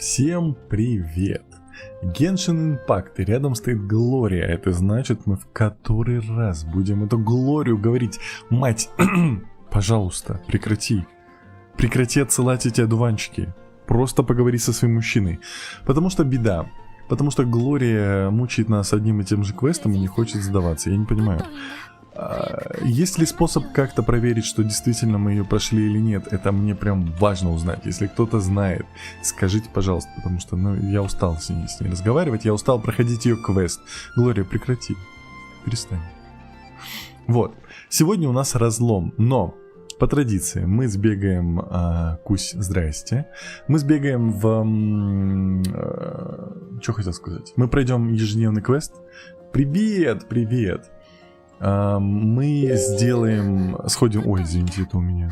Всем привет! Genshin Impact, и рядом стоит Глория. Это значит, мы в который раз будем эту Глорию говорить. Мать, пожалуйста, прекрати. Прекрати отсылать эти одуванчики. Просто поговори со своим мужчиной. Потому что беда. Потому что Глория мучает нас одним и тем же квестом и не хочет сдаваться. Я не понимаю. Есть ли способ как-то проверить, что действительно мы ее прошли или нет? Это мне прям важно узнать. Если кто-то знает, скажите, пожалуйста. Потому что я устал с ней разговаривать. Я устал проходить ее квест. Глория, прекрати. Перестань. Вот. Сегодня у нас разлом. Но по традиции мы сбегаем... Кусь, здрасте. Мы сбегаем в... что хотел сказать? Мы пройдем ежедневный квест. Привет, привет. Мы сделаем... Сходим... Ой, извините, это у меня.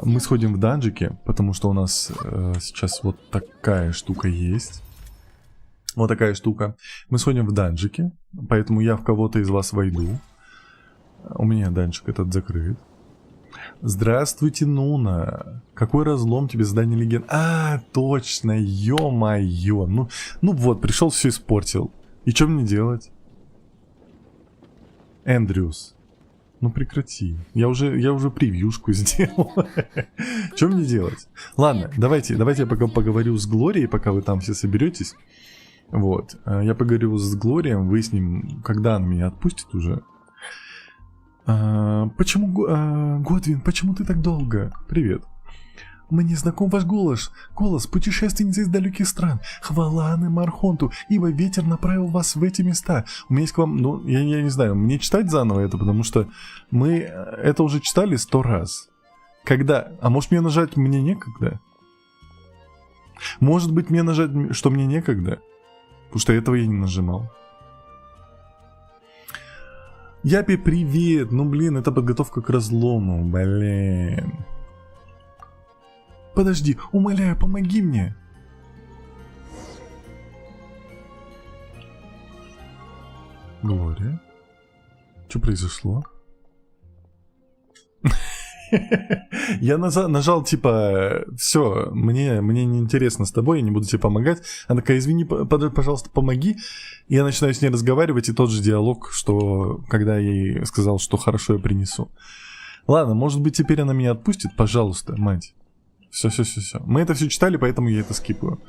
Мы сходим в данжики, потому что у нас сейчас вот такая штука есть. Вот такая штука. Мы сходим в данжики, поэтому я в кого-то из вас войду. У меня данжик этот закрыт. Здравствуйте, Нуна. Какой разлом тебе задание легенд? А, точно, ё-моё. Ну вот, пришел, все испортил. И что мне делать? Эндрюс, ну прекрати. Я уже превьюшку сделал. Что мне делать? Ладно, давайте я пока поговорю с Глорией, пока вы там все соберетесь. Вот. Я поговорю с Глорием, выясним, когда он меня отпустит уже. Почему, Годвин, почему ты так долго? Привет. Мне знаком ваш голос, путешественницы из далеких стран. Хвала Анне Архонту, ибо ветер направил вас в эти места. У меня есть к вам, ну, я не знаю, мне читать заново это, потому что мы это уже читали 100 раз. Когда? А может мне нажать «мне некогда»? Может быть мне нажать, что мне некогда? Потому что этого я не нажимал. Япи, привет! Ну блин, это подготовка к разлому, блин. Подожди, умоляю, помоги мне. Глория? Что произошло? Я нажал, типа, все, мне неинтересно с тобой, я не буду тебе помогать. Она такая, извини, пожалуйста, помоги. И я начинаю с ней разговаривать, и тот же диалог, что когда я ей сказал, что хорошо, я принесу. Ладно, может быть, теперь она меня отпустит, пожалуйста, мать. Все. Мы это все читали, поэтому я это скипаю.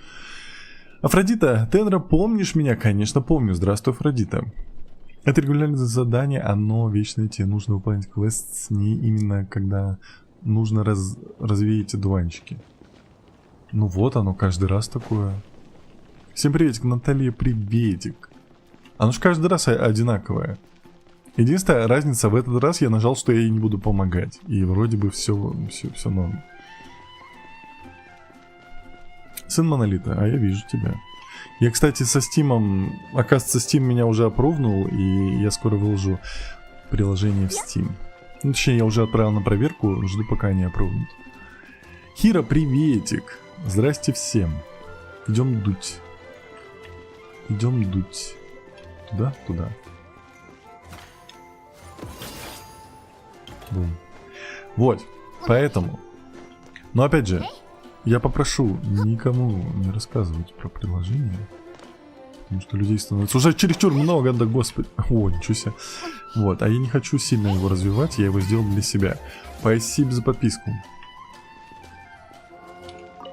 Афродита, Тенра, помнишь меня? Конечно, помню. Здравствуй, Афродита. Это регулярное задание, оно вечное. Тебе нужно выполнять квест с ней именно когда нужно развеять одуванчики. Ну вот оно, каждый раз такое. Всем приветик, Наталья, приветик. Оно же каждый раз одинаковое. Единственная разница, в этот раз я нажал, что я ей не буду помогать. И вроде бы все норм. Сын Монолита, а я вижу тебя. Я, кстати, со Steam, оказывается, Steam меня уже опровнул, и я скоро выложу приложение в Steam. Ну, точнее, я уже отправил на проверку, жду, пока они опровнут. Хира, приветик. Здрасте всем. Идем дуть. Туда. Бум. Вот, поэтому. Но опять же, я попрошу никому не рассказывать про приложение, потому что людей становится уже чересчур много, да господи. О, ничего себе. Вот, а я не хочу сильно его развивать, я его сделал для себя. Спасибо за подписку.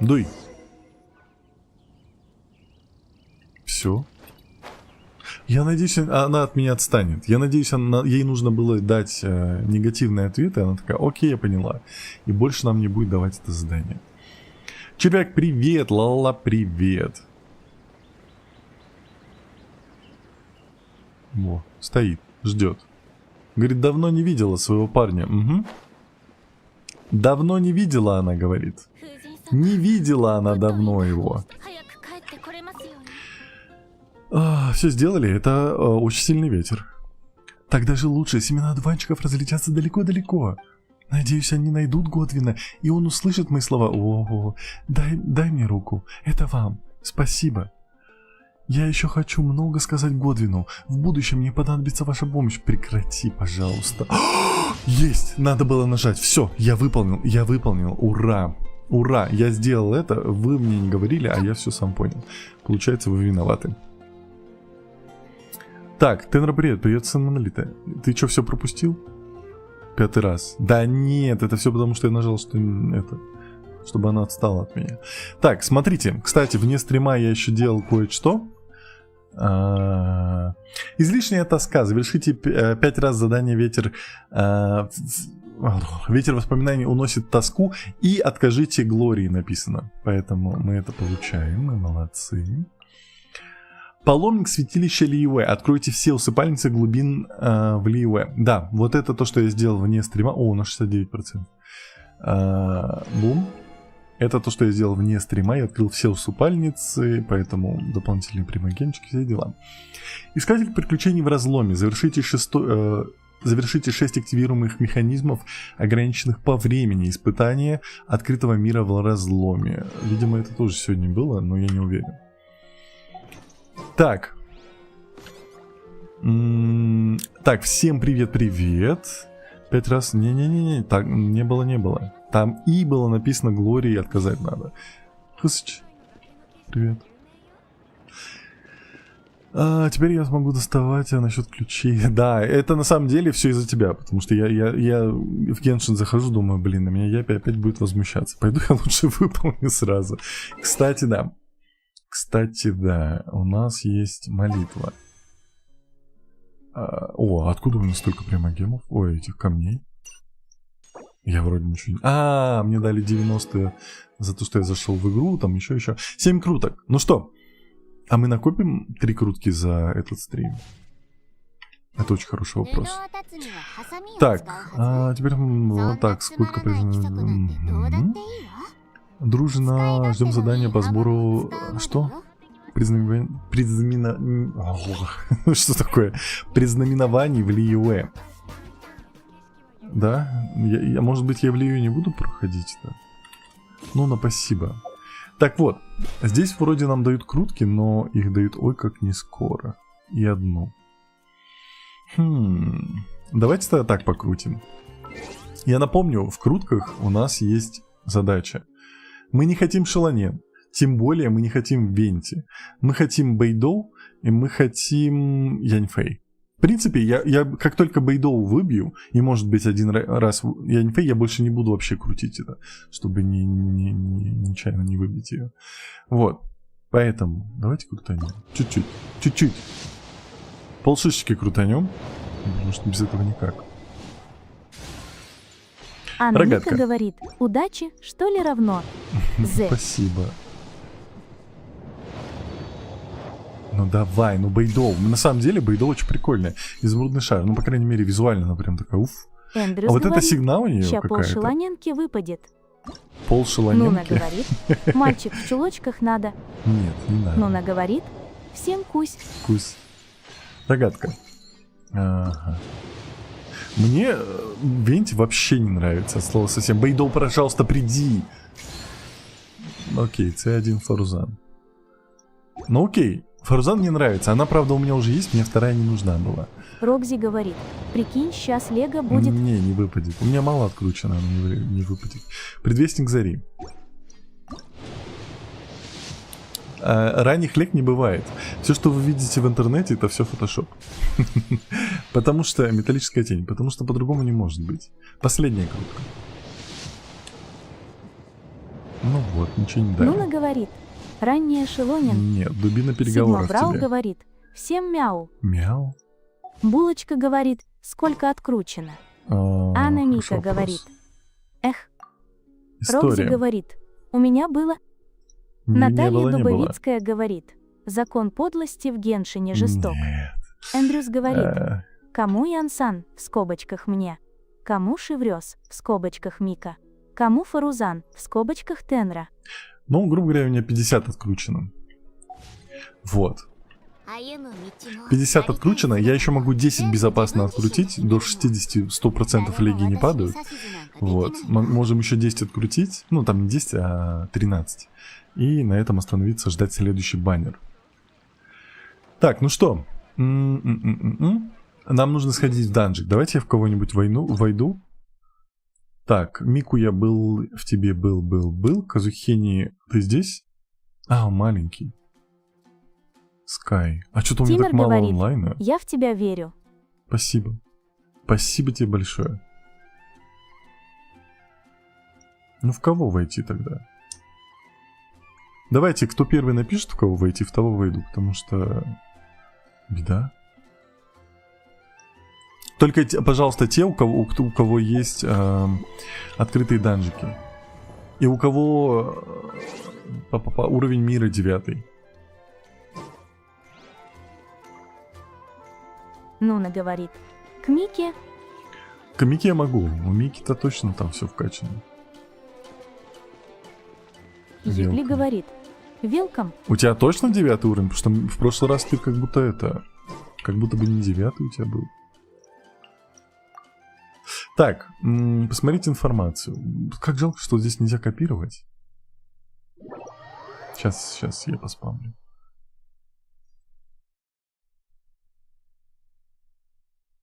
Дуй. Все. Я надеюсь, она от меня отстанет. Я надеюсь, ей нужно было дать негативный ответ, и она такая, окей, я поняла. И больше нам не будет давать это задание. Червяк, привет, Лала, привет. Во, стоит, ждет. Говорит, давно не видела своего парня. Угу. Давно не видела, она говорит. Не видела она давно его. Все сделали, это очень сильный ветер. Тогда же лучше, семена одуванчиков разлетятся далеко-далеко. Надеюсь, они найдут Годвина, и он услышит мои слова. О, дай мне руку. Это вам. Спасибо. Я еще хочу много сказать Годвину. В будущем мне понадобится ваша помощь. Прекрати, пожалуйста. Есть! Надо было нажать. Все, я выполнил. Ура! Ура, я сделал это, вы мне не говорили, а я все сам понял. Получается, вы виноваты. Так, Тенра, привет, привет, сын Монолита. Ты что, все пропустил? 5-й раз. Да нет, это все потому, что я нажал, что это... Чтобы она отстала от меня. Так, смотрите. Кстати, вне стрима я еще делал кое-что. Излишняя тоска. Завершите 5 раз задание «Ветер». Ветер воспоминаний уносит тоску. И откажите Глории написано. Поэтому мы это получаем. Мы молодцы. Паломник святилища Лиюэ. Откройте все усыпальницы глубин в Лиюэ. Да, вот это то, что я сделал вне стрима. О, на 69%. Бум. Это то, что я сделал вне стрима. Я открыл все усыпальницы, поэтому дополнительные примагенчики, все дела. Искатель приключений в разломе. Завершите 6 активируемых механизмов, ограниченных по времени. Испытания открытого мира в разломе. Видимо, это тоже сегодня было, но я не уверен. Так. Так, всем привет-привет. 5 раз. Не-не-не, так не было. Там и было написано Глории, отказать надо. Хысыч. Привет. Теперь я смогу доставать насчет ключей. Да, это на самом деле все из-за тебя. Потому что я в Геншин захожу, думаю, блин, на меня Япи опять будет возмущаться. Пойду я лучше выполню сразу. Кстати, да, у нас есть молитва. Откуда у меня столько примагемов? Ой, этих камней. Я вроде ничего не... мне дали 90 за то, что я зашел в игру. Там еще. 7 круток. Ну что? А мы накопим 3 крутки за этот стрим? Это очень хороший вопрос. Так, теперь вот так, сколько... Дружно ждем задания по сбору... Что? Что такое? Признаменований в Лиюэ. Да? Может быть, я в Лию не буду проходить, да? Ну, спасибо. Так вот, здесь вроде нам дают крутки, но их дают ой как не скоро. И одну. Давайте тогда так покрутим. Я напомню, в крутках у нас есть задача. Мы не хотим Шелонен. Тем более мы не хотим Венти. Мы хотим Бэйдоу и мы хотим Яньфэй. В принципе, я как только Бэйдоу выбью, и может быть один раз Яньфэй, я больше не буду вообще крутить это, чтобы нечаянно не выбить ее. Вот. Поэтому давайте крутанем. Чуть-чуть. Полшишечки крутанем. Потому что без этого никак. Анна говорит, удачи, что ли, равно? Спасибо. Ну давай, Бэйдоу. На самом деле Бэйдоу очень прикольная. Изумрудный шар. Ну, по крайней мере, визуально она прям такая, уф. Эндрюс вот говорит, это сигнал у нее какая-то. полшелоненки выпадет. Полшелоненки? Нуна говорит, мальчик в чулочках надо. Нет, не надо. Нуна говорит, всем кусь. Кусь. Догадка. Ага. Мне Венти вообще не нравится от слова совсем. Бэйдоу, пожалуйста, приди. Окей, C1 Фарузан. Ну окей. Фарузан мне нравится. Она, правда, у меня уже есть, мне вторая не нужна была. Рокзи говорит, прикинь, сейчас Лего будет... Не выпадет. У меня мало откручено, она не выпадет. Предвестник зари. Ранних лег не бывает. Все, что вы видите в интернете, это все фотошоп. Потому что металлическая тень. Потому что по-другому не может быть. Последняя крутка. Ну вот, ничего не дали. Нуна говорит, ранний эшелонен. Нет, дубина переговоров Сигма Брау тебе. говорит, всем мяу. Мяу? Булочка говорит, сколько откручено. Анна Мика говорит, эх. Рокзи говорит, у меня было... Наталья Дубовицкая говорит, закон подлости в Геншине жесток. Нет. Эндрюс говорит, кому Янсан, в скобочках мне, кому Шеврёс, в скобочках Мика, кому Фарузан, в скобочках Тенра. Ну, грубо говоря, у меня 50 откручено. Вот. 50 откручено, я еще могу 10 безопасно открутить, до 60-100% леги не падают. Вот, можем еще 10 открутить, ну там не 10, а 13. И на этом остановиться, ждать следующий баннер. Так, ну что, нам нужно сходить в данжик. Давайте я в кого-нибудь войду. Так, Мику я был, в тебе был. Казухени, ты здесь? А, он маленький. Скай. А что-то у меня Тимер так мало говорит, онлайна. я в тебя верю. Спасибо. Спасибо тебе большое. Ну, в кого войти тогда? Давайте, кто первый напишет, в кого войти, в того войду, потому что... Беда. Только, пожалуйста, те, у кого есть открытые данжики. И у кого уровень мира 9. Нуна говорит, к Мике. К Мике я могу. У Мики-то точно там все вкачано. Егли Велком. говорит, велком. У тебя точно 9 уровень? Потому что в прошлый раз ты как будто как будто бы не 9 у тебя был. Так, посмотрите информацию. Как жалко, что здесь нельзя копировать. Сейчас я поспамлю.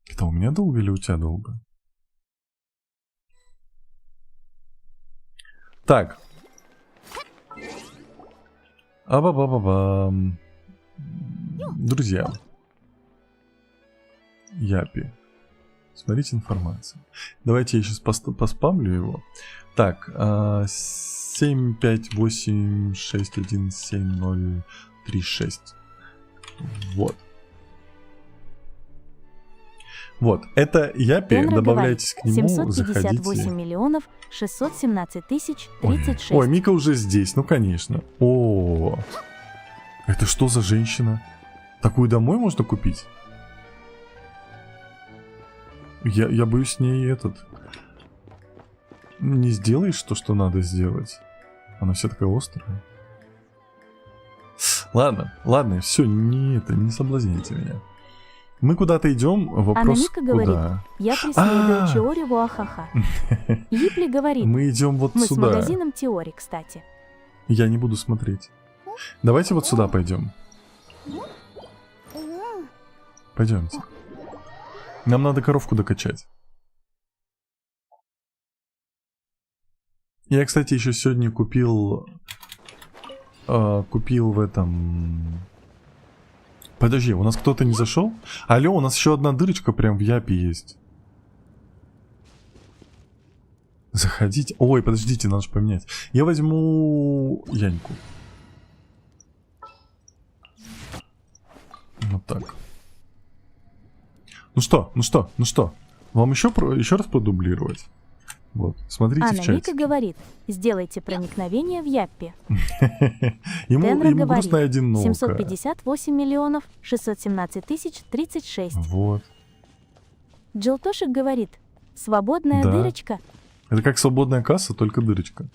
Это у меня долго или у тебя долго? Так. Аба-ба-ба-бам. Друзья. Япи. Смотрите информацию. Давайте я сейчас поспамлю его. Так, 7, 5, 8, 6, 1, 7, 0, 3, 6. Вот. Вот, это Япи, Энра добавляйтесь к нему, 758 заходите. миллионов 617 тысяч Ой, 36. ой, Мика уже здесь, ну конечно. О, это что за женщина? Такую домой можно купить? Я боюсь с ней не сделаешь то, что надо сделать. Она вся такая острая. Ладно, все, не соблазняйте меня. Мы куда-то идем, вопрос Мика говорит, куда? я преследую Теори Вуахаха. Ипли говорит, Мы идем вот мы с сюда. магазином Теори, кстати. Я не буду смотреть. Давайте вот сюда пойдем. Пойдемте. Нам надо коровку докачать. Я, кстати, еще сегодня купил в этом... Подожди, у нас кто-то не зашел? Алло, у нас еще одна дырочка прям в Япе есть. Заходите. Ой, подождите, надо же поменять. Я возьму Яньку. Вот так. Ну что? Вам еще раз продублировать? Вот, смотрите в чате. Мика говорит, сделайте проникновение в Яппи. Ему грустно и одиноко. 758 миллионов 617 тысяч 36. Вот. Джилтошик говорит, свободная Да. дырочка. Это как свободная касса, только дырочка.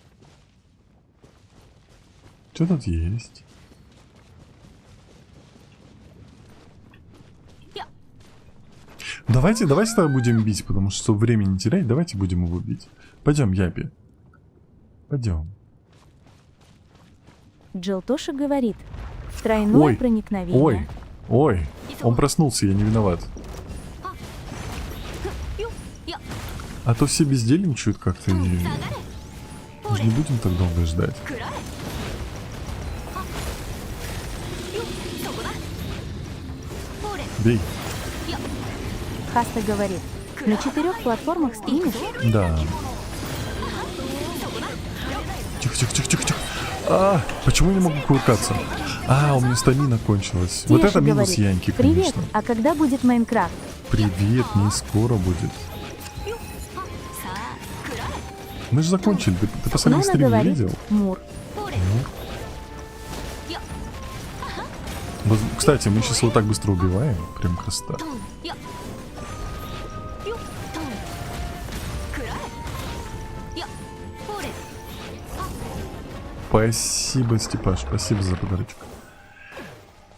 Что тут есть? Давайте тогда будем бить, потому что чтобы времени не терять, давайте будем его бить. Пойдем, Япи. Пойдем. Джилтошик говорит, тройное проникновение. Ой, он проснулся, я не виноват. А то все бездельничают как-то и... Мы же не будем так долго ждать. Бей. Хаста говорит, на 4 платформах стримишь? Да. Тихо. А, почему я не могу кувыркаться? А, у меня стамина кончилась. Вот Теша это минус говорит, Яньки, привет, конечно. а когда будет Майнкрафт? Привет, не скоро будет. Мы же закончили, ты последний Нана стрим не говорит, видел? Мур. Кстати, мы сейчас его так быстро убиваем. Прям красота. Спасибо, Степаш, спасибо за подарочек.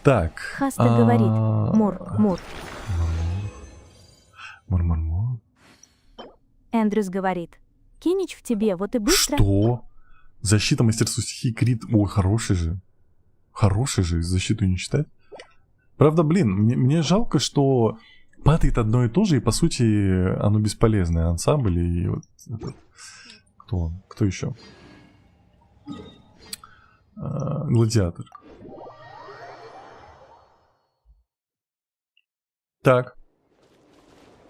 Так. Хаста говорит, Мур. Мур. Эндрюс говорит, Кинич в тебе, вот и быстро. Что? Защита, мастерство стихии, крит. Ой, хороший же. Защиту не считать. Правда, блин, мне жалко, что падает одно и то же, и по сути оно бесполезное. Ансамбль и вот этот... Кто он? Кто еще? Гладиатор. Так.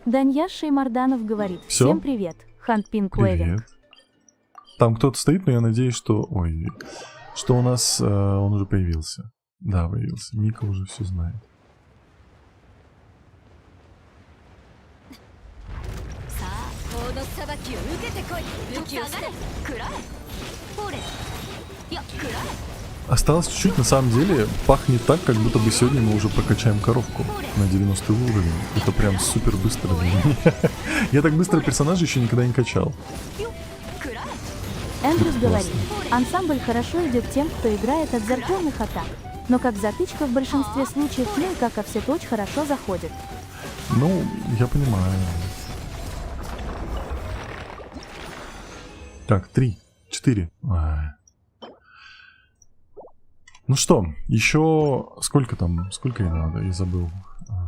Даньяш Шеймарданов говорит. Всё? Всем привет. Ханпин Привет. Куэвинг. Там кто-то стоит, но я надеюсь, что... Ой, что у нас... он уже появился. Да, появился. Мика уже все знает. Осталось чуть-чуть, на самом деле, пахнет так, как будто бы сегодня мы уже прокачаем коровку на 90 уровень. Это прям супер быстро для меня. Я так быстро персонажа еще никогда не качал. Эндрюс говорит. Ансамбль хорошо идет тем, кто играет от зажженных атак. Но как затычка в большинстве случаев, ну и как овсеточь хорошо заходит. Ну, я понимаю. Так, 3, 4. Ну что, еще сколько там? Сколько ей надо? Я забыл.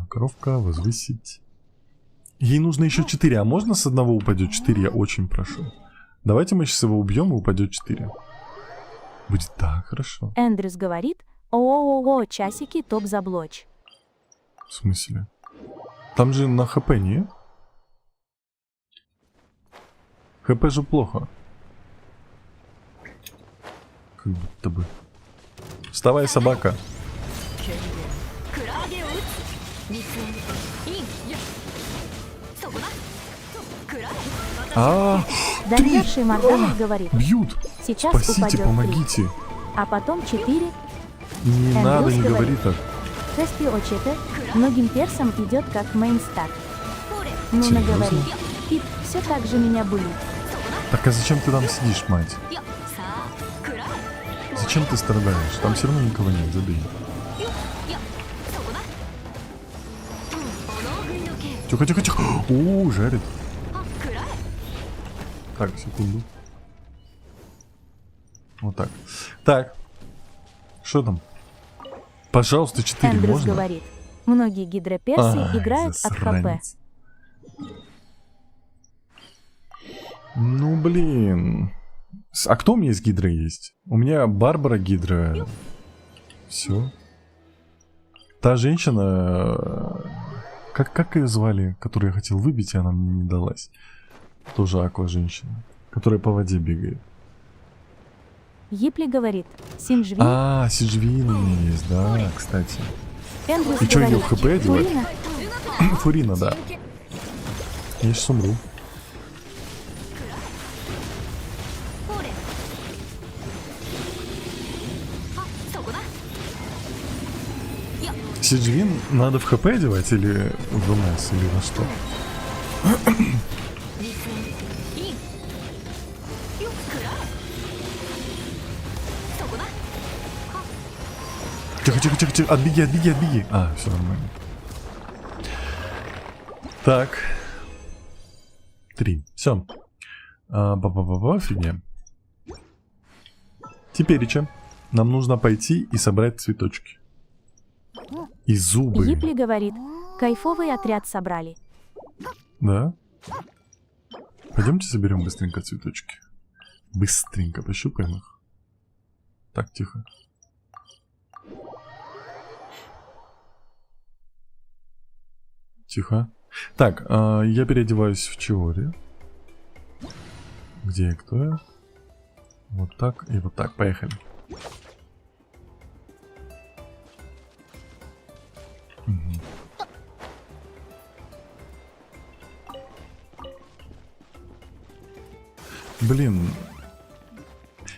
Коровка, возвысить. Ей нужно еще 4. А можно с одного упадет 4? Я очень прошу. Давайте мы сейчас его убьем и упадет 4. Будет так, хорошо. Эндрюс говорит. О-о-о, часики топ заблочь. В смысле? Там же на ХП нет? ХП же плохо. Как будто бы. Вставай, собака. Даньяш Шеймарданов говорит. Бьют! Сейчас Спасите, упадет 3. помогите! А потом 4. Не Эндрюс надо, не говори говорит. так. Теспи ОЧТ многим персам идет как мейнстат. Ну Серьезно? наговори. Пип, все так же меня булит. Так а зачем ты там сидишь, мать? Зачем ты страдаешь? Там все равно никого нет, забей. Тихо, тихо, тихо. О, жарит. Так, секунду. Вот так. Так. Что там? Пожалуйста, 4 Эндрюс можно? говорит. Многие гидроперсы Ай, играют от ХП. засранец. Ну, блин. А кто у меня из гидра есть? У меня Барбара гидра. Все. Та женщина... Как ее звали? Которую я хотел выбить, и она мне не далась. Тоже аква-женщина. Которая по воде бегает. Епли говорит. Синжви. А, Сиджвин у меня есть, да, кстати. Эндрюс И что, ее говорит. в ХП одевать? Фурина. Фурина, да. Я сейчас умру. Сиджвин надо в ХП одевать или в МС, или во что? Тихо, тихо, тихо, тихо. Отбеги, отбеги, отбеги. А, все нормально. Так. 3. Все. Ба-ба-ба-ба, фигня. Теперь нам нужно пойти и собрать цветочки. И зубы. Епли говорит. Кайфовый отряд собрали. Да? Пойдемте соберем быстренько цветочки. Быстренько пощупаем их. Так, тихо. Тихо. Так, я переодеваюсь в Чиори. Где я, кто я? Вот так и вот так. Поехали. Угу. Блин.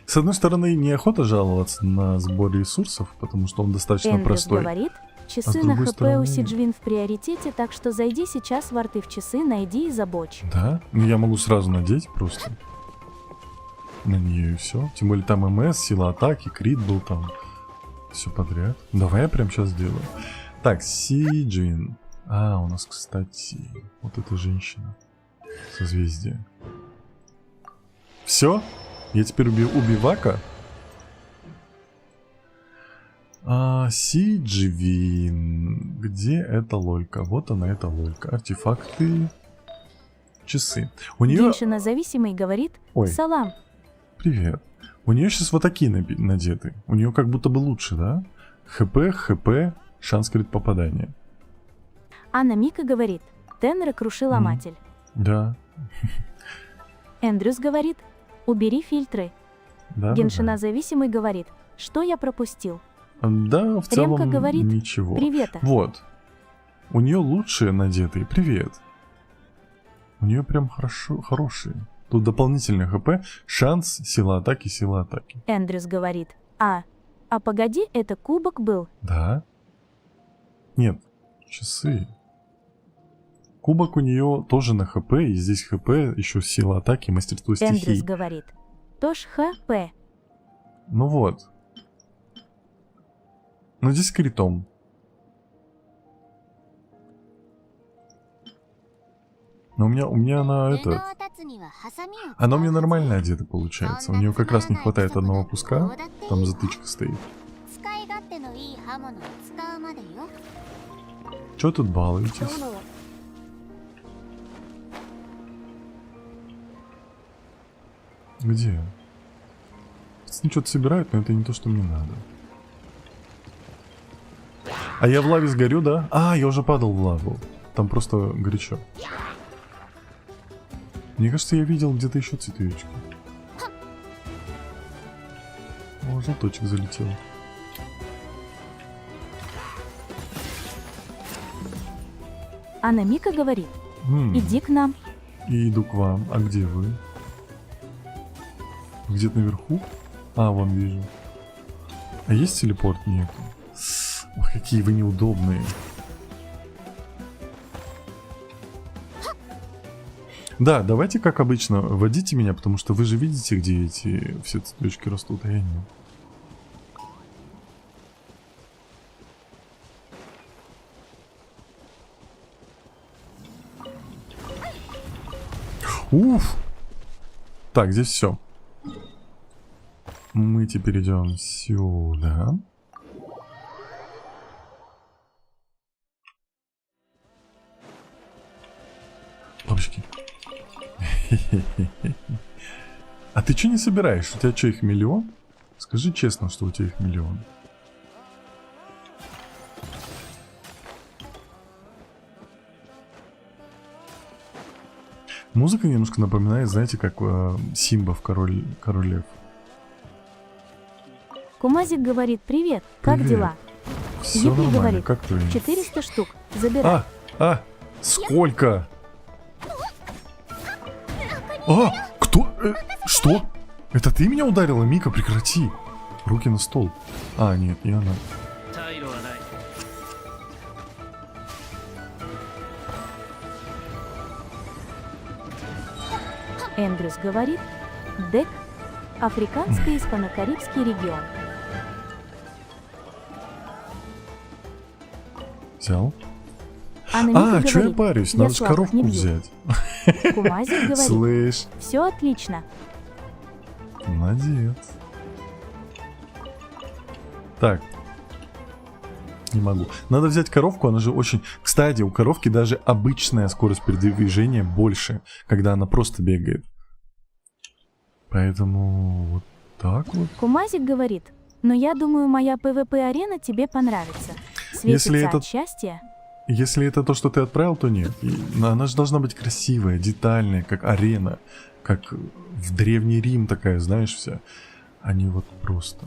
С одной стороны, неохота жаловаться на сбор ресурсов, потому что он достаточно Эндрюс простой. говорит. Часы с на другой ХП стороны- у Сиджвин в приоритете, так что зайди сейчас в арты в часы, найди и забочь. Да? Ну я могу сразу надеть просто. На нее и все. Тем более там МС, сила атаки, крит был там. Все подряд. Давай я прям сейчас сделаю. Так, Сиджин. А, у нас, кстати, вот эта женщина. Созвездие. Все? Я теперь убивака? Сиджвин. Где эта лолька? Вот она, эта лолька. Артефакты. Часы. У нее... Геншина зависимый говорит Ой. «Салам». Привет. У нее сейчас вот такие надеты. У нее как будто бы лучше, да? ХП, шанс крит попадания. Анна Мика говорит «Тенра крушиломатель». Да. Эндрюс говорит «Убери фильтры». Да, Геншина зависимый говорит «Что я пропустил?» Да, в Ремка целом говорит ничего. «Привета». Вот. У нее лучшие надетые. Привет. У нее прям хорошие. Тут дополнительный ХП, шанс, сила атаки, сила атаки. Эндрюс говорит а погоди, это кубок был. Да? Нет, часы. Кубок у нее тоже на ХП, и здесь ХП, еще сила атаки, мастерство Эндрюс стихий. говорит Тош ХП. Ну вот. Но здесь с критом. Но у меня она она у меня нормально одета получается. У нее как раз не хватает одного куска. Там затычка стоит. Чё тут балуетесь? Где? Они что-то собирают, но это не то, что мне надо. А я в лаве сгорю, да? А, я уже падал в лаву. Там просто горячо. Мне кажется, я видел где-то еще цветочку. О, желточек залетел. Анна Мика говорит иди к нам. И иду к вам. А где вы? Где-то наверху? А, вон вижу. А есть телепорт? Нету. Ох, какие вы неудобные. Да, давайте как обычно, водите меня, потому что вы же видите, где эти все цветочки растут, а я нет. Уф! Так, здесь все. Мы теперь идем сюда. Бабочки. А ты что не собираешь? У тебя что, их миллион? Скажи честно, что у тебя их миллион. Музыка немножко напоминает, знаете, как Симба в Король Лев. Кумазик говорит привет, как Привет. дела? Все Епи нормально, говорит как ты? 400 штук, забирай. Сколько? Кто? Что? Это ты меня ударила, Мика? Прекрати. Руки на стол. А, нет, не она. Эндрюс говорит ДЭК, Африканско-Испано-Карибский регион. Взял? Анна Мика Что я говорит, парюсь? я Надо же слабых коровку не бью. взять. Кумазик говорит, Слышь, все отлично. молодец. Так. Не могу. Надо взять коровку, она же очень... Кстати, у коровки даже обычная скорость передвижения больше, когда она просто бегает. Поэтому вот так вот. Кумазик говорит, но я думаю, моя PvP-арена тебе понравится. Светится Если это- от счастья. Если это то, что ты отправил, то нет. Она же должна быть красивая, детальная, как арена. Как в Древний Рим такая, знаешь, вся. А не вот просто.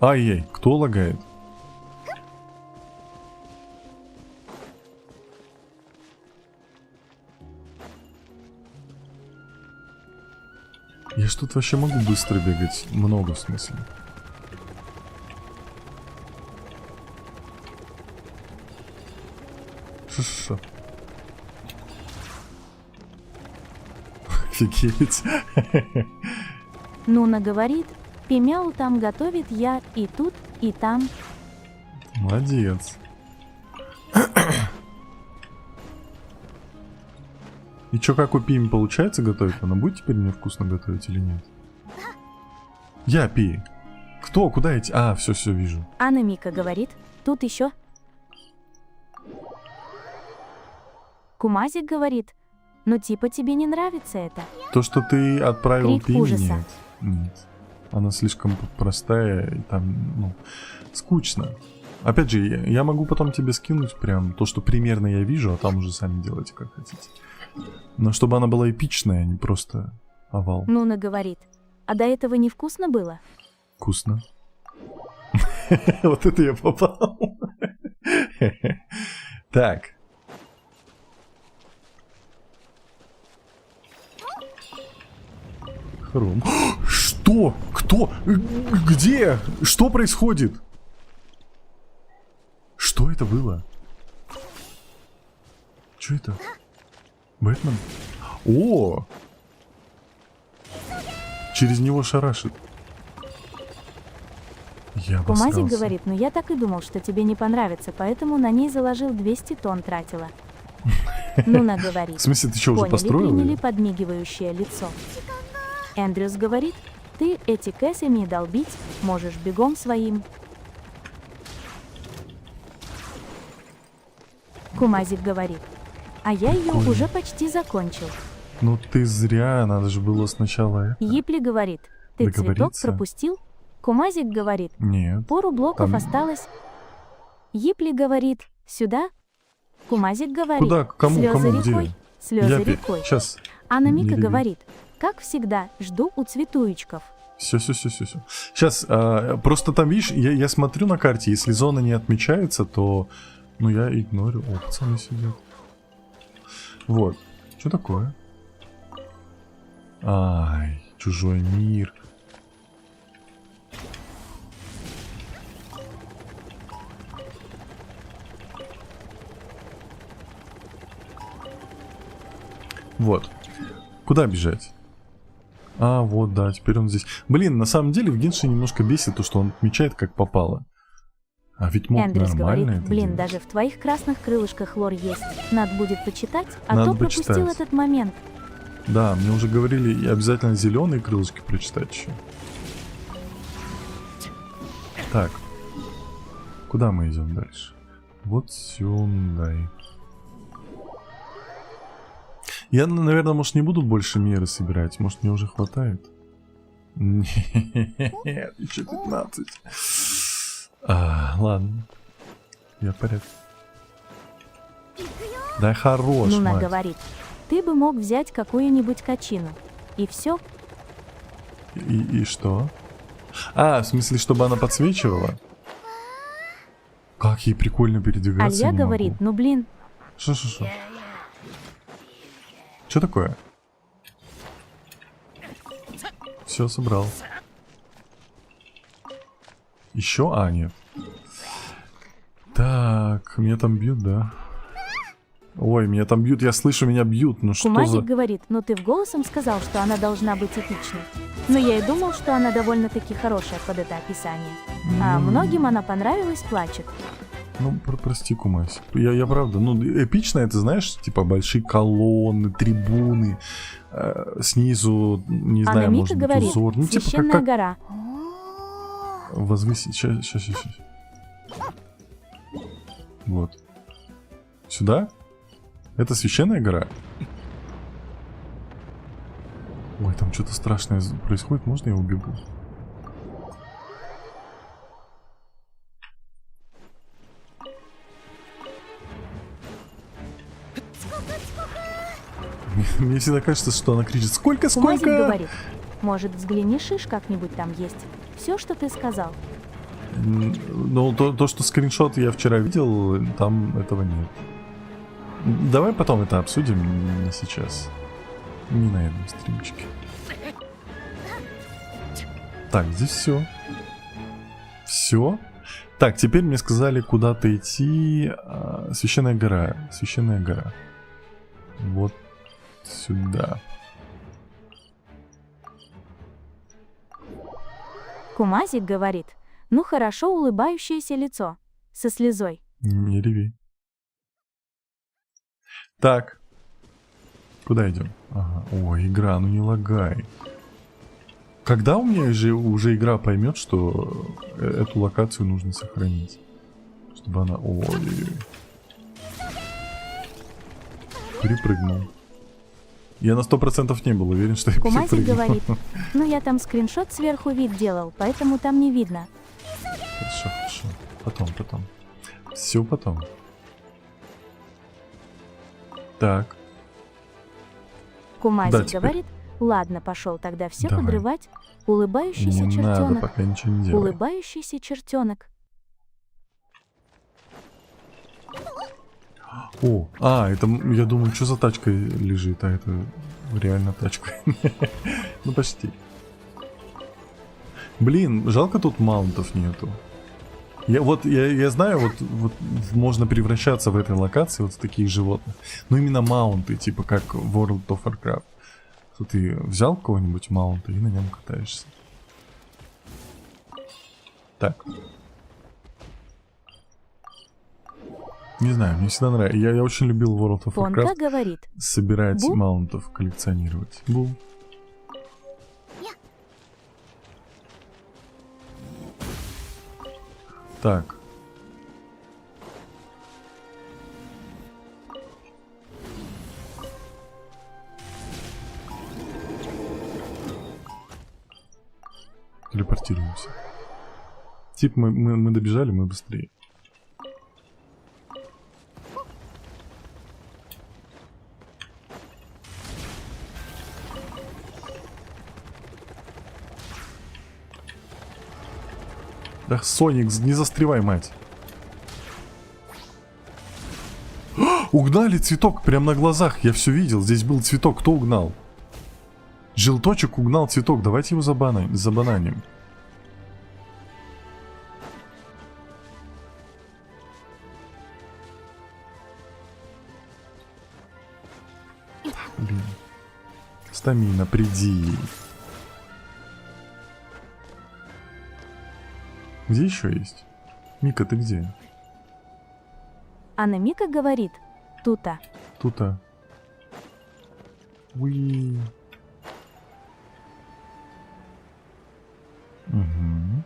Ай-яй, кто лагает? Я ж тут вообще могу быстро бегать. Много в смысле. Шо-шо-шо. Офигеть. Нуна говорит, Пимяу там готовит я и тут, и там. Молодец. И чё, как у Пи им получается готовить? Она будет теперь мне вкусно готовить или нет? Я Пи. Кто? Куда идти? А, все, вижу. Анна Мика говорит, тут еще. Кумазик говорит, ну типа тебе не нравится это. То, что ты отправил Крик Пи, ужаса. нет. Нет. Она слишком простая и там, ну, скучно. Опять же, я могу потом тебе скинуть прям то, что примерно я вижу, а там уже сами делайте как хотите. Но чтобы она была эпичная, а не просто овал. Нуна говорит, а до этого невкусно было? Вкусно. Вот это я попал. Так. Хром. Что? Кто? Где? Что происходит? Что это было? Что это? Бэтмен? О! Через него шарашит. Я Кумазик обосрался. говорит, ну я так и думал, что тебе не понравится, поэтому на ней заложил 200 тонн тратила. Нуна говорит, В смысле, ты что, уже поняли, построил приняли её? подмигивающее лицо. Эндрюс говорит, ты эти кэсами долбить можешь бегом своим. Кумазик говорит, а я ее Прикольно. уже почти закончил. Ну ты зря, надо же было сначала это. Епли говорит, ты цветок Договориться? пропустил? Кумазик говорит, Нет. пору блоков Там- осталось. Епли говорит, сюда. Кумазик говорит, Куда? Кому? слезы Кому? рекой, Где? слезы рекой. Сейчас. Анна Не Мика реви. говорит, как всегда, жду у цветуечков. Все. Сейчас, просто там, видишь, я смотрю на карте, если зона не отмечается, то, ну, я игнорю. О, пацаны сидят. Вот. Что такое? Ай, чужой мир. Вот. Куда бежать? А, вот, да, теперь он здесь. Блин, на самом деле в Генши немножко бесит то, что он отмечает как попало. А ведь мог Эндрюс нормально говорит, это блин, делать. даже в твоих красных крылышках лор есть. Надо будет почитать, а Надо то пропустил почитать. этот момент. Да, мне уже говорили, и обязательно зеленые крылышки прочитать еще. Так. Куда мы идем дальше? Вот сюда. Я, наверное, может, не буду больше меры собирать. Может, мне уже хватает? Нет, еще 15. Ладно. Я в порядке. Да хорош, Нуна мать. говорит, ты бы мог взять какую-нибудь качину. И все. И что? А, в смысле, чтобы она подсвечивала? Как ей прикольно передвигаться, Алья не говорит, могу. ну блин, Что? Что такое? Все, собрал. Еще? А, нет. Так, меня там бьют, да? Ой, меня там бьют, я слышу, меня бьют. Ну что Кумазик за... говорит, ну ты в голосом сказал, что она должна быть эпичной. Но я и думал, что она довольно-таки хорошая под это описание. А многим она понравилась, плачет. Ну, прости, Кумась. Я правда, ну, эпично это, знаешь, типа большие колонны, трибуны, снизу, не Анна знаю, Мика может быть, говорит, узор. Ну, типа священная как гора. возвысить. Сейчас. Вот. Сюда? Это священная гора? Ой, там что-то страшное происходит. Можно я убегу? Мне всегда кажется, что она кричит: сколько? Кумазик говорит, может взглянешь, как-нибудь там есть. Все, что ты сказал. Ну, то, что скриншот я вчера видел, там этого нет. Давай потом это обсудим, не сейчас. Не на этом стримчике. Так, здесь все. Все. Так, теперь мне сказали куда-то идти. Священная гора. Священная гора. Вот сюда. Кумазик говорит, ну хорошо улыбающееся лицо. Со слезой. Не реви. Так. Куда идем? Ага. Ой, игра, ну не лагай. Когда у меня уже игра поймет, что эту локацию нужно сохранить? Чтобы она... Ой. Перепрыгнул. Я на 100% не был уверен, что я Кумази перепрыгнул. говорит, ну я там скриншот сверху вид делал, поэтому там не видно. Хорошо, хорошо. Потом. Все потом. Так. Кумази Да, теперь. говорит, ладно, пошел тогда все Давай. подрывать. Улыбающийся Не надо, чертенок. пока ничего не делай. Улыбающийся чертенок. О, это, я думаю, что за тачкой лежит, а это реально тачка. Ну, почти. Блин, жалко тут маунтов нету. Я знаю, вот можно превращаться в этой локации вот в таких животных. Но именно маунты, типа как в World of Warcraft. Что ты взял кого-нибудь маунта и на нем катаешься. Так. Не знаю, мне всегда нравится. Я очень любил World of Понка Warcraft. говорит, Собирать Бу? маунтов, коллекционировать. Бу. Так. Телепортируемся. Типа мы добежали, мы быстрее. Да, Соник, не застревай, мать. Угнали цветок прямо на глазах. Я все видел. Здесь был цветок. Кто угнал? Желточек угнал цветок. Давайте его забананим. Блин. Стамина, приди. Где еще есть? Мика, ты где? Анна Мика говорит, тута. Тут-то. Уи. Угу.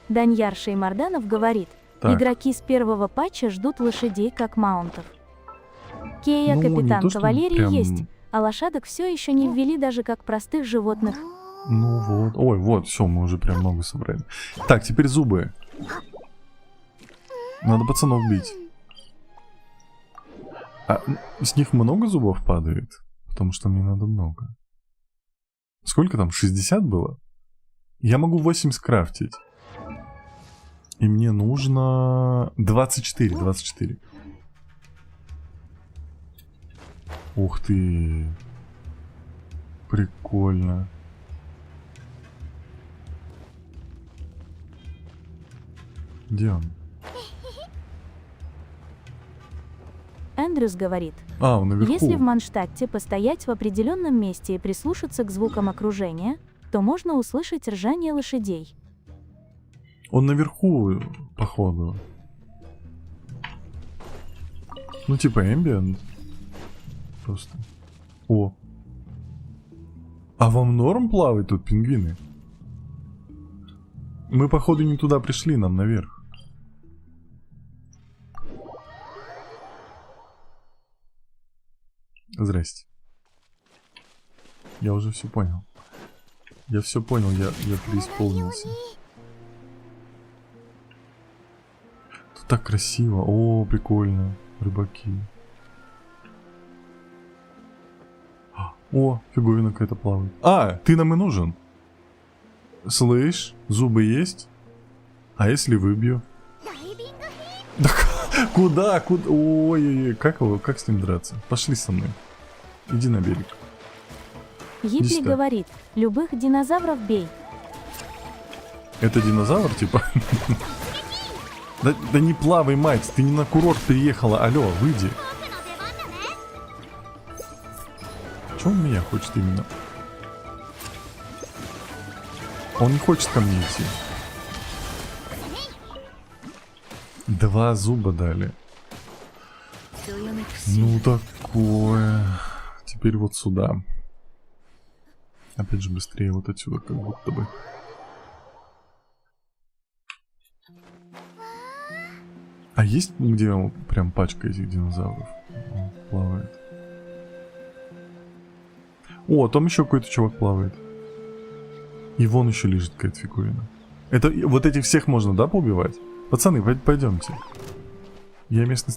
Даньяр Шеймарданов говорит, Так. игроки с первого патча ждут лошадей как маунтов. Кея, Ну, не капитан то, что кавалерии прям- есть, а лошадок все еще не ввели даже как простых животных. Ну вот. Ой, вот, все, мы уже прям много собрали. Так, теперь зубы. Надо пацанов бить. А с них много зубов падает? Потому что мне надо много. Сколько там? 60 было? Я могу 8 скрафтить. И мне нужно 24. Ух ты. Прикольно. Где он? Эндрюс говорит, Он наверху. если в Манштадте постоять в определенном месте и прислушаться к звукам окружения, то можно услышать ржание лошадей. Он наверху, походу. Ну, типа ambient. Просто. О. А вам норм плавать тут, пингвины? Мы, походу, не туда пришли, нам наверх. Здрасте. Я уже все понял. Я все понял, я преисполнился. Тут так красиво. О, прикольно. Рыбаки. О, фиговина какая-то плавает. Ты нам и нужен. Слышь, зубы есть? А если выбью? Да куда? Ой-ой-ой, как с ним драться? Пошли со мной. Иди на берег. Гипли сюда. говорит, любых динозавров бей. Это динозавр, типа? Да не плавай, мать, ты не на курорт приехала. Алло, выйди. Чего он меня хочет именно? Он не хочет ко мне идти. 2 зуба дали. Ну такое. Теперь вот сюда. Опять же быстрее вот отсюда, как будто бы. А есть где прям пачка этих динозавров плавает? О, там еще какой-то чувак плавает. И вон еще лежит какая-то фигурина. Это вот этих всех можно, да, поубивать? Пацаны, пойдемте. Я местный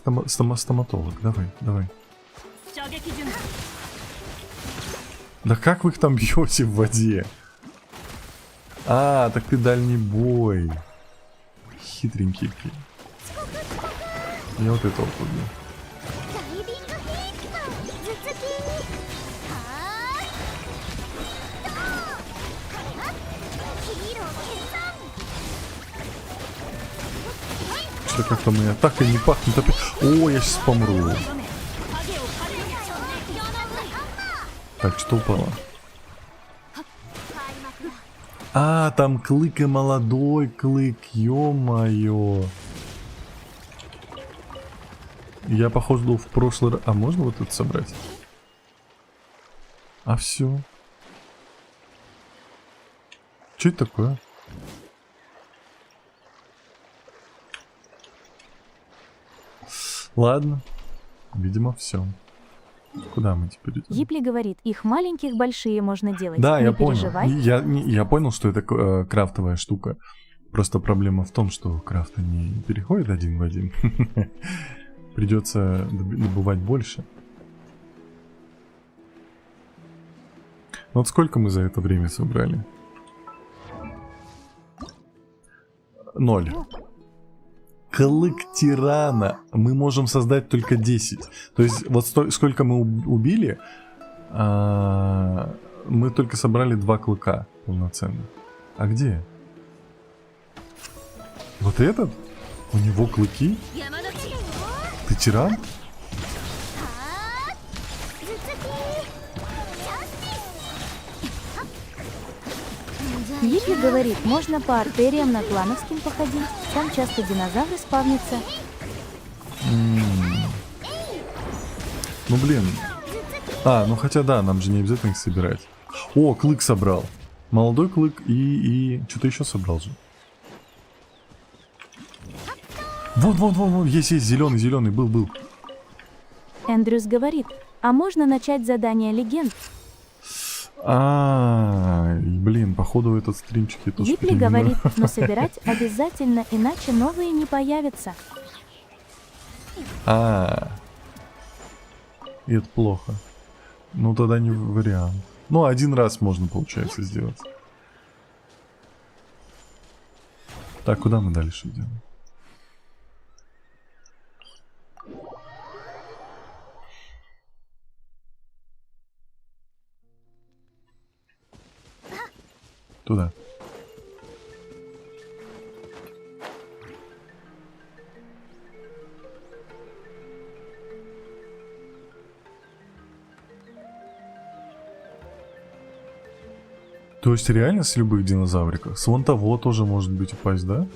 стоматолог. Давай, давай. Да как вы их там бьете в воде? А, так ты дальний бой. Хитренький. Я вот этого побил. Что-то как-то моя атака не пахнет опять. О, я сейчас помру. Так, что упало? А, там клык и молодой клык, ё-моё. Я, походу, в прошлый раз... А можно вот это собрать? А все. Что это такое? Ладно. Видимо, все. Куда мы теперь идем? Гипли говорит, их маленьких большие можно делать. Да, не я понял. переживай. Я понял, что это крафтовая штука. Просто проблема в том, что крафта не переходит один в один. Придется добывать больше. Вот сколько мы за это время собрали? 0. Клык тирана. Мы можем создать только 10. То есть вот сколько мы убили, мы только собрали 2 клыка полноценно. А где? Вот этот? У него клыки? Ты тиран? Гипли говорит, можно по артериям на Клановским походить. Там часто динозавры спавнятся. Ну блин. А, ну хотя да, нам же не обязательно их собирать. О, клык собрал. Молодой клык и что-то еще собрал же. Вот, есть, зеленый, был. Эндрюс говорит, а можно начать задание легенд? Блин, походу этот стримчик я тоже Гипли говорит, но собирать обязательно, иначе новые не появятся. И это плохо. Ну тогда не вариант. Ну, один раз можно, получается, сделать. Так, куда мы дальше идем? Туда. То есть реально с любых динозавриков? С вон того тоже может быть упасть, да?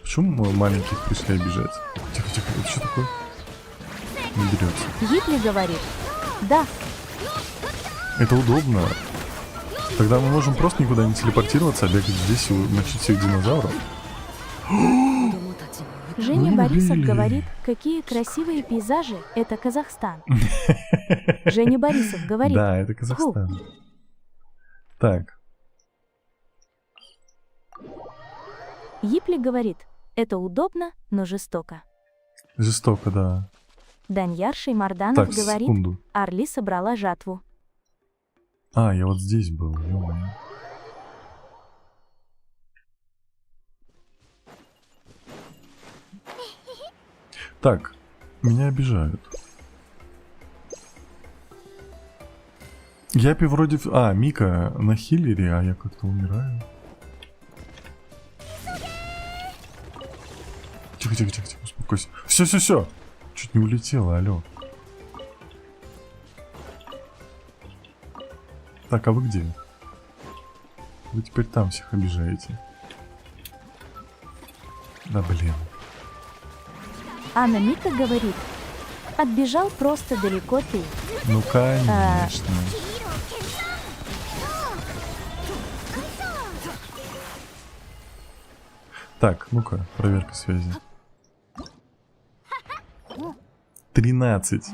Почему мы маленьких пришли обижать? Тихо, это что такое? Не берется. Гипли говорит, да. Это удобно. Тогда мы можем просто никуда не телепортироваться, а бегать здесь и мочить всех динозавров. Женя Борисов говорит, какие красивые пейзажи, это Казахстан. Женя Борисов говорит. Да, это Казахстан. Так. Гипли говорит, это удобно, но жестоко. Жестоко, да. Даньяр Шеймарданов Так, говорит, секунду. Арли собрала жатву. Я вот здесь был, ё-моё. Так, меня обижают. Япи вроде... Мика на хиллере, а я как-то умираю. Тихо, успокойся. Все. Чуть не улетело, алло. Так, а вы где? Вы теперь там всех обижаете. Да блин. Анна Мика говорит, Отбежал просто далеко ты. Ну, конечно. Так, ну-ка, проверка связи. 13.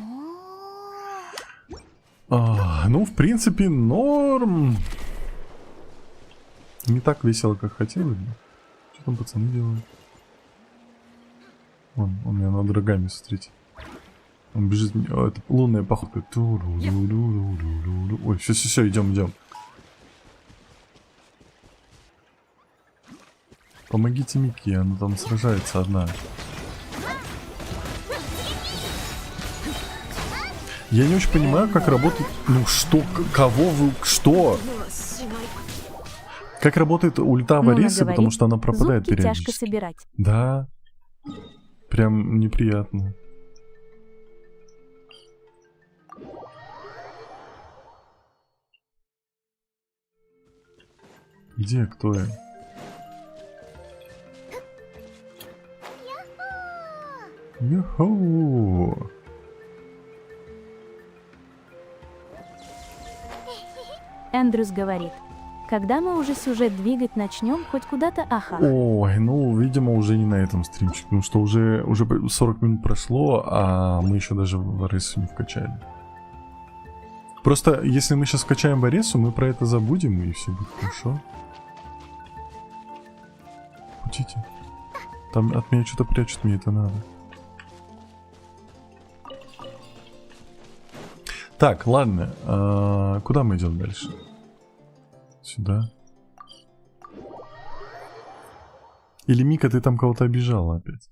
Ну, в принципе, норм. Не так весело, как хотелось бы. Что там пацаны делают? Он меня над рогами, смотрите. Он бежит. О, это лунная походка. Ой, все, идем. Помогите Мике, она там сражается одна. Я не очень понимаю, как работает... Ну что, кого вы... Что? Как работает ульта Варисы, потому что она пропадает зубки периодически. тяжко собирать. Да. Прям неприятно. Где, кто я? Йо-хо! Эндрюс говорит. Когда мы уже сюжет двигать начнем, хоть куда-то, аха. Ой, ну, видимо, уже не на этом стримчике, потому что уже 40 минут прошло, а мы еще даже Варесу не вкачали. Просто, если мы сейчас вкачаем Варесу, мы про это забудем, и все будет хорошо. Путите. Там от меня что-то прячут, мне это надо. Так, ладно. Куда мы идем дальше? Сюда. Или Мика, ты там кого-то обижала опять?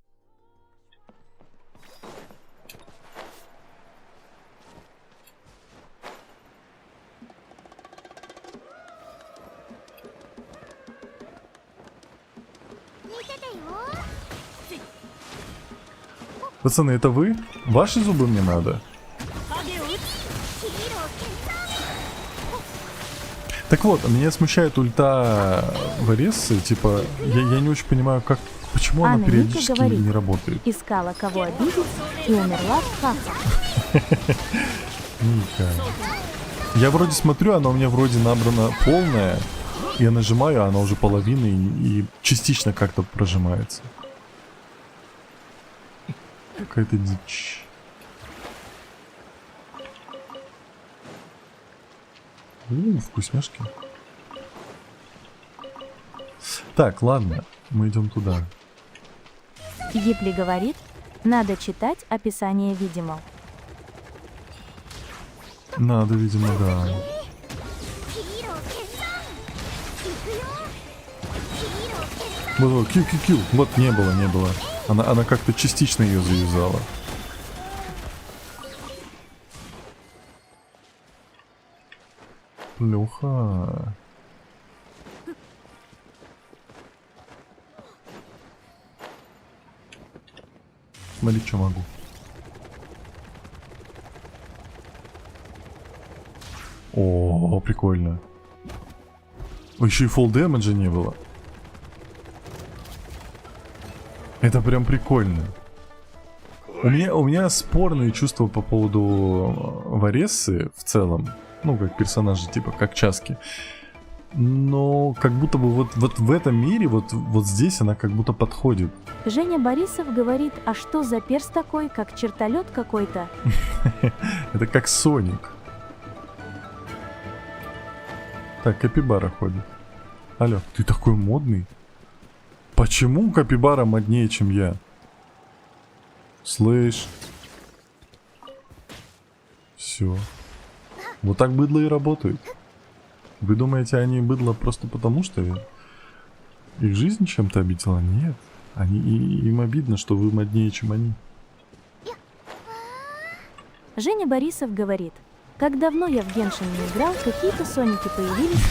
Пацаны, это вы? Ваши зубы мне надо? Так вот, меня смущает ульта Варесы, типа, я не очень понимаю, почему она периодически не работает. Искала кого обидеть и умерла в хаха. Ника. Я вроде смотрю, она у меня вроде набрана полная, я нажимаю, а она уже половина и частично как-то прожимается. Какая-то дичь. Вкусняшки. Так, ладно, мы идем туда. Гипли говорит, надо читать описание видимо. Надо, видимо, да. Вот, кью. Вот, не было. Она как-то частично ее завязала. Леха. Смотри, что могу. О, прикольно. Еще и фолл дэмэджа не было. Это прям прикольно. У меня спорные чувства по поводу Варессы в целом. Ну, как персонажа, типа, как Часки. Но как будто бы вот в этом мире, вот здесь она как будто подходит. Женя Борисов говорит, а что за перс такой, как чертолет какой-то? Это как Соник. Так, Капибара ходит. Алло, ты такой модный? Почему Капибара моднее, чем я? Слышь. Все. Вот так быдло и работают. Вы думаете, они быдло просто потому, что их жизнь чем-то обидела? Нет. Им обидно, что вы моднее, чем они. Женя Борисов говорит, как давно я в Геншин не играл, какие-то соники появились.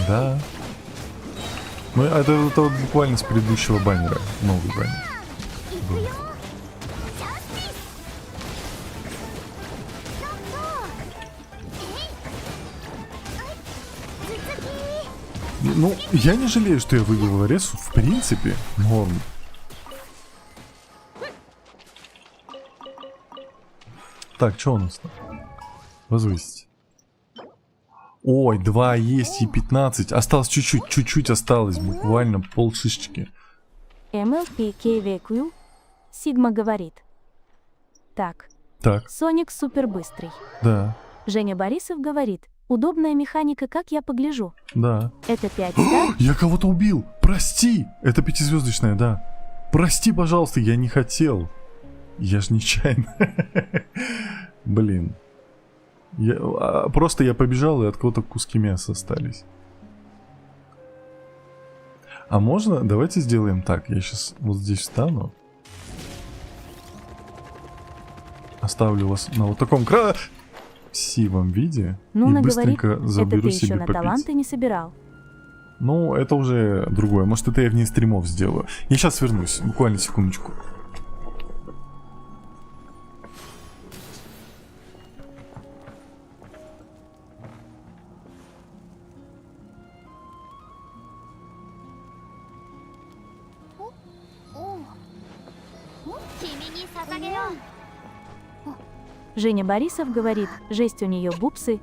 Да. Ну, это вот буквально с предыдущего баннера. Новый баннер. Ну, я не жалею, что я выиграл Варесу, в принципе, норм. Так, что у нас там? Возвысить. Ой, 2 есть и 15. Осталось чуть-чуть осталось. Буквально полшишечки. MLPKVQ. Сигма говорит. Так, Так, Соник супер быстрый. да, Женя Борисов говорит. Удобная механика, как я погляжу. да. Это 5 стар. Я кого-то убил! Прости! Это 5-звездочная, да. Прости, пожалуйста, я не хотел. Я ж нечаянно. Блин. Просто я побежал, и от кого-то куски мяса остались. А можно? Давайте сделаем так. Я сейчас вот здесь встану. Оставлю вас на вот таком красивом виде. Ну, и наговорит, быстренько это заберу ты себе еще на попить. таланты не собирал. Ну, это уже другое. Может, это я вне стримов сделаю. Я сейчас вернусь. Буквально секундочку. Женя Борисов говорит, жесть у нее бупсы.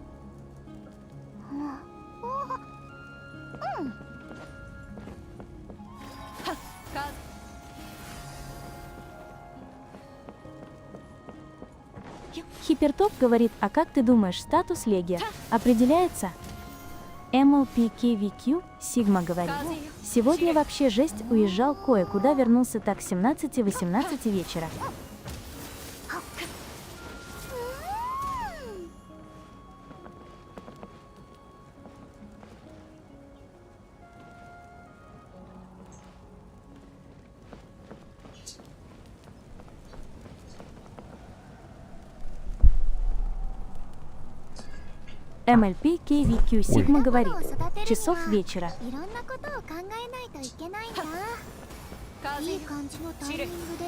Хипертоп говорит, а как ты думаешь, статус Легия определяется? MLPKVQ Сигма говорит, сегодня вообще жесть, уезжал кое-куда, вернулся так 17-18 вечера. MLPKVQ Сигма говорит, часов вечера. いろんなことを考えないといけないんだ。いい感じのタイミングで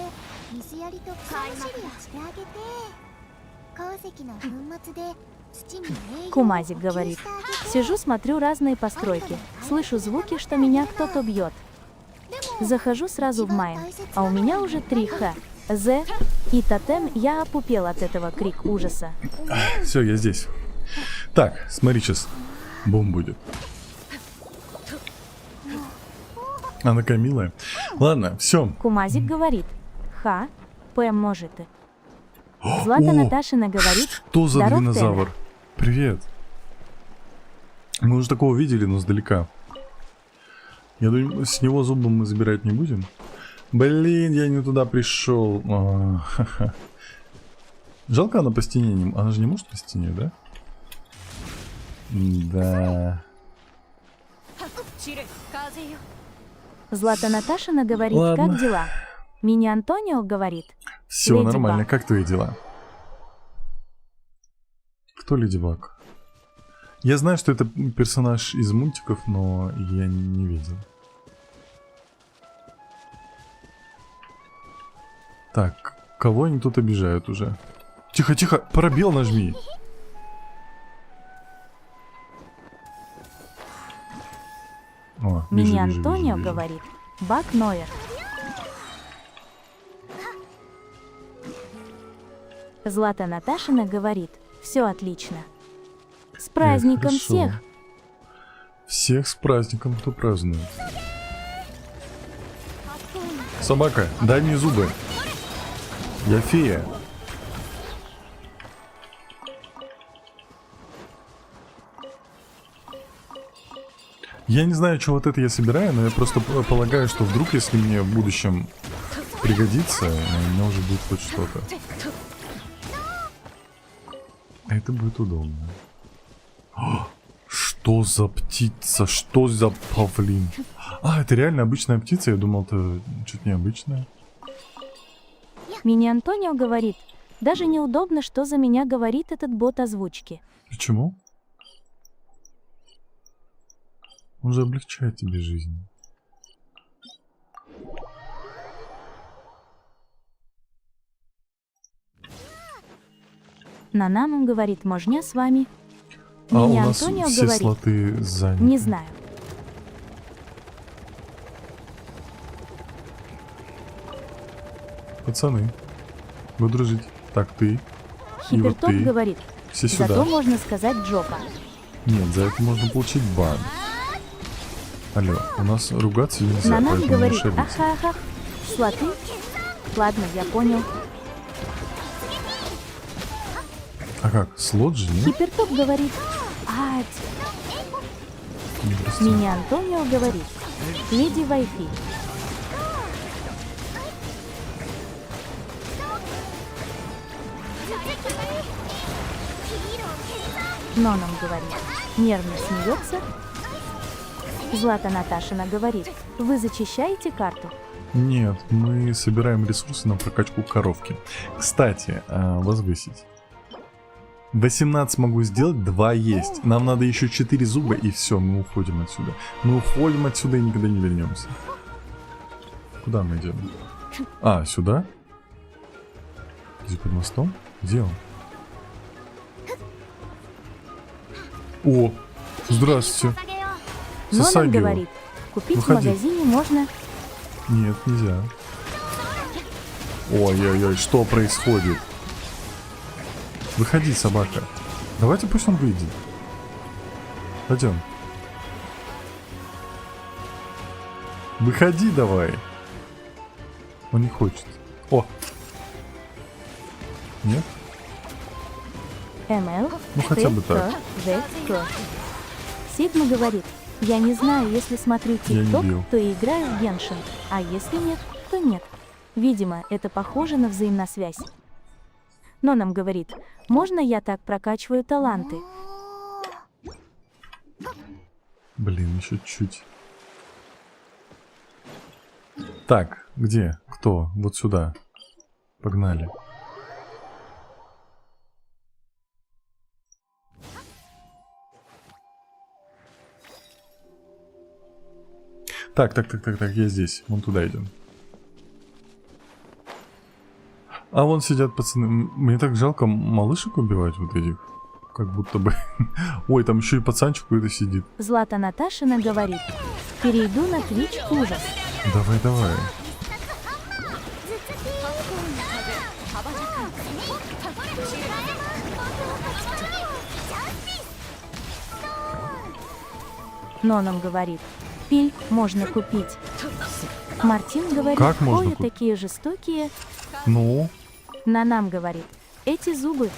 水やりと草むしりをしてあげて、鉱石の粉末で土に栄養を Кумазик 補給 говорит, してあげて、 сижу, смотрю разные постройки, слышу звуки, что меня кто-то бьет. Захожу сразу в Майн, а у меня уже 3 Х, З и тотем, я опупел от этого, крик ужаса. Все, я здесь. Так, смотри, сейчас бум будет. Она такая милая. Ладно, все. Кумазик говорит, ха, П может. Злата Наташина говорит, Что за здоров, динозавр? Привет. Мы уже такого видели, но сдалека. Я думаю, с него зубы мы забирать не будем. Блин, я не туда пришел. Жалко, она по стене не... Она же не может по стене, да? Да. Злата Наташина говорит, Ладно. как дела? Мини-Антонио говорит, Все Леди нормально. Баг. Как твои дела? Кто Леди Баг? Я знаю, что это персонаж из мультиков, но я не видел. Так, кого они тут обижают уже? Тихо, тихо, пробел нажми. О, вижу, вижу, Мини-Антонио вижу. говорит, Бак Нойер. Злата Наташина говорит, все отлично. С праздником хорошо. всех! Всех с праздником, кто празднует. Собака, дай мне зубы. Я фея. Я не знаю, что вот это я собираю, но я просто полагаю, что вдруг, если мне в будущем пригодится, у меня уже будет хоть что-то. Это будет удобно. О, что за птица? Что за павлин? А, это реально обычная птица? Я думал, это чуть необычная. Мини-Антонио говорит, даже неудобно, что за меня говорит этот бот озвучки. Почему? Он же облегчает тебе жизнь. Нанамум говорит, можня с вами? А у нас Мини-Антонио все говорит, слоты заняты. не знаю. Пацаны, буду дружить. Так, ты. И вот Хипертоп ты. говорит, Все зато сюда. можно сказать Джопа. Нет, за это можно получить бан. Алло, у нас ругаться нельзя, Нанам поэтому не говорит, шалите. аха-аха, слоты. Ладно, я понял. А как, слот же, нет? Хипертоп говорит, ать. Не прости. Меня Антонио говорит, леди Вайфи. Нонам говорит, нервно смеется. Злата Наташина говорит, вы зачищаете карту? Нет, мы собираем ресурсы на прокачку коровки. Кстати, возвысить. 18 могу сделать, 2 есть. Нам надо еще 4 зуба, и все, мы уходим отсюда. Мы уходим отсюда и никогда не вернемся. Куда мы идем? А, сюда? Где под мостом? Где он? О, здравствуйте. Нонам Сасагио. говорит, купить Выходи. в магазине можно. Нет, нельзя. Ой-ой-ой, что происходит? Выходи, собака. Давайте пусть он выйдет. Пойдем. Выходи давай. Он не хочет. О! Нет? МЛ, Ну, хотя бы так. Сигма говорит, я не знаю, если смотрю Я не ТикТок, бил. то играю в Геншин, а если нет, то нет. Видимо, это похоже на взаимосвязь. Но нам говорит, можно я так прокачиваю таланты? Блин, еще чуть. Так, где? Кто? Вот сюда. Погнали. Так, я здесь. Вон туда идем. А вон сидят пацаны. Мне так жалко малышек убивать вот этих. Как будто бы... Ой, там еще и пацанчик какой-то сидит. Злата Наташина говорит, перейду на Twitch ужас. Давай, давай. Но нам говорит, пиль можно купить. Мартин говорит, Как можно ой, купить? такие жестокие. Ну, На нам говорит, эти зубы.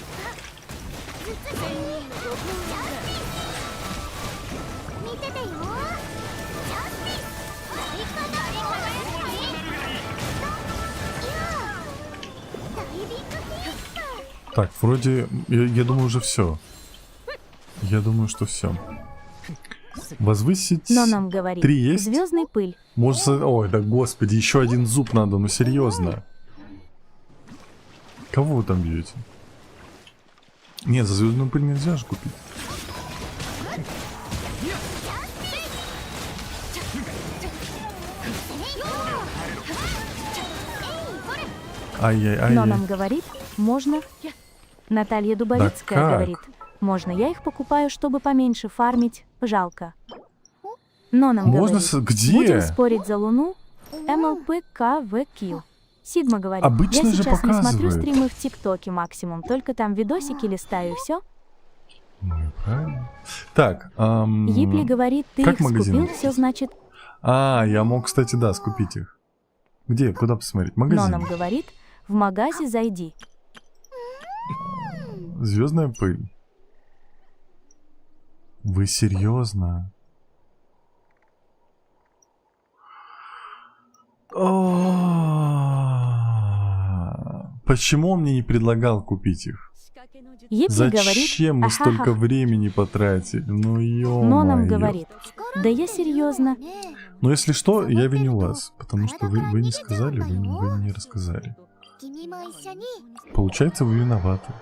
так, вроде... Я думаю, уже все. Я думаю, что все. Возвысить... Но нам говорит, 3 есть? звездный пыль. Может... Ой, да господи, еще один зуб надо, ну серьезно. Кого вы там бьете? Нет, за звездную пыль нельзя же купить. Ай-яй-яй. Но нам говорит, можно. Наталья Дубовицкая как? говорит, можно, я их покупаю, чтобы поменьше фармить, жалко. Но нам Можно говорит, где? будем спорить за Луну, МЛПКВК. Сигма говорит, Обычно я же сейчас не смотрю показывает. стримы в ТикТоке максимум, только там видосики листаю и все. Ну и правильно. Так, Епли говорит, ты как их магазин? скупил, все значит. я мог, кстати, да, скупить их. Где? Куда посмотреть? Но Магазин. нам говорит, в магазе зайди. Звездная пыль. Вы серьезно? Почему он мне не предлагал купить их? Епли говорит, Зачем мы ахаха. столько времени потратили? Ну Но нам ё-моё. говорит, да я серьезно. Ну если что, я виню вас, потому что вы не сказали, вы не рассказали. Получается, вы виноваты.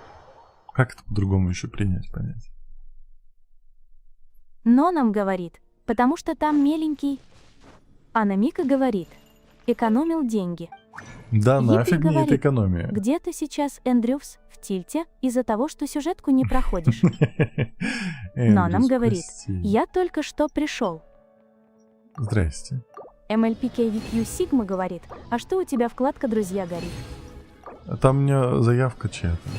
Как это по-другому еще понять? Но нам говорит, потому что там меленький. А Намика говорит, экономил деньги. Да Епли нафиг мне говорит, эта экономия. Где ты сейчас, Эндрюс, в тильте из-за того, что сюжетку не проходишь? Но нам Эндрюс, говорит, прости. я только что пришел. Здрасте. MLPKVQ Сигма говорит, а что у тебя вкладка «Друзья» горит? Там у меня заявка чья-то.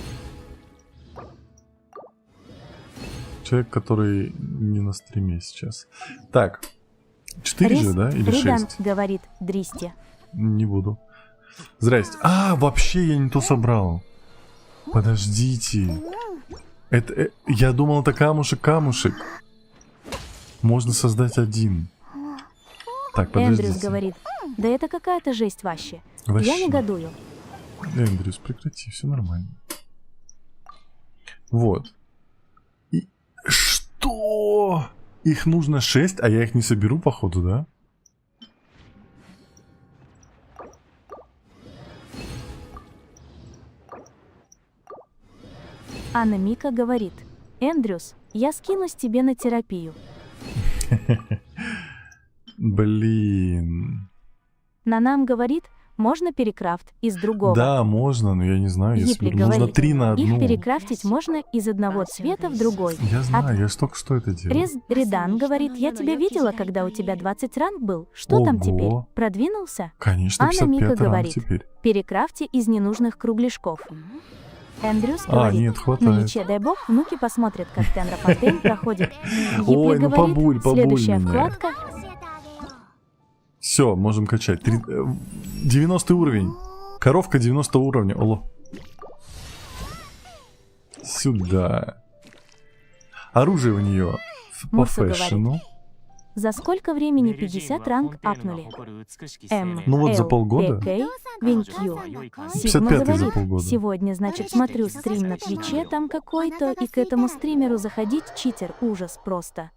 Человек, который не на стриме сейчас. Так. 4 же, да? Или Ридан 6? говорит Дристи. Не буду. Здрасте. А, вообще я не то собрал. Подождите. Это... я думал, это камушек. Можно создать один. Так, Эндрюс подождите. говорит, да это какая-то жесть вообще. Вообще. Я негодую. Эндрюс, прекрати, все нормально. Вот. И... Что? Их нужно 6, а я их не соберу, походу, да? Анна Мика говорит, Эндрюс, я скинусь тебе на терапию. Блин. Нанам говорит, можно перекрафт из другого. Да, можно, но я не знаю, если Гипли нужно говорит, 3 на одну. их перекрафтить можно из одного цвета в другой. Я знаю, я ж только что это делал. Ридан говорит, я тебя видела, когда у тебя 20 ранг был. Что там Ого. теперь? Продвинулся? Конечно, Анна 55 Мика ранг говорит, теперь. перекрафте из ненужных кругляшков. Эндрюс А, говорит, нет, на хватает. мече, дай бог, внуки посмотрят, как Тенра проходит. Гипли Ой, ну говорит, побуль следующая меня. вкладка. Все, можем качать. 90 уровень. Коровка 90 уровня. Оло. Сюда. Оружие у нее по Мурса говорит. фэшну. За сколько времени 50 ранг апнули? М. Ну вот за Л, полгода. ПК, Винкью. 55 Сигма за говорит, полгода. сегодня, значит, смотрю стрим на Твиче, там какой-то, и к этому стримеру заходить читер, ужас просто.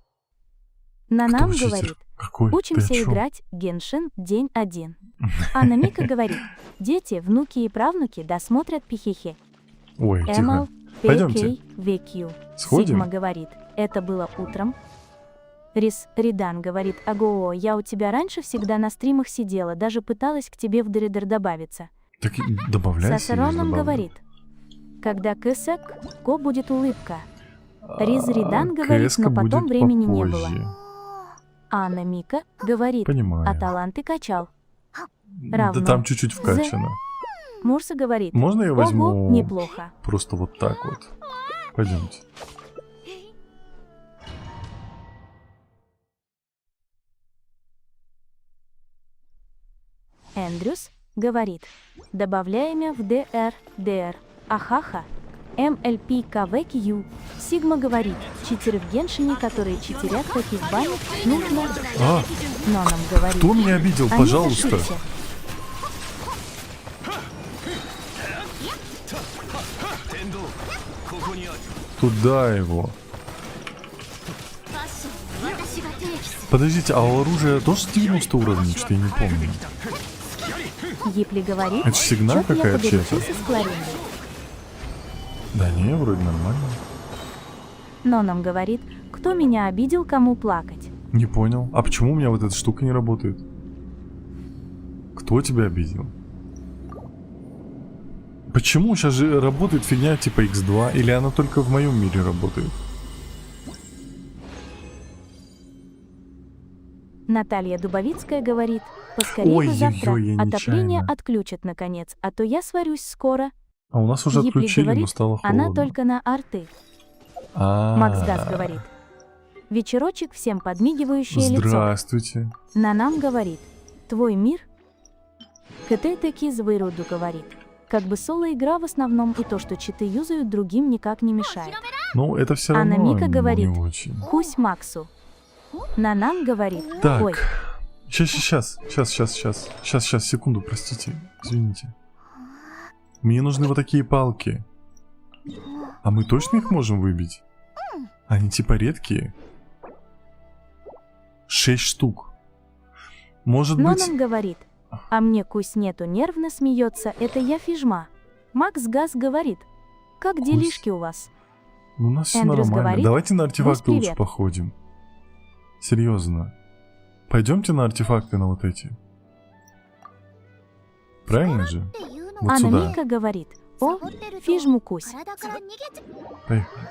Нанам читер? говорит, Какой? учимся Ты о чём? играть Геншин день 1. Анна Мика говорит, дети, внуки и правнуки досмотрят пихихи. Ой, Эмал, тихо. Пойдемте. ПК, ВК. Сходим? Сигма говорит, это было утром. Ридан говорит, ого, я у тебя раньше всегда на стримах сидела, даже пыталась к тебе в Дредер добавиться. Так и добавляйся. я Сасароном добавлю. говорит, когда кэсэк, ко будет улыбка. Ридан А, говорит, КС-ка но потом будет времени не было. попозже. Анна Мика говорит, Понимаю. а таланты качал. Да равно. там чуть-чуть вкачано. Мурса говорит, Можно я возьму ого, неплохо. просто вот так вот? Пойдемте. Эндрюс говорит, добавляемя в ДР, ахаха, МЛПКВКЮ. Сигма говорит, читеры в Геншине, которые читерят таких банок, нужно... А, Нонам говорит, кто меня обидел, «А не пожалуйста? ошибся». Туда его. Подождите, а у оружия тоже 90 уровней, что я не помню. Гипли говорит, Это ж сигнал «Чё-то я какая-то, погорячился с Клариндой». Да не, вроде нормально. Нонам говорит, кто меня обидел, кому плакать. Не понял. А почему у меня вот эта штука не работает? Кто тебя обидел? Почему сейчас же работает фигня типа X2, или она только в моем мире работает? Наталья Дубовицкая говорит, поскорее бы Ой-ой-ой, завтра я отопление нечаянно. отключат наконец, а то я сварюсь скоро. А у нас уже Гипли отключили, но говорит, стало холодно. она только на арты. Макс Дас говорит, вечерочек, всем подмигивающее лицо. Здравствуйте. Нанам говорит, твой мир? КТ таки Звыруду говорит, как бы соло-игра в основном и то, что читы юзают, другим никак не мешает. Ну, это все Анна равно Мика говорит, не очень. Хусь Максу. Нанам говорит, Так. ой, Сейчас, секунду, простите, извините. Мне нужны вот такие палки. А мы точно их можем выбить? Они типа редкие? 6 штук. Может быть... Нонам говорит, а мне кусь нету, нервно смеется, это я фижма. Макс Газ говорит, как делишки у вас? Ну, у нас все Эндрюс нормально. говорит, Давайте на артефакты лучше привет. походим. Серьезно. Пойдемте на артефакты, на вот эти. Правильно же? Вот Анна сюда. Мика говорит, о, фижму кусь. Поехали.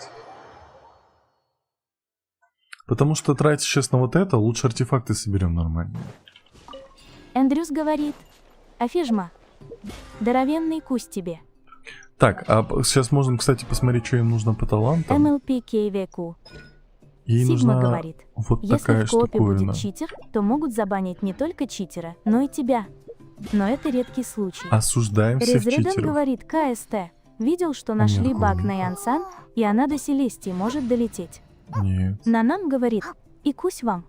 Потому что тратить сейчас на вот это, лучше артефакты соберем нормально. Эндрюс говорит, а фижма, здоровенный кусь тебе. Так, а сейчас можно, кстати, посмотреть, что им нужно по талантам. MLPKVQ. Ей Сигма нужна говорит, вот если такая в коопе штуковина. будет читер, то могут забанить не только читера, но и тебя. Но это редкий случай. Осуждаем всех Резреден читеров. говорит КСТ. Видел, что нашли Нет. баг на Янсан, и она до Селестии может долететь. Нет. Нанам говорит, и кусь вам.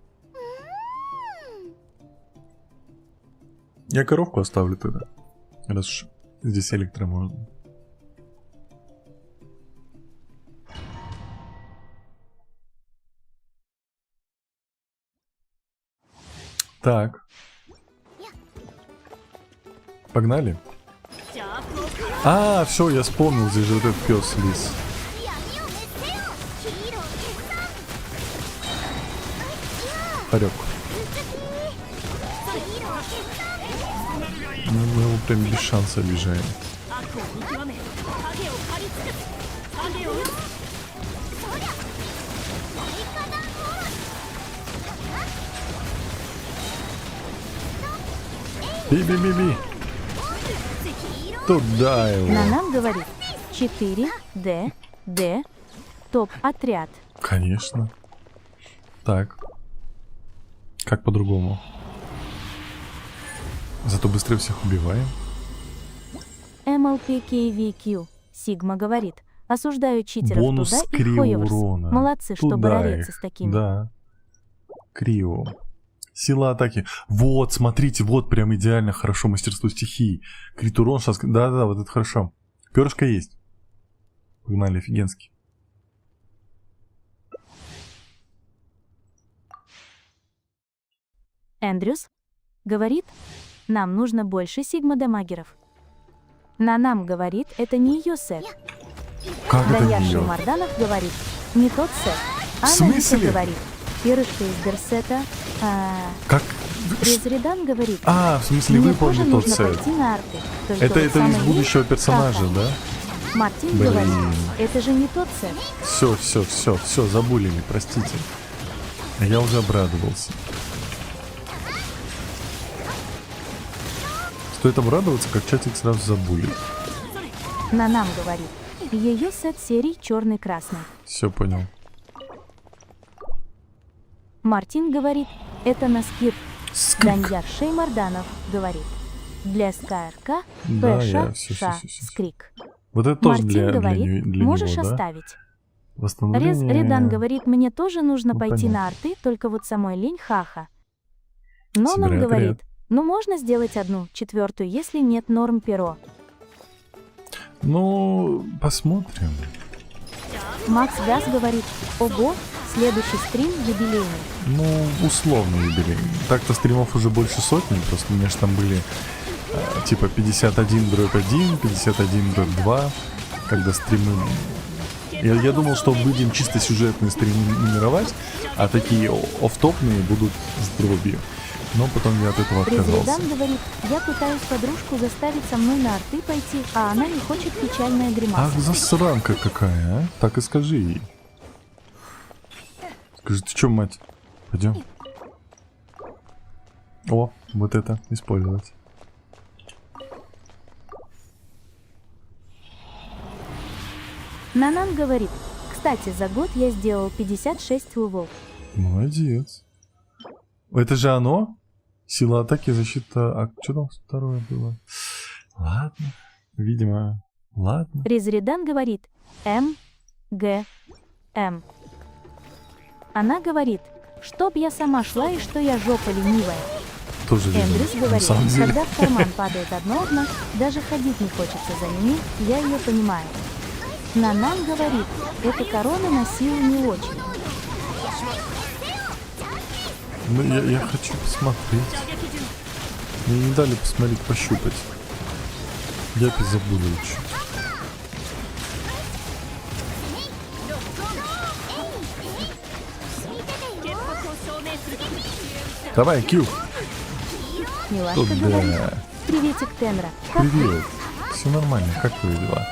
Я коровку оставлю тогда. Раз уж здесь электро можно. Так. Погнали. А, все, я вспомнил, здесь же вот этот пес лис. Парек. Ну, мы его прям без шанса обижаем. Би-би-би-би. Туда его. Нанам говорит, 4, Д, Д, топ-отряд. Конечно. Так. Как по-другому? Зато быстрее всех убиваем. MLPKVQ. Сигма говорит, осуждаю читеров Бонус туда и крио Хойверс. урона. Молодцы, что Туда боролятся их. с такими. Да. Крио. Сила атаки. Вот, смотрите, вот прям идеально хорошо мастерство стихии. Крит урон сейчас. Да-да, вот это хорошо. Перышко есть. Погнали, офигенский. Эндрюс говорит, нам нужно больше сигма-дамагеров. Нанам говорит, это не ее сет. Как это Даньяша ее? Марданов говорит, не тот сет. В Анна Вика смысле? говорит, перышко из Берсета. Как? Резредан говорит, А, в смысле мне выполнил тоже тот нужно сет. пойти на арты. Только Это вот из самый будущего лень, персонажа, Каха. да? Мартин Блин. говорит, это же не тот сет. Все, забулили, простите. А я уже обрадовался. Стоит обрадоваться, как чатик сразу забулит. Нанам говорит, ее сет серий черный-красный. Все понял. Мартин говорит, это на скир. Скак. Даньяр Шеймарданов говорит, для СКРК Да, Пэша я всё. Ша Скрик. Вот это тоже Мартин для говорит, для можешь него, да? оставить. Рез Восстановление... Редан говорит, мне тоже нужно Ну, пойти понятно. на арты, только вот самой лень хаха. Но он Собирай говорит, отряд. ну можно сделать одну, четвертую, если нет норм перо. Ну, посмотрим. Макс Газ говорит, ого, следующий стрим юбилейный. Ну, условно юбилей. Так-то стримов уже больше сотни, просто у меня же там были типа 51/1, 51/2, когда стримы... Я думал, что будем чисто сюжетные стримы нумеровать, а такие оффтопные будут с дробью. Но потом я от этого отказался. Резредан говорит, я пытаюсь подружку заставить со мной на арты пойти, а она не хочет, печальная гримаса. Ах, засранка какая, а? Так и скажи ей. Скажи, ты чё, мать? Пойдем. О, вот это использовать. Нанан говорит, кстати, за год я сделал 56 левел. Молодец. Это же оно? Сила атаки, защита... А что там второе было? Ладно. Видимо, ладно. Резредан говорит, М, Г, М. Она говорит, чтоб я сама шла и что я жопа ленивая. Тоже Эндрюс видно, на говорит, самом деле. когда в карман падает одно окно, даже ходить не хочется за ними, я ее понимаю. Нанан говорит, эта корона на силу не очень. Ну, я хочу посмотреть. Мне не дали посмотреть, пощупать. Я опять забыл чуть. Давай, Кью. Милашка Туда. говорит, приветик Тенра. Привет. Все нормально, как твои дела?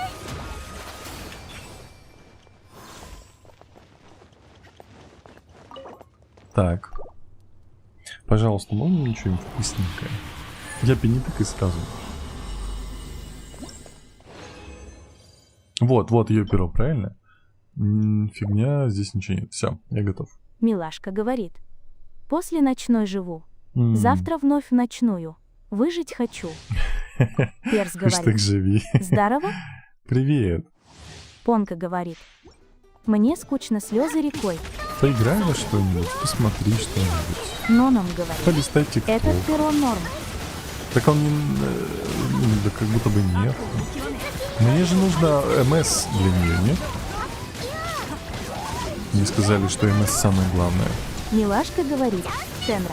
Так. Пожалуйста, можно мне что-нибудь вкусненькое? Я бы не так и сразу. Вот ее перо, правильно? Фигня, здесь ничего нет. Все, я готов. Милашка говорит. После ночной живу. М. Завтра вновь в ночную. Выжить хочу. Перс Хэштег говорит. живи. Здорово? Привет. Понка говорит. Мне скучно, слезы рекой. Поиграй во что-нибудь, посмотри что-нибудь. Ноном говорит. Полистай тикток. Этот перо норм. Так он не... да как будто бы нет. Мне же нужно МС для нее, нет? Мне сказали, что МС самое главное. Милашка говорит. Тенра,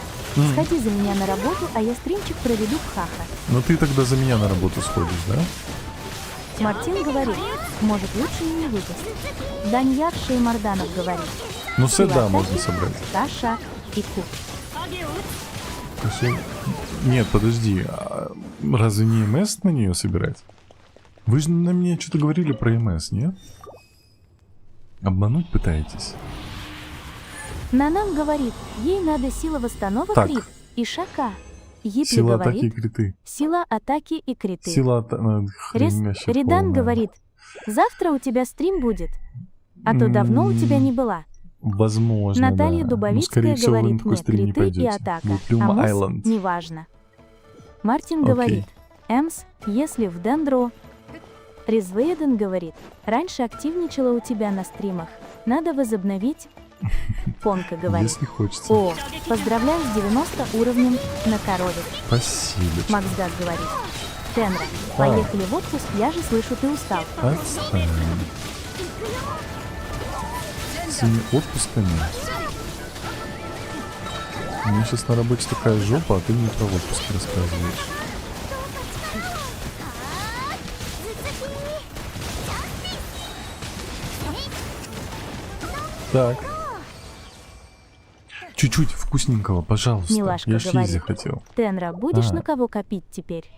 сходи за меня на работу, а я стримчик проведу в Хаха. Но ты тогда за меня на работу сходишь, да? Мартин говорит. Может, лучше не выпасть. Даньяр Шеймарданов говорит. Ну, седа Сила можно атаки, собрать. Каша и Ку. Нет, подожди, а разве не МС на нее собирать? Вы же на меня что-то говорили про МС, нет? Обмануть пытаетесь? Нанам говорит, ей надо сила восстановок Так. крит и шака. Ипли Сила атаки и говорит, криты. сила атаки и криты. Сила атаки... Редан говорит, завтра у тебя стрим будет, а то давно у тебя не была. Возможно, Наталья да. Дубовицкая Ну, скорее всего, вы на говорит, такой нет, стрим не криты и пойдете. атака, Будет а Pluma мус Island. неважно. Мартин Окей. говорит, Эмс, если в Дендро. Резвейден говорит, раньше активничала у тебя на стримах, надо возобновить. Понка говорит, Если хочется. о, поздравляю с 90 уровнем на корове. Спасибо. Макс Газ говорит, Тенра, поехали в отпуск, я же слышу, ты устал. Отстань. С этими отпусками. У меня сейчас на работе такая жопа, а ты мне про отпуски рассказываешь. Так. Чуть-чуть вкусненького, пожалуйста. Милашка я ж есть говорит. захотел. Тенра, будешь А. на кого копить теперь?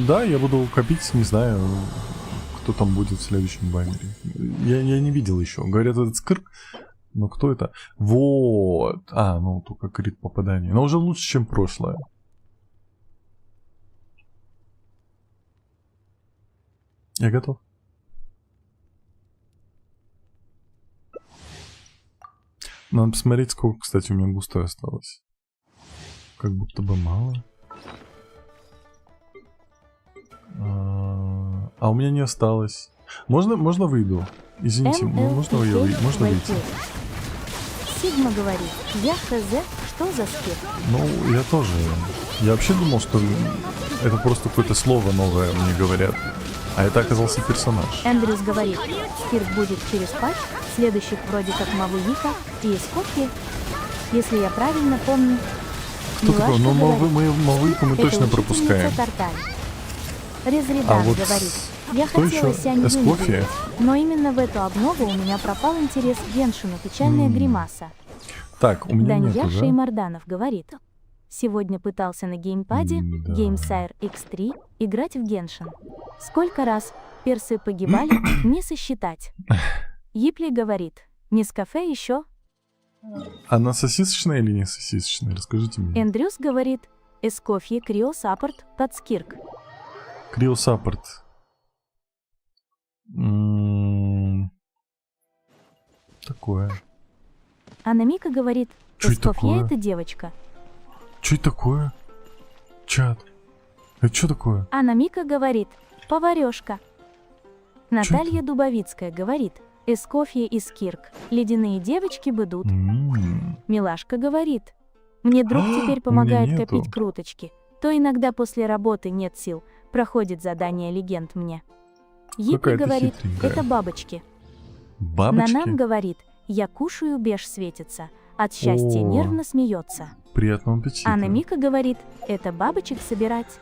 Да, я буду копить, не знаю, кто там будет в следующем баннере. Я не видел еще. Говорят, этот скрк. Но кто это? Вот. Ну только крит попадание. Но уже лучше, чем прошлое. Я готов. Надо посмотреть, сколько, кстати, у меня густой осталось. Как будто бы мало. А у меня не осталось. Можно выйду? Извините, можно выйти? Сигма говорит, я хз, что за скид? Ну, я тоже. Я вообще думал, что это просто какое-то слово новое мне говорят. А это оказался персонаж. Эндрюс говорит, Кирк будет через патч, следующих вроде как Мавуика и Скотки, если я правильно помню. Кто такой? Ну, Мавуику мы это точно учительница пропускаем. Тарталь. Резридан вот говорит, я кто хотела еще? Сянь Юнь Эскофия? видеть, но именно в эту обнову у меня пропал интерес к Геншину, печальная гримаса. Так, у меня Даньяр нету, да? Шеймарданов говорит, сегодня пытался на геймпаде Да. GameSire X3 играть в Геншин. Сколько раз персы погибали, не сосчитать. Ипли говорит, Нескафе еще. Она сосисочная или не сосисочная? Расскажите мне. Эндрюс говорит, Эскофье Крио Саппорт Тацкирк. Криосаппорт. Такое. Анамика говорит, Чё это Эскофье такое? это девочка. Что это такое? Чат. Это что такое? Анамика говорит, поварешка. Наталья Дубовицкая говорит, Эскофье из Кирк. Ледяные девочки быдут. Милашка говорит, мне друг теперь помогает нету. копить круточки. То иногда после работы нет сил, проходит задание легенд мне. Ипли Какая-то говорит, хитренькая. это бабочки. Бабочки? Нанам говорит, я кушаю, беж светится. От счастья О. нервно смеется. Приятного аппетита. Анна Мика говорит, это бабочек собирать.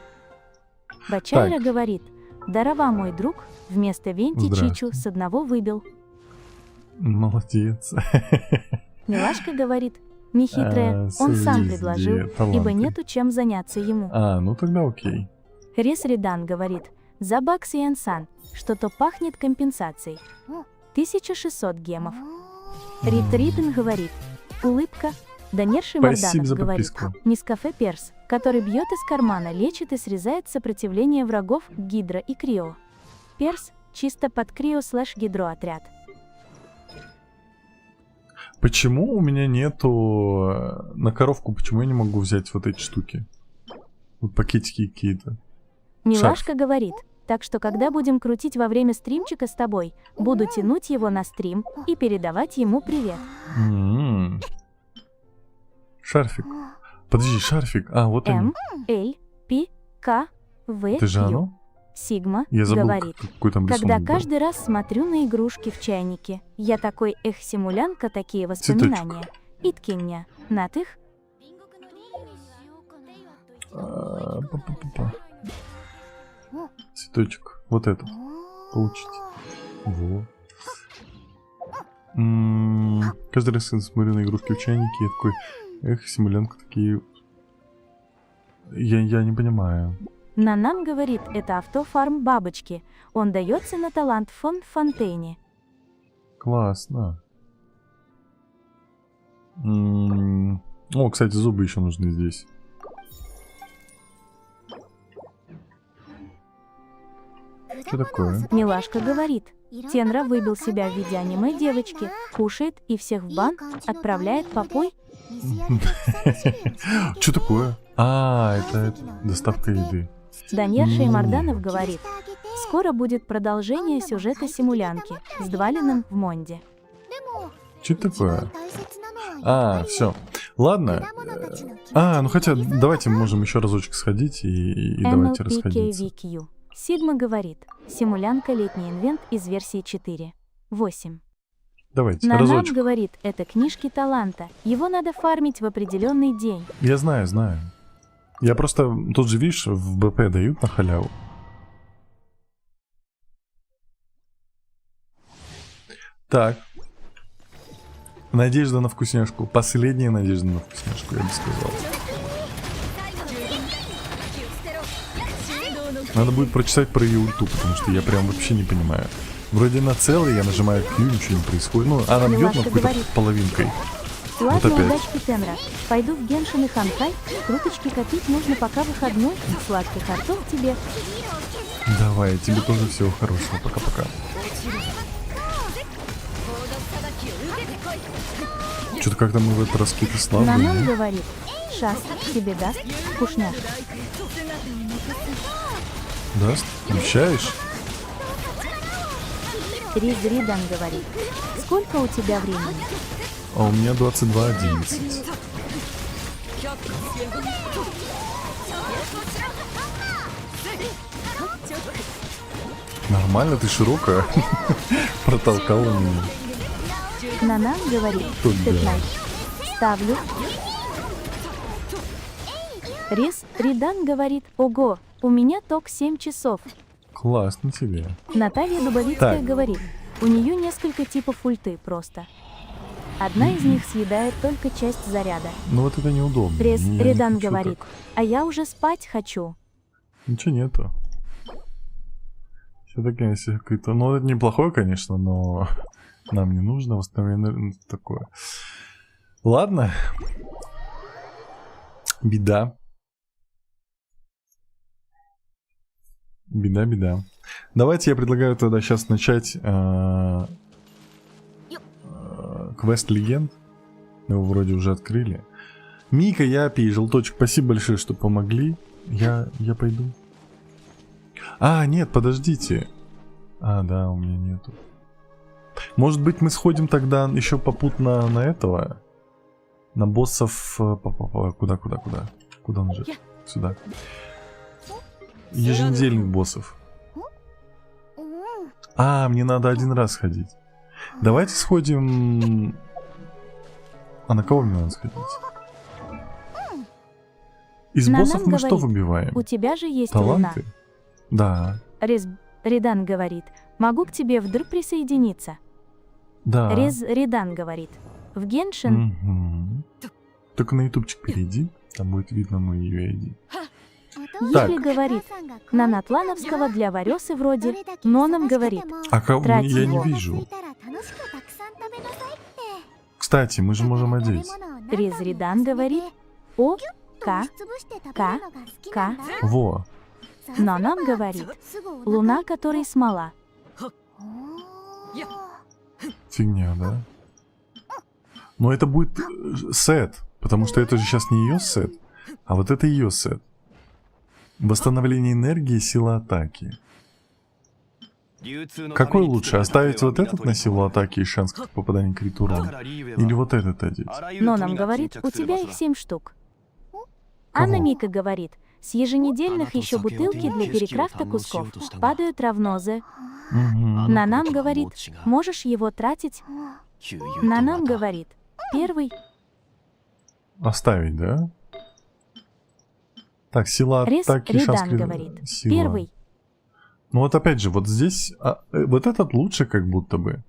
Бачайра Так. говорит, дарова мой друг, вместо венти Здравствуй. чичу с одного выбил. Молодец. Милашка говорит, нехитрая, он сам везде предложил, таланты. ибо нету чем заняться ему. Ну тогда окей. Рес Редан говорит, за Бакси и Энсан, что-то пахнет компенсацией. 1600 гемов. Рит Ритен говорит, улыбка. Данерши Спасибо Марданов за говорит, подписку. Нескафе Перс, который бьет из кармана, лечит и срезает сопротивление врагов Гидра и Крио. Перс чисто под крио/гидроотряд. Почему у меня нету на коровку, почему я не могу взять вот эти штуки? Вот пакетики какие-то. Милашка говорит, так что когда будем крутить во время стримчика с тобой, буду тянуть его на стрим и передавать ему привет. М-м. Шарфик. Подожди, шарфик. А, вот М, они. Л, П, К, В, Это же Q. оно? Сигма Я забыл, говорит, какой там когда рисунок был. каждый раз смотрю на игрушки в чайнике, я такой, симулянка, такие воспоминания. Иткиння, натых? Па-па-па-па. Цветочек. Вот этот. Получить. Во. Каждый раз, когда смотрю на игрушки в чайнике, я такой, симулянка такие... Я не понимаю. Нанам говорит, это автофарм бабочки. Он дается на талант фон Фонтейне. Классно. О, кстати, зубы еще нужны здесь. Что такое? Милашка говорит, Тенра выбил себя в виде аниме девочки, кушает и всех в бан, отправляет попой. Что такое? А, это доставка еды. Данья Шеймарданов говорит, скоро будет продолжение сюжета симулянки с Двалиным в Монде. Что такое? А, все. Ладно. Ну хотя давайте мы можем еще разочек сходить и давайте расходиться. MLPKVQ. Сигма говорит, симулянка летний инвент из версии 4.8. Давайте, Нанам разочек. говорит, это книжки таланта, его надо фармить в определенный день. Я знаю. Я просто, тут же видишь, в БП дают на халяву. Так. Надежда на вкусняшку. Последняя надежда на вкусняшку, я бы сказал. Надо будет прочитать про ее ульту, потому что я прям вообще не понимаю. Вроде на целый, я нажимаю Q, ничего не происходит. Ну, она бьет на какой-то половинкой. Ладно, опять. удачки, Тенра. Пойду в Геншин и Ханкай. Круточки копить можно пока выходной. Сладких артов тебе. Давай, тебе тоже всего хорошего. Пока-пока. Что-то как-то мы в этот раз какие-то слабые. Нанам не? говорит, Шас тебе даст вкусняшку. Даст? Обещаешь? Риз Ридан говорит, сколько у тебя времени? А у меня 22:11. Нормально, ты широкая. Протолкала меня. Нанам говорит, Тут да. 15. Ставлю. Риз Ридан говорит, ого, у меня ток 7 часов. Классно тебе. Наталья Дубовицкая Так. говорит, у нее несколько типов ульты просто. Одна из них съедает только часть заряда. Ну вот это неудобно. Риз Я не Ридан хочу говорит, так. а я уже спать хочу. Ничего нету. Все-таки какое-то... Ну, это неплохое, конечно, но нам не нужно восстановление энергии. Такое. Ладно. Беда. Беда. Давайте я предлагаю тогда сейчас начать квест легенд. Мы его вроде уже открыли. Мика, Япи и Желточек, спасибо большое, что помогли. Я пойду. А, нет, подождите. А, да, у меня нету. Может быть, мы сходим тогда еще попутно на этого? На боссов... Куда? Куда он же? Сюда. Еженедельных боссов. А, мне надо один раз ходить. Давайте сходим... А на кого мне надо сходить? Из Нанам боссов мы что говорит, выбиваем? У тебя же есть луна. Таланты? Да. Риз Ридан говорит, могу к тебе в ДР присоединиться. Да. Риз Ридан говорит, в Геншин. Мгм. Только на ютубчик перейди, там будет видно мой ее ID. Еле говорит, на Натлановского для Варёсы вроде, но нам говорит, А кого Трать я не его. вижу. Кстати, мы же можем одеть. Риз Ридан говорит, о, К, К, Во. но нам говорит, луна, которой смола. Фигня, да? Но это будет сет, потому что это же сейчас не ее сет, а вот это ее сет. Восстановление энергии, сила атаки. Какой лучше, оставить вот этот на силу атаки и шанс как попадания крит урона? Или вот этот одеть? Но нам говорит, у тебя их 7 штук. Анна Мика говорит, с еженедельных еще бутылки для перекрафта кусков падают равно З. Мгм. Нанам говорит, можешь его тратить. Нанам говорит, первый. Оставить, да? Так, сила Рез атаки, шанс Редан крит... говорит, сила. первый. Ну вот опять же, вот здесь, вот этот лучше как будто бы.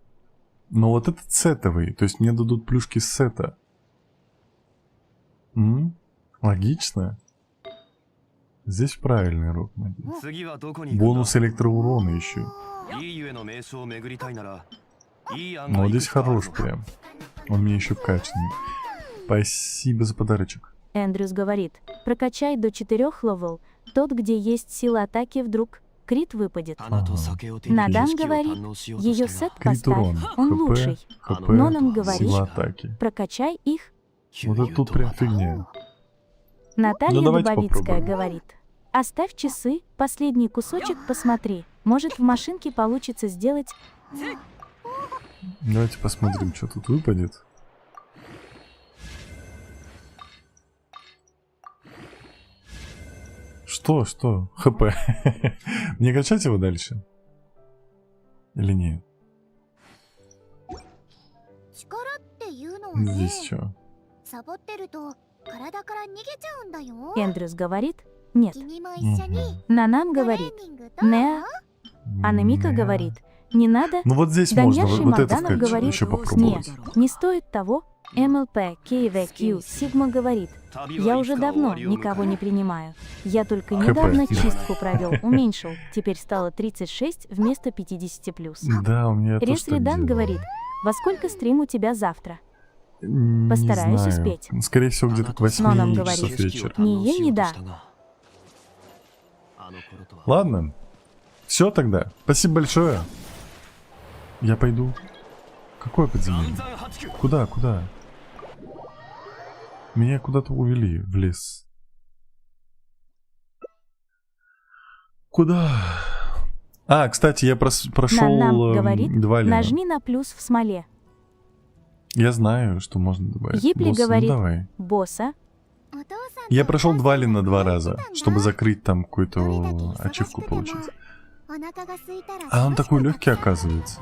Но вот этот сетовый, то есть мне дадут плюшки с сета. Логично. Здесь правильный рок. Бонус электроурона еще. Но вот здесь хорош прям. Он мне еще качественный. Спасибо за подарочек. Эндрюс говорит, прокачай до 4 левел, тот, где есть сила атаки, вдруг крит выпадет. Надан говорит, ее сет Крит поставь, урон, он ХП, лучший. ХП, Но нам говорит, сила атаки. прокачай их. Вот это тут прям фигня. Наталья Ну, давайте Дубовицкая попробуем. говорит, оставь часы, последний кусочек посмотри. Может, в машинке получится сделать. Давайте посмотрим, что тут выпадет. Что? ХП. Не качать его дальше? Или нет? 力っていうのはね Здесь что? サボってると体から逃げちゃうんだよ Эндрюс говорит, нет. 君も一緒に Нанам トレー говорит, ニングどう не. Анамика говорит, не надо. Ну вот здесь можно Даньяши вот этот Марданов говорит, еще не, попробовать. не стоит того. МЛП, КВК, Сигма говорит, я уже давно никого не принимаю. Я только недавно чистку провел, уменьшил. Теперь стало 36 вместо 50+. Да, у меня тоже Рес так Редан делаю. говорит, во сколько стрим у тебя завтра? Не Постараюсь знаю. успеть. Скорее всего, где-то к 8 Но нам часов говорит, вечера. не е, не да. Ладно. Все тогда. Спасибо большое. Я пойду. Какое подземелье? Куда? Меня куда-то увели в лес. Куда? А, кстати, я прошел Нам говорит, 2 лина. нажми на плюс в смоле. Я знаю, что можно добавить. Епли Босс, ну говорит, давай. босса, お父さん Я と прошел 2 лина 2 お母さん раза, が言ってたんだ чтобы закрыть там какую-то どれだけ忙しくても ачивку получить. お腹が空いたら А он такой 楽しく легкий なっちゃう оказывается.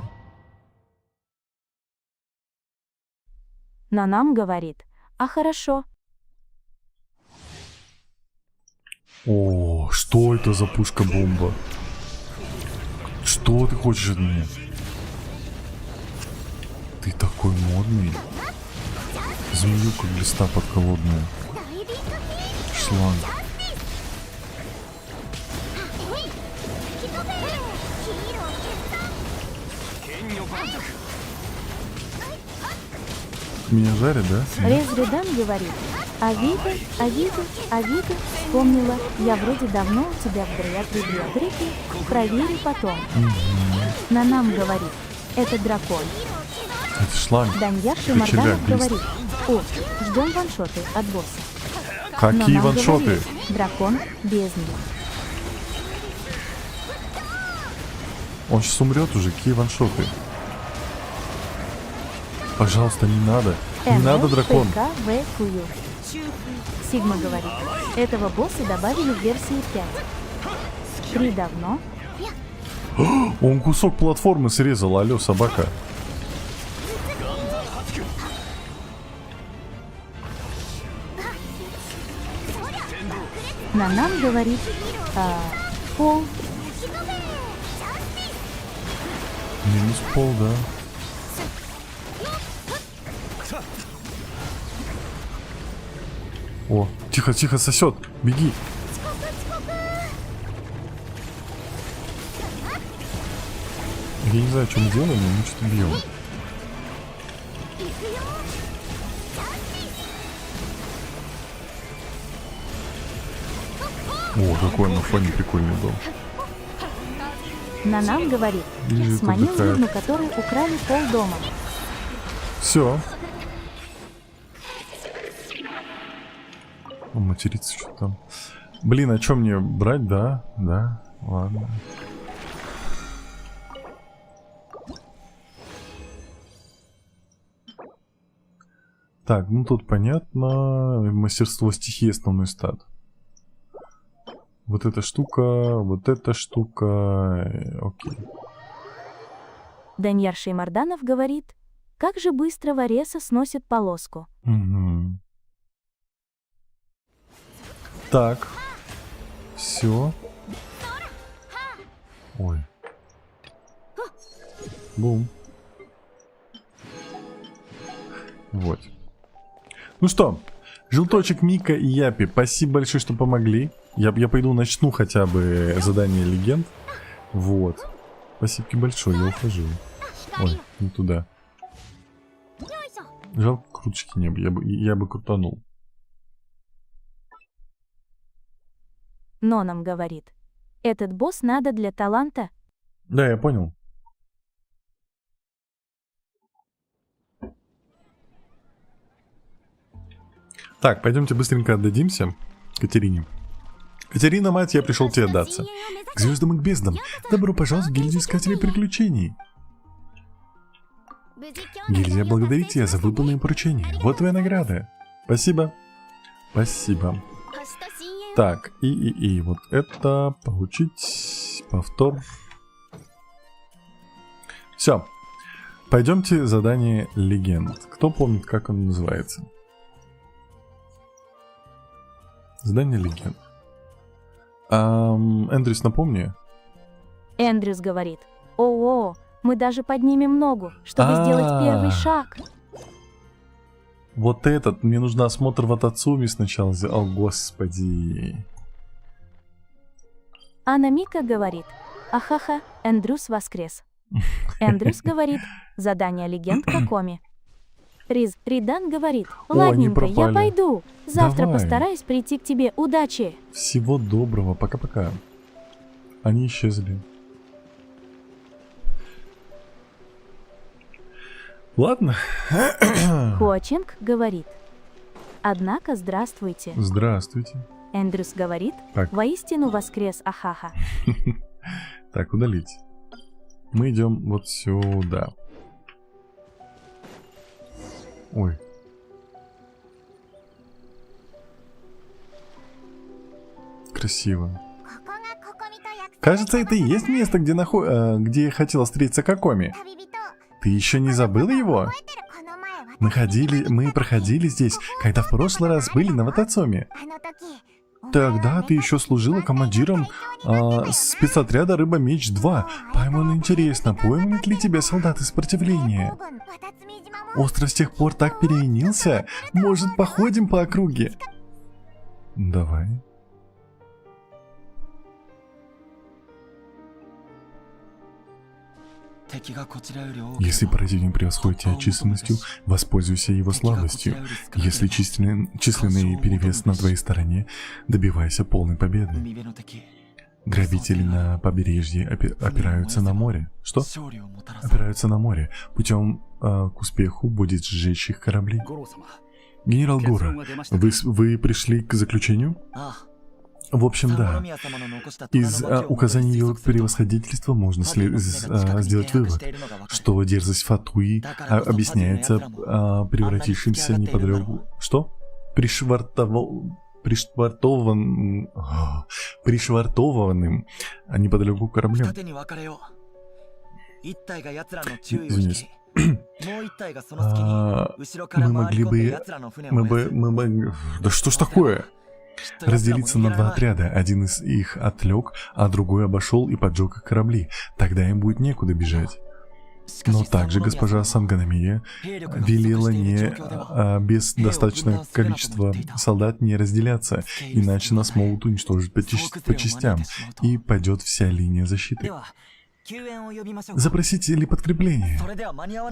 Нанам говорит, а хорошо. О, что это за пушка-бомба? Что ты хочешь от меня? Ты такой модный. Змеюка глиста подколодная. ダイビングキー Шланг. 吹き飛べヒーロー決断 Меня жарят, да? Рез Редан говорит, Авида, вспомнила, я вроде давно у тебя в дряпе, проверю потом. Нанам говорит, это дракон. Это шланг. Даньяши Кочерга, Марданов глист. говорит, о, ждем ваншоты от босса. Какие Нанам ваншоты? говорит, дракон бездны. Он сейчас умрет уже. Какие ваншоты? Пожалуйста, не надо. Не надо, дракон. ПКВКЮ. Сигма говорит, этого босса добавили в версии 5. 3 давно. Он кусок платформы срезал. Алло, собака. Нанам говорит, пол. Минус пол, да. О, тихо, сосет. Беги. Я не знаю, что мы делаем, но мы что-то бьем. О, какой он на фоне прикольный был. Нанам говорит, Или сманил отдыхает. ведьму, который украли полдома. Все. Материться что там. Блин, а что мне брать, да? Да, ладно. Так, ну тут понятно. Мастерство стихии основной стат. Вот эта штука, вот эта штука. Окей. Даньяр Шеймарданов говорит, как же быстро Вареса сносит полоску. Угу. Так. Все. Ой. Бум. Вот. Ну что, Желточек, Мика и Япи, спасибо большое, что помогли. Я пойду начну хотя бы задание легенд. Вот. Спасибо большое, я ухожу. Ой, не туда. Жалко, круточки не было, я бы крутанул. Нонам говорит, этот босс надо для таланта. Да, я понял. Так, пойдемте быстренько отдадимся Катерине. Катерина, мать, я пришел тебе отдаться. К звездам и к безднам. Добро пожаловать в гильдию искателей приключений. Гильдия благодарит тебя за выполненное поручение. Вот твоя награда. Спасибо. Спасибо. Так, и вот это получить. Повтор. Все. Пойдемте задание легенд. Кто помнит, как оно называется? Задание легенд. Эндрюс, напомни. Эндрюс говорит, о, мы даже поднимем ногу, чтобы сделать первый шаг. Вот этот, мне нужно осмотр в Атацуми сначала сделать. О, господи. Анна Мика говорит, ахаха, Эндрюс воскрес. Эндрюс говорит, задание легенд Какоми. Ридан говорит, ладненько, я пропали. пойду. Завтра Давай. постараюсь прийти к тебе. Удачи. Всего доброго, пока-пока. Они исчезли. Ладно. Хуачинг говорит, однако здравствуйте. Здравствуйте. Эндрюс говорит, Так. воистину воскрес, ахаха. Так, удалить. Мы идем вот сюда. Ой. Красиво. Кажется, это и есть место, где я хотела встретиться Какоми. Ты еще не забыла его? Мы проходили здесь, когда в прошлый раз были на Ватацоме. Тогда ты еще служила командиром спецотряда Рыба-Меч-2. Паймон, интересно, поймут ли тебя солдаты сопротивления? Остров с тех пор так переменился. Может, походим по округе? Давай. Если противник превосходит тебя численностью, воспользуйся его слабостью. Если численный перевес на твоей стороне, добивайся полной победы. Грабители на побережье опираются на море. Что? Опираются на море. Путем к успеху будет сжечь их корабли. Генерал Гора, вы пришли к заключению? В общем, да. Из указаний ее превосходительства можно сделать вывод, что дерзость Фатуи объясняется превратившимся неподалеку... Что? Пришвартованным неподалеку кораблем. Извиняюсь. Мы могли бы... Да что ж такое? Разделиться на два отряда. Один из их отлег, а другой обошел и поджег их корабли. Тогда им будет некуда бежать. Но также госпожа Санганамия велела без достаточного количества солдат не разделяться, иначе нас могут уничтожить по частям, и пойдет вся линия защиты. Запросите ли подкрепление?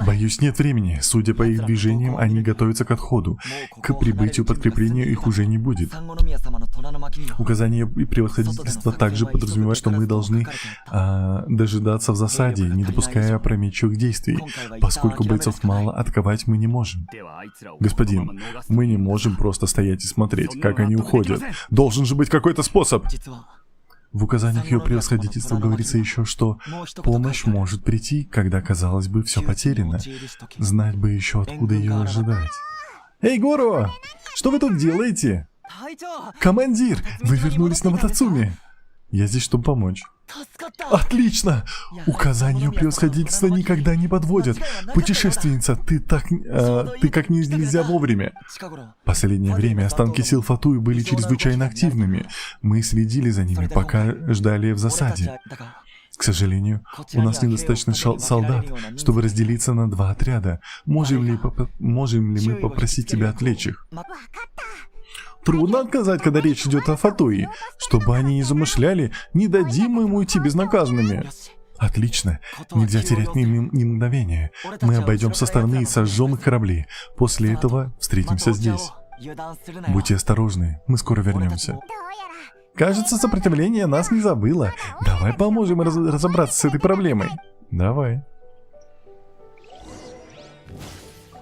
Боюсь, нет времени. Судя по их движениям, они готовятся к отходу. К прибытию подкрепления их уже не будет. Указание и превосходительство также подразумевает, что мы должны дожидаться в засаде, не допуская опрометчивых действий. Поскольку бойцов мало, атаковать мы не можем. Господин, мы не можем просто стоять и смотреть, как они уходят. Должен же быть какой-то способ. В указаниях ее превосходительства говорится еще, что помощь может прийти, когда, казалось бы, все потеряно. Знать бы еще, откуда ее ожидать. Эй, Горо! Что вы тут делаете? Командир, вы вернулись на Мотоцуме. Я здесь, чтобы помочь. Отлично! Указания превосходительства никогда не подводят. Путешественница, ты как нельзя вовремя. Последнее время останки сил Фатуи были чрезвычайно активными. Мы следили за ними, пока ждали в засаде. К сожалению, у нас недостаточно солдат, чтобы разделиться на 2 отряда. Можем ли мы попросить тебя отвлечь их? Трудно отказать, когда речь идет о Фатуи. Чтобы они не замышляли, не дадим мы им уйти безнаказанными. Отлично. Нельзя терять ни мгновения. Мы обойдем со стороны и сожжем их корабли. После этого встретимся здесь. Будьте осторожны, мы скоро вернемся. Кажется, сопротивление нас не забыло. Давай поможем разобраться с этой проблемой. Давай.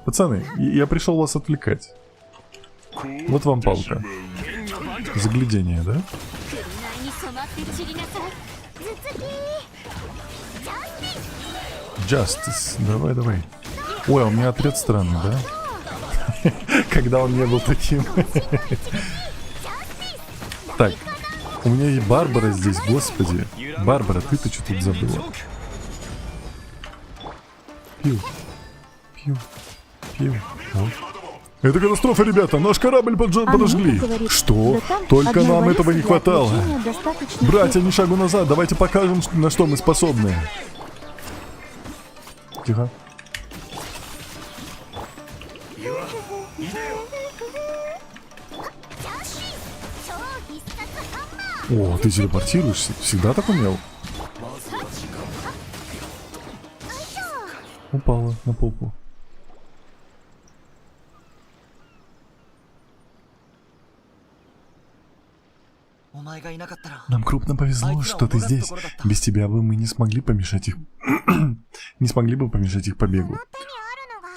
Пацаны, я пришел вас отвлекать. Вот вам палка. Заглядение, да? Justice. Давай. Ой, а у меня отряд странный, да? Когда он не был таким. Так, у меня есть Барбара здесь, господи. Барбара, ты-то что тут забыла? Пью. Вот. Это катастрофа, ребята! Наш корабль подожгли! Что? Только нам этого не хватало! Братья, ни шагу назад! Давайте покажем, на что мы способны! Тихо. О, ты телепортируешься? Всегда так умел? Упала на попу. Нам крупно повезло, что ты здесь. Без тебя бы мы не смогли помешать их... не смогли бы помешать их побегу.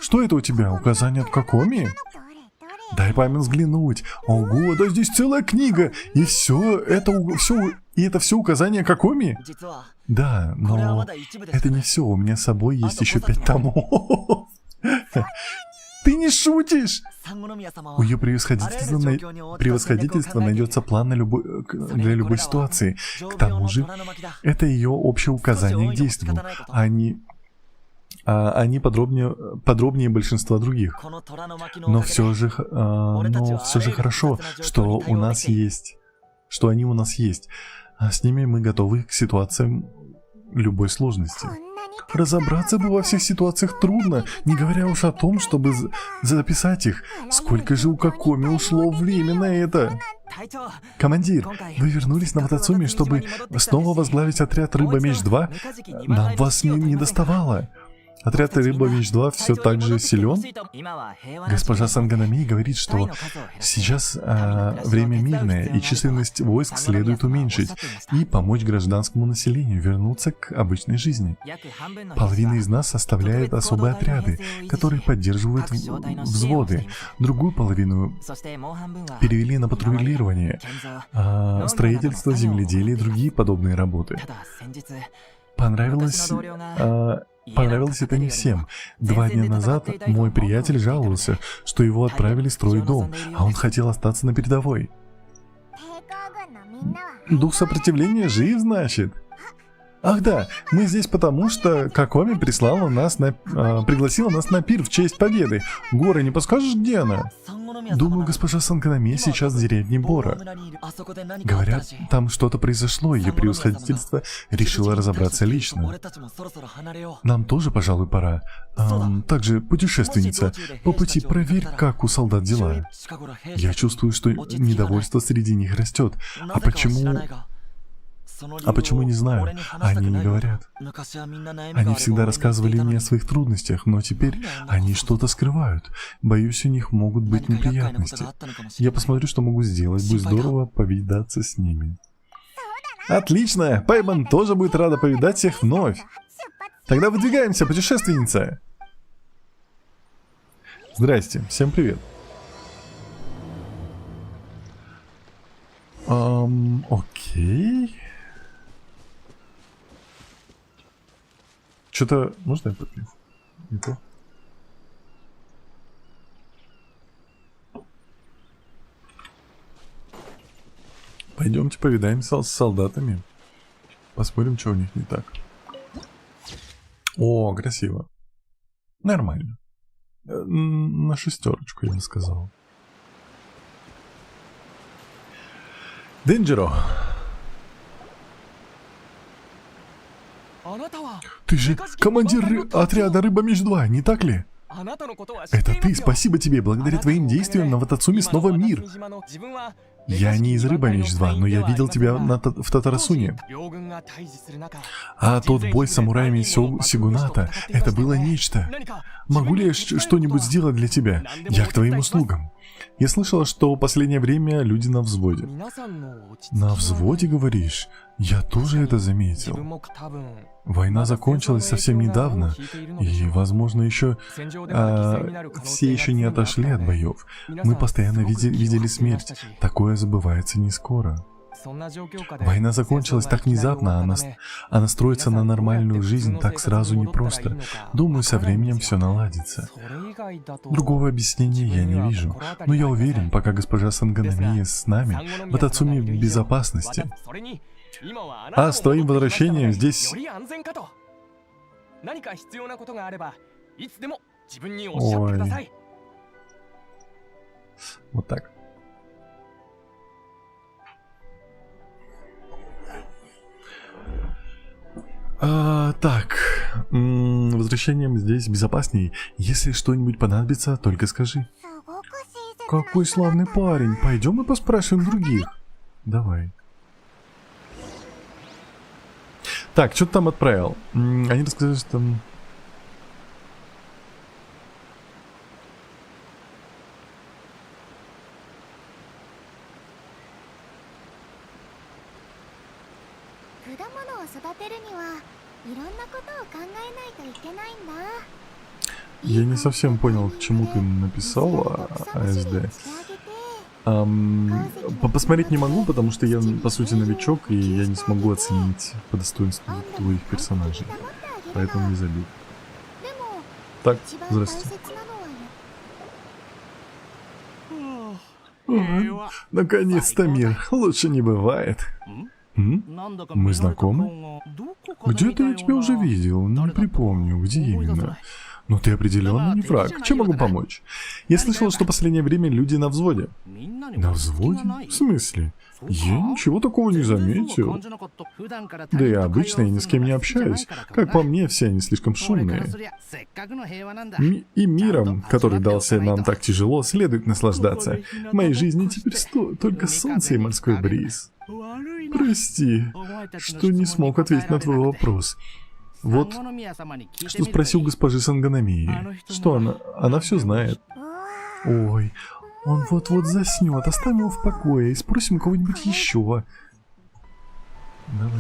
Что это у тебя? Указание от Какоми? Дай память взглянуть. Ого, да здесь целая книга. И это все указания Какоми? Да, но это не все. У меня с собой есть еще 5 томов. Ты не шутишь? У ее превосходительства найдется план для любой ситуации. К тому же, это ее общее указание к действию. Они подробнее большинства других. Но все же хорошо, что у нас есть, что они у нас есть. А с ними мы готовы к ситуациям любой сложности. Разобраться бы во всех ситуациях трудно, не говоря уж о том, чтобы записать их. Сколько же у Какоми ушло время на это? Командир, вы вернулись на Мотоцуме, чтобы снова возглавить отряд Рыба-Меч-2? Нам вас не доставало. Отряд Рыба-Меч-2 все так же силен? Госпожа Санганами говорит, что сейчас время мирное, и численность войск следует уменьшить, и помочь гражданскому населению вернуться к обычной жизни. Половина из нас составляет особые отряды, которые поддерживают взводы. Другую половину перевели на патрулирование, строительство, земледелие и другие подобные работы. Понравилось это не всем. 2 дня назад мой приятель жаловался, что его отправили строить дом, а он хотел остаться на передовой. Дух сопротивления жив, значит? Ах да, мы здесь потому, что Какоми пригласила нас на пир в честь победы. Гора, не подскажешь, где она? Думаю, госпожа Санганами сейчас в деревне Бора. Говорят, там что-то произошло, и ее превосходительство решило разобраться лично. Нам тоже, пожалуй, пора. Также, путешественница, по пути проверь, как у солдат дела. Я чувствую, что недовольство среди них растет. А почему... А почему не знаю? Они не говорят. Они всегда рассказывали мне о своих трудностях, но теперь они что-то скрывают. Боюсь, у них могут быть неприятности. Я посмотрю, что могу сделать. Будет здорово повидаться с ними. Отлично! Пейман тоже будет рада повидать всех вновь. Тогда выдвигаемся, путешественница! Здрасте, всем привет. Окей. Что-то... Можно я попью? Не то. Пойдемте повидаемся с солдатами. Посмотрим, что у них не так. О, красиво. Нормально. На 6, я бы сказал. Денджеро. Ты же командир отряда Рыба-Меч-2, не так ли? Это ты, спасибо тебе, благодаря твоим действиям на Ватацуме снова мир. Я не из Рыба-Меч-2, но я видел тебя в Татарасуне. А тот бой с самураями Сигуната, это было нечто. Могу ли я что-нибудь сделать для тебя? Я к твоим услугам. Я слышала, что в последнее время люди на взводе. На взводе, говоришь? Я тоже это заметил. Война закончилась совсем недавно, и, возможно, еще все еще не отошли от боев. Мы постоянно видели смерть. Такое забывается не скоро. Война закончилась так внезапно, а настроиться на нормальную жизнь так сразу непросто. Думаю, со временем все наладится. Другого объяснения я не вижу, но я уверен, пока госпожа Санганамия с нами, Ватацуми в безопасности. А с твоим возвращением здесь... Ой. Вот так. Так, возвращением здесь безопасней. Если что-нибудь понадобится, только скажи. Какой славный парень. Пойдем и поспрашиваем других. Давай. Так, что ты там отправил? Они рассказали, что там... Я не совсем понял, к чему ты написал АСД. Посмотреть не могу, потому что я, по сути, новичок, и я не смогу оценить по достоинству твоих персонажей. Поэтому не забил. Так, здравствуйте. Наконец-то мир. Лучше не бывает. Мы знакомы? Где-то я тебя уже видел, не припомню, где именно. Но ты определенно не враг. Чем могу помочь? Я слышал, что в последнее время люди на взводе. На взводе? В смысле? Я ничего такого не заметил. Да и обычно я ни с кем не общаюсь. Как по мне, все они слишком шумные. И миром, который дался нам так тяжело, следует наслаждаться. В моей жизни теперь только солнце и морской бриз. Прости, что не смог ответить на твой вопрос. Вот, что спросил госпожи Санганамии. Что она все знает. Ой, он вот-вот заснет. Оставим его в покое и спросим кого-нибудь еще. Давай.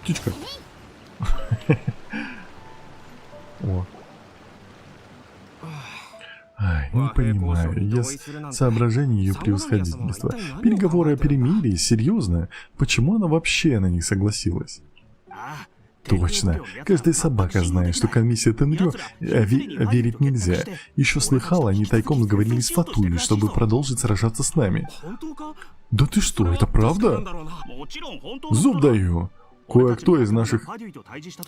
Птичка. О. Ай, не понимаю, я соображение ее превосходительства. Переговоры о перемирии, серьезно? Почему она вообще на них согласилась? Точно. Каждая собака знает, что комиссия Тенрё верить нельзя. Еще слыхала, они тайком договорились с Фатуми, чтобы продолжить сражаться с нами. Да ты что, это правда? Зуб даю. Кое-кто из наших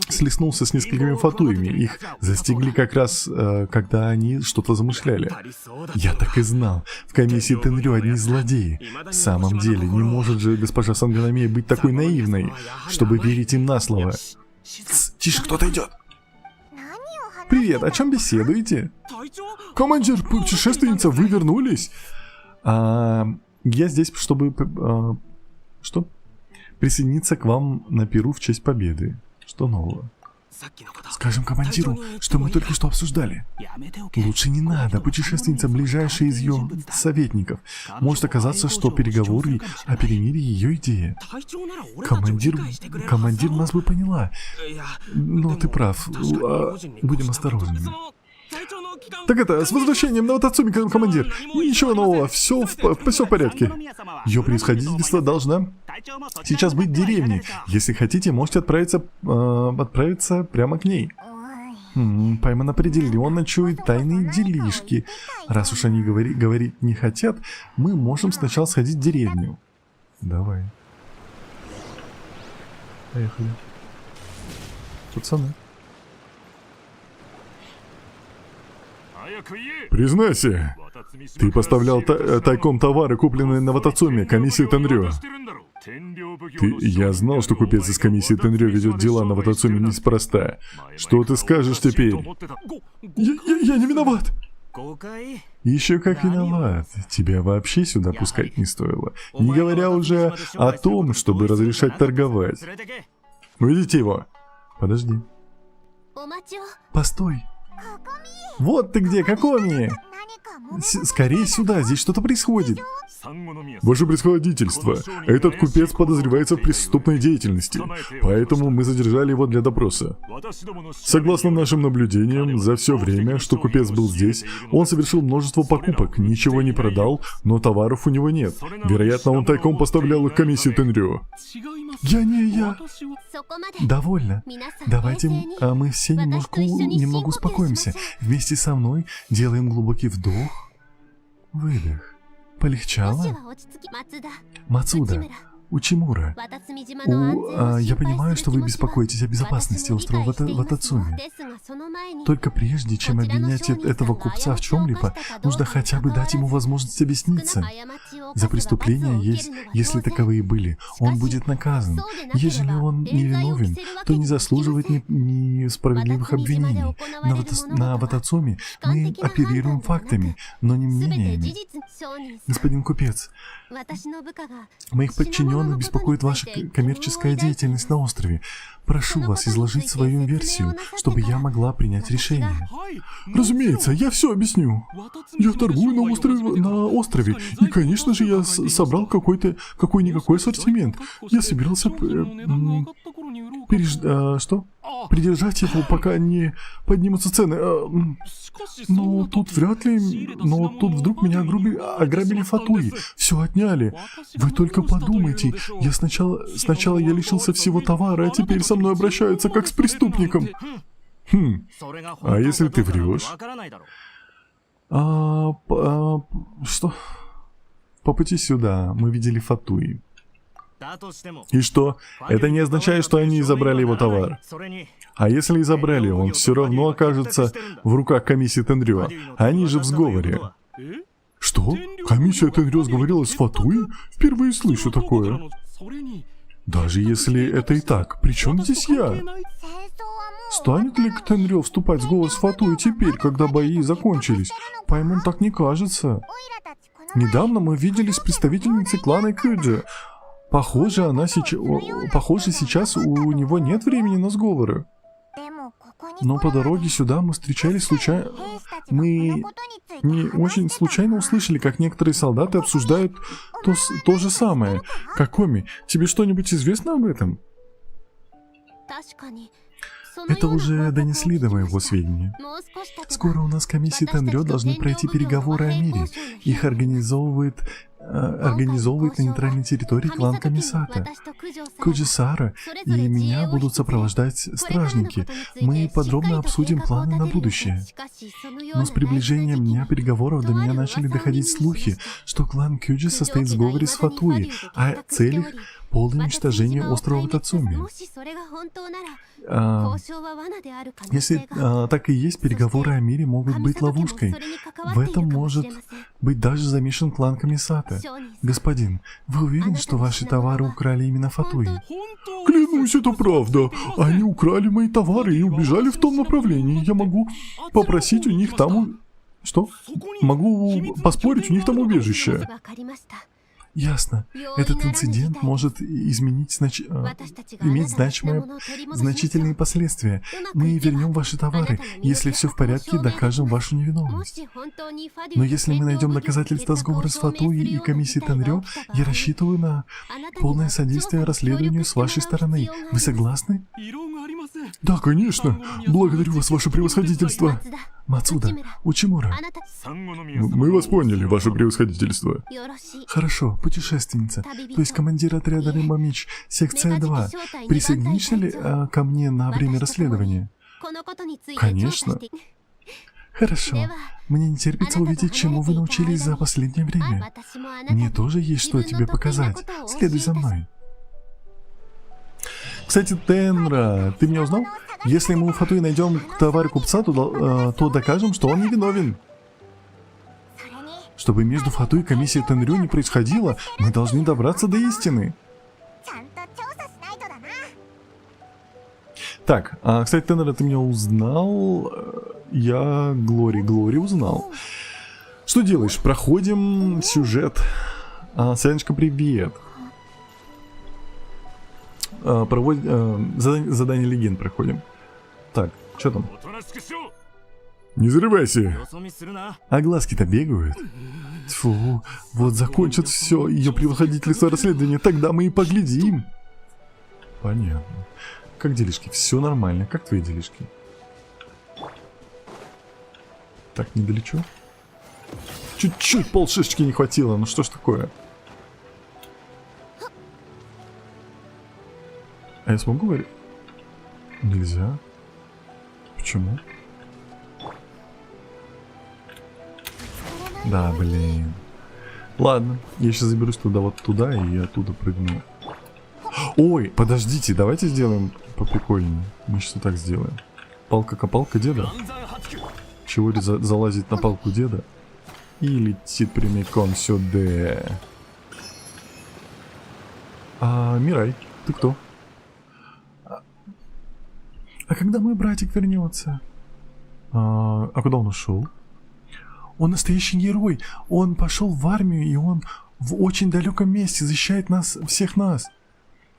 слеснулся с несколькими фатуями. Их застигли как раз, когда они что-то замышляли. Я так и знал. В комиссии Тенрё одни злодеи. В самом деле, не может же госпожа Санганамия быть такой наивной, чтобы верить им на слово. Тише, кто-то идет. Привет, о чем беседуете? Командир, путешественница, вы вернулись? Я здесь, чтобы... что? Присоединиться к вам на пиру в честь победы. Что нового? Скажем командиру, что мы только что обсуждали. Лучше не надо, путешественница ближайшая из ее советников. Может оказаться, что переговоры о перемирии ее идея. Командир нас бы поняла. Но ты прав. Будем осторожными. Так это, с возвращением на Ватацуми, командир. Ничего нового, все в порядке. Ее превосходительство должна сейчас быть в деревне. Если хотите, можете отправиться прямо к ней. Пайман определенно чует тайные делишки. Раз уж они говорить не хотят, мы можем сначала сходить в деревню. Давай. Поехали. Пацаны. Признайся, ты поставлял тайком товары, купленные на Ватацуме, комиссии Тенрё. Я знал, что купец из комиссии Тенрё ведет дела на Ватацуме неспроста. Что ты скажешь теперь? Я не виноват. Еще как виноват. Тебя вообще сюда пускать не стоило. Не говоря уже о том, чтобы разрешать торговать. Уведите его. Подожди. Постой. Вот ты где, Какоми! Скорее сюда, здесь что-то происходит. Ваше превосходительство, этот купец подозревается в преступной деятельности, поэтому мы задержали его для допроса. Согласно нашим наблюдениям, за все время, что купец был здесь, он совершил множество покупок, ничего не продал, но товаров у него нет. Вероятно, он тайком поставлял их комиссии Тенрё. Я. Довольно. Давайте мы все немного успокоимся. Вместе со мной делаем глубокий вдох, выдох. Полегчало? Мацуда, Учимура, я понимаю, что вы беспокоитесь о безопасности острова Ватацуми. Только прежде, чем обвинять этого купца в чем-либо, нужно хотя бы дать ему возможность объясниться. За преступления, если таковые были, он будет наказан. Ежели он невиновен, то не заслуживает несправедливых обвинений. На Ватацуми мы оперируем фактами, но не мнениями. Господин купец, моих подчиненных беспокоит ваша коммерческая деятельность на острове. Прошу вас изложить свою версию, чтобы я могла принять решение. Разумеется, я все объясню. Я торгую на острове, и, конечно же, я собрал какой-никакой ассортимент. Я собирался придержать его, пока не поднимутся цены. Но тут вдруг меня ограбили Фатуи. Все отняли. Вы только подумайте. Сначала я лишился всего товара, а теперь со мной обращаются как с преступником. А если ты врешь? Что? По пути сюда мы видели Фатуи. И что? Это не означает, что они забрали его товар. А если и забрали, он все равно окажется в руках комиссии Тенрё. Они же в сговоре. Что? Комиссия Тенрё сговорила с Фатуи? Впервые слышу такое. Даже если это и так, при чем здесь я? Станет ли Тенрё вступать в сговор с Фатуи теперь, когда бои закончились? Паймон так не кажется. Недавно мы видели с представительницей клана Кюджи. Похоже, сейчас у него нет времени на сговоры. Но по дороге сюда мы встречались случайно... Мы не очень случайно услышали, как некоторые солдаты обсуждают то же самое. Какоми, тебе что-нибудь известно об этом? Это уже донесли до моего сведения. Скоро у нас в комиссии Тенрё должны пройти переговоры о мире. Их организовывает на нейтральной территории клан Камисата. Куджисара и меня будут сопровождать стражники. Мы подробно обсудим планы на будущее. Но с приближением дня переговоров до меня начали доходить слухи, что клан Кюджи состоит в сговоре с Фатуи, а цель их — полное уничтожение острова Ватацуми. Если так и есть, переговоры о мире могут быть ловушкой. В этом может быть даже замешан клан Камисата. Господин, вы уверены, что ваши товары украли именно Фатуи? Клянусь, это правда. Они украли мои товары и убежали в том направлении. Я могу попросить у них там Что? Могу поспорить, у них там убежище. Ясно. Этот инцидент может иметь значительные последствия. Мы вернем ваши товары. Если все в порядке, докажем вашу невиновность. Но если мы найдем доказательства сговора с Фатуи и комиссией Тенрё, я рассчитываю на полное содействие расследованию с вашей стороны. Вы согласны? Да, конечно. Благодарю вас, ваше превосходительство. Мацуда, Учимура. Мы вас поняли, ваше превосходительство. Хорошо, путешественница, то есть командир отряда Римамич, секция 2. Присоединишься ли ко мне на время расследования? Конечно. Хорошо. Мне не терпится увидеть, чему вы научились за последнее время. Мне тоже есть что тебе показать. Следуй за мной. Кстати, Тенра, ты меня узнал? Если мы у Фатуи найдем товары купца, то докажем, что он невиновен. Чтобы между Фатуи и комиссией Тенрё не происходило, мы должны добраться до истины. Так, кстати, Тенра, ты меня узнал? Я Глори узнал. Что делаешь? Проходим сюжет. Санечка, привет. Задание легенд проходим. Так, что там? Не зарывайся. А глазки-то бегают. Тьфу, вот закончат все ее превосходительство расследования, тогда мы и поглядим. Понятно. Как делишки? Все нормально. Как твои делишки? Так, не долечу. Чуть-чуть полшишечки не хватило. Ну что ж такое? А я смогу говорить? Нельзя. Почему? Да, блин. Ладно, я сейчас заберусь туда, вот туда, и оттуда прыгну. Ой, подождите, давайте сделаем поприкольнее. Мы сейчас вот так сделаем. Палка-копалка деда. Чиори залазит на палку деда и летит прямиком сюда. Мирай, ты кто? А когда мой братик вернется? А куда он ушел? Он настоящий герой. Он пошел в армию, и он в очень далеком месте защищает нас, всех нас.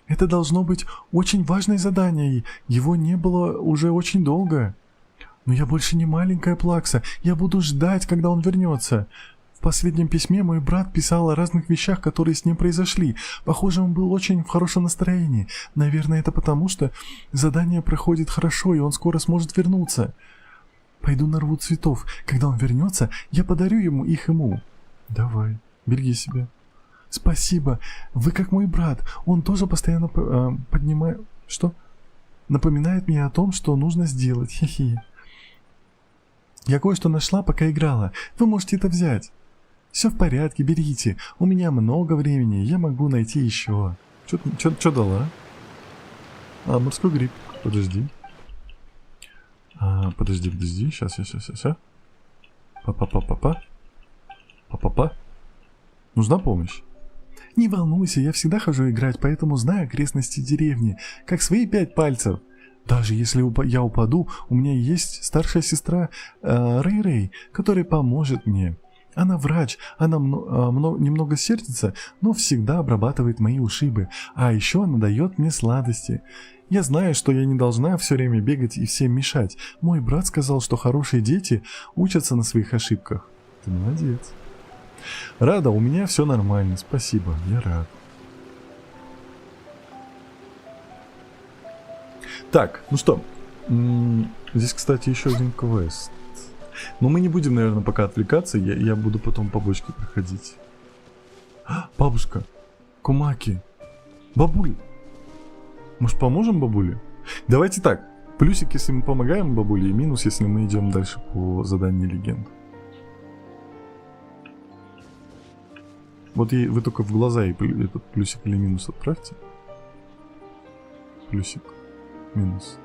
Это должно быть очень важное задание, и его не было уже очень долго. Но я больше не маленькая плакса. Я буду ждать, когда он вернется. В последнем письме мой брат писал о разных вещах, которые с ним произошли. Похоже, он был очень в хорошем настроении. Наверное, это потому, что задание проходит хорошо, и он скоро сможет вернуться. Пойду нарву цветов. Когда он вернется, я подарю их ему. Давай, береги себя. Спасибо. Вы как мой брат. Он тоже постоянно поднимает... Что? Напоминает мне о том, что нужно сделать. Хе-хе. Я кое-что нашла, пока играла. Вы можете это взять. Все в порядке, берите. У меня много времени, я могу найти еще. Что дала? Морской гриб. Подожди. Подожди. Сейчас. Па-па-па. Нужна помощь? Не волнуйся, я всегда хожу играть, поэтому знаю окрестности деревни, как свои 5 пальцев. Даже если я упаду, у меня есть старшая сестра Рэй, которая поможет мне. Она врач, она немного сердится, но всегда обрабатывает мои ушибы, а еще она дает мне сладости. Я знаю, что я не должна все время бегать и всем мешать. Мой брат сказал, что хорошие дети учатся на своих ошибках. Ты молодец. Рада, у меня все нормально, спасибо, я рад. Так, ну что, здесь, кстати, еще один квест. Но мы не будем, наверное, пока отвлекаться, я буду потом по бочке проходить. Бабушка, Кумаки, бабуль. Может, поможем бабуле? Давайте так, плюсик, если мы помогаем бабуле, и минус, если мы идем дальше по заданию легенд. Вот ей вы только в глаза ей этот плюсик или минус отправьте. Плюсик. Минус.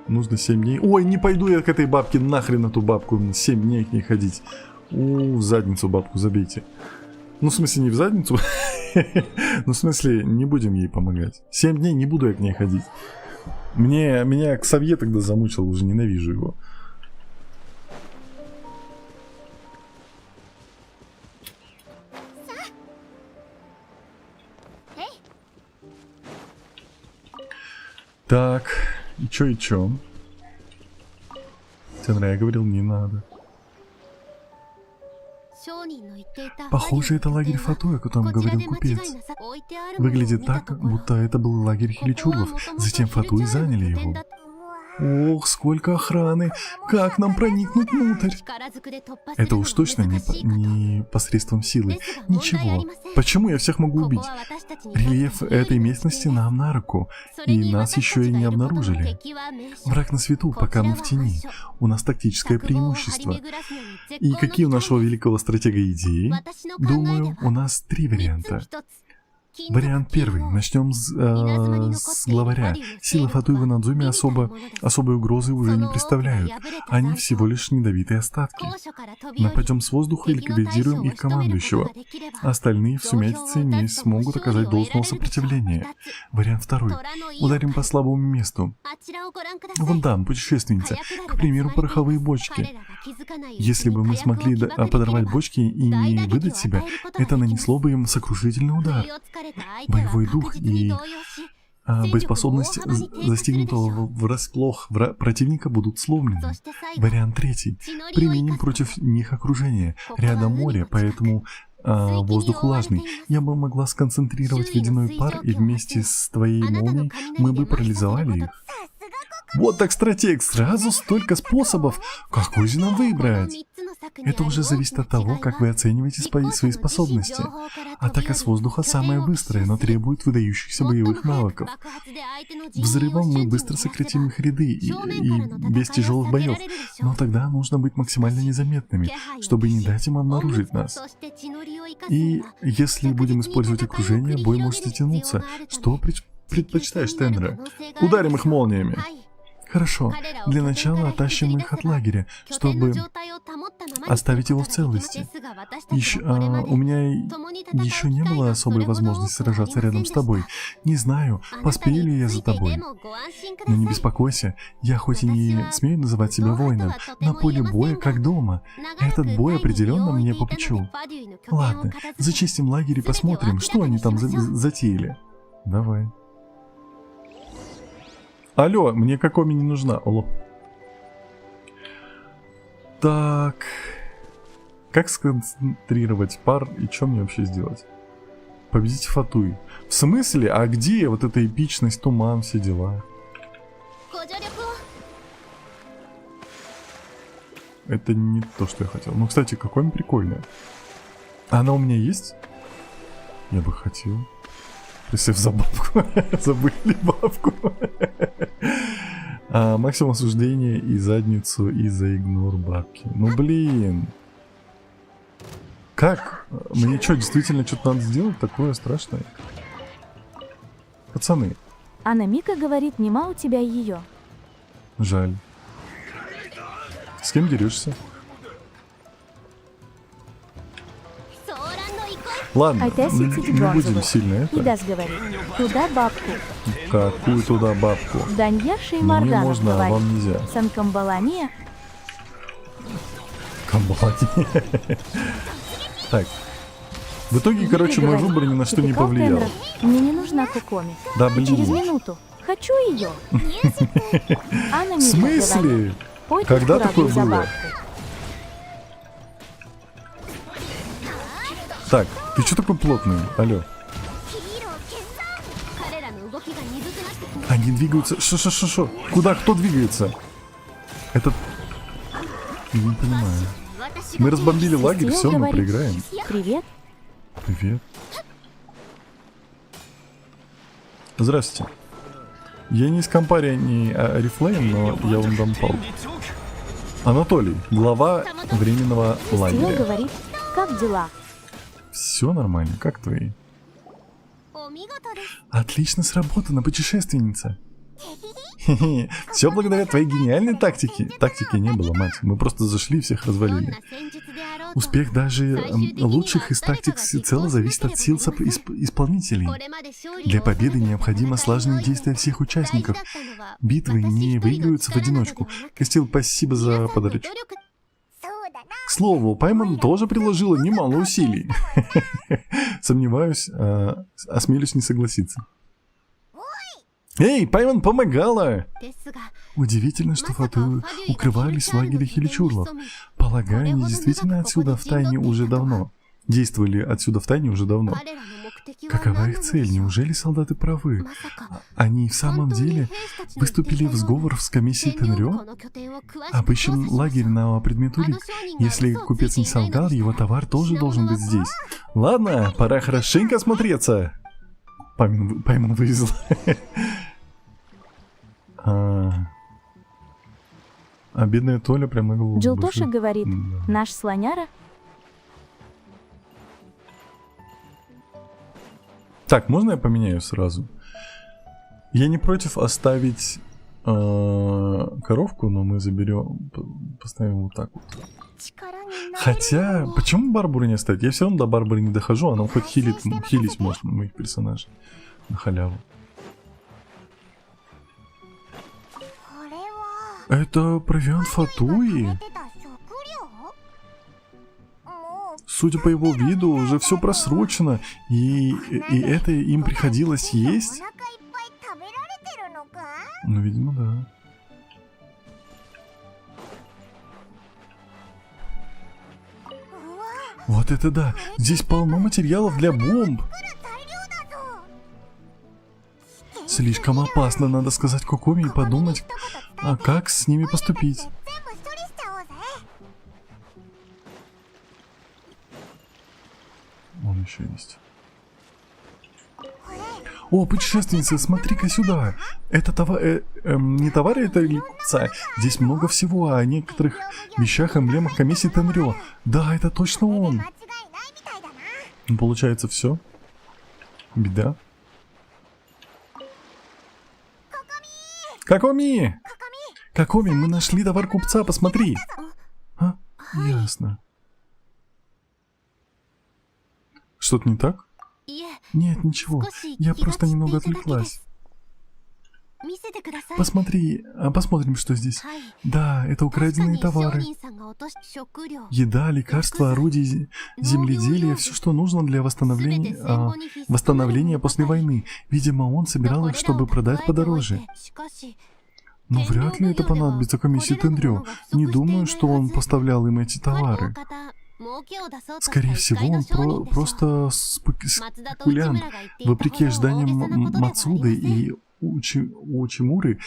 Нужно 7 дней. Ой, не пойду я к этой бабке, нахрен эту бабку. 7 дней к ней ходить. В задницу бабку забейте. Ну, в смысле, не в задницу. Ну, в смысле, не будем ей помогать. 7 дней не буду я к ней ходить. Меня Ксавье тогда замучил, уже ненавижу его. Так, и чё? Тенрай говорил, не надо. Похоже, это лагерь Фатуя, о котором говорил купец. Выглядит так, будто это был лагерь хиличурлов. Затем Фатуи заняли его. Ох, сколько охраны! Как нам проникнуть внутрь? Это уж точно не посредством силы. Ничего. Почему я всех могу убить? Рельеф этой местности нам на руку. И нас еще и не обнаружили. Враг на свету, пока мы в тени. У нас тактическое преимущество. И какие у нашего великого стратега идеи? Думаю, у нас 3 варианта. Вариант первый. Начнем с главаря. Силы Фатуи в Инадзуме особой угрозы уже не представляют. Они всего лишь ядовитые остатки. Нападем с воздуха и ликвидируем их командующего. Остальные в сумятице не смогут оказать должного сопротивления. Вариант второй. Ударим по слабому месту. Вон там, путешественница. К примеру, пороховые бочки. Если бы мы смогли подорвать бочки и не выдать себя, это нанесло бы им сокрушительный удар. Боевой дух и боеспособность застигнутого врасплох противника будут сломлены. Вариант третий. Применим против них окружение. Рядом море, поэтому воздух влажный. Я бы могла сконцентрировать водяной пар, и вместе с твоей молнией мы бы парализовали их. Вот так стратег, сразу столько способов. Какой же нам выбрать? Это уже зависит от того, как вы оцениваете свои способности. Атака с воздуха самая быстрая, но требует выдающихся боевых навыков. Взрывом мы быстро сократим их ряды и без тяжелых боев, но тогда нужно быть максимально незаметными, чтобы не дать им обнаружить нас. И если будем использовать окружение, бой может затянуться. Что предпочитаешь, Тенра? Ударим их молниями. Хорошо, для начала оттащим их от лагеря, чтобы оставить его в целости. У меня еще не было особой возможности сражаться рядом с тобой. Не знаю, поспею ли я за тобой. Но не беспокойся, я хоть и не смею называть себя воином, на поле боя как дома. Этот бой определенно мне по плечу. Ладно, зачистим лагерь и посмотрим, что они там затеяли. Давай. Алло, мне Какоми не нужна. Алло. Так. Как сконцентрировать пар и что мне вообще сделать? Победить Фатуи. В смысле? А где вот эта эпичность, туман, все дела? Это не то, что я хотел. Ну, кстати, Какоми прикольная. Она у меня есть? Я бы хотел. Если за бабку. Забыли бабку. Максимум осуждения и задницу из-за игнор бабки. Ну блин. Как? Мне что, действительно что-то надо сделать такое страшное? Пацаны. Анамика говорит, нема у тебя ее. Жаль. С кем дерешься? Ладно, не будем сильно это. Идас говорит, туда бабку. Какую туда бабку? Даньярша и Мне Марданов можно, а вам нельзя. Санкамбалания. Камбалания. Так. В итоге, короче, мой выбор ни на что не повлиял. Мне не нужна Кукоми. Да, блин. Через минуту. Хочу ее. В смысле? Когда такое было? Так, ты что такой плотный? Алло. Они двигаются. Шо? Куда? Кто двигается? Этот... Не понимаю. Мы разбомбили лагерь, все, мы проиграем. Привет. Привет. Здравствуйте. Я не из компании, не Oriflame, но я вам дам палку. Анатолий, глава временного лагеря. Говорит, как дела? Все нормально, как твои? Отлично сработано, путешественница. Все благодаря твоей гениальной тактике. Тактики не было, мать. Мы просто зашли и всех развалили. Успех даже лучших из тактик всецело зависит от сил исполнителей. Для победы необходимо слаженное действие всех участников. Битвы не выигрываются в одиночку. Костил, спасибо за подарок. К слову, Пайман тоже приложила немало усилий. Сомневаюсь, осмелюсь не согласиться. Эй, Пайман помогала! ですが Удивительно, что Фатуи укрывались в лагере хиличурлов. Полагаю, они действительно отсюда в тайне уже давно. Действовали отсюда в тайне уже давно. 彼らの目的は Какова 何 их なの цель? でしょう Неужели солдаты правы? まさか Они в самом 本当に деле 兵士たちの выступили в сговор с комиссией 天領 Тенрё? この拠点を詳しく Обыщем 調査しましょう лагерь на предмет улик. Если купец не солгал, его товар тоже должен быть здесь. Ладно, пора хорошенько осмотреться. Пайман вывезла. А бедная Толя прям на голову. Джилтоша выше. говорит, Да. наш слоняра. Так, можно я поменяю сразу? Я не против оставить коровку, но мы заберем, поставим вот так вот. 力になれる Хотя, почему Барбару не оставить? Я все равно до Барбары не дохожу, она хоть хилить может моих персонажей на халяву. これは Это провиант Фатуи? 出た食料もう Судя по его виду, уже все просрочено, и это им приходилось お есть? 腹いっぱい食べられてるのか Ну, видимо, да. Вот это да! Здесь полно материалов для бомб! 材料だぞ Слишком опасно, надо сказать Кокоми и подумать, а как с ними поступить. 全部処理しちゃおうぜ Вон еще есть. これ О, путешественница, смотри-ка сюда. Это не товары, это лица. Здесь много всего, а о некоторых вещах эмблемах комиссии Тенрё. Да, это точно 間 он. 違いないみたいだな Ну, получается, все. Беда. Кокоми! Кокоми, мы нашли товар купца, посмотри. А? Ясно. Что-то не так? いえ Нет, ничего. 少し Я 気が просто 散って немного いただけで отвлеклась. す見せてください Посмотри, посмотрим, что здесь. はい Да, это 確か украденные に商 товары. 人さんが落とし食料 Еда, лекарства, орудия, земледелие, все, что нужно для 全て восстановления, 戦後に必須となる восстановления ものば после かり войны. Видимо, он собирал их, чтобы продать подороже. Но вряд ли это понадобится комиссии Тенрё. Не думаю, что он поставлял им эти товары. Скорее всего, он просто спекулянт. Вопреки ожиданиям Мацуды и Учимуры,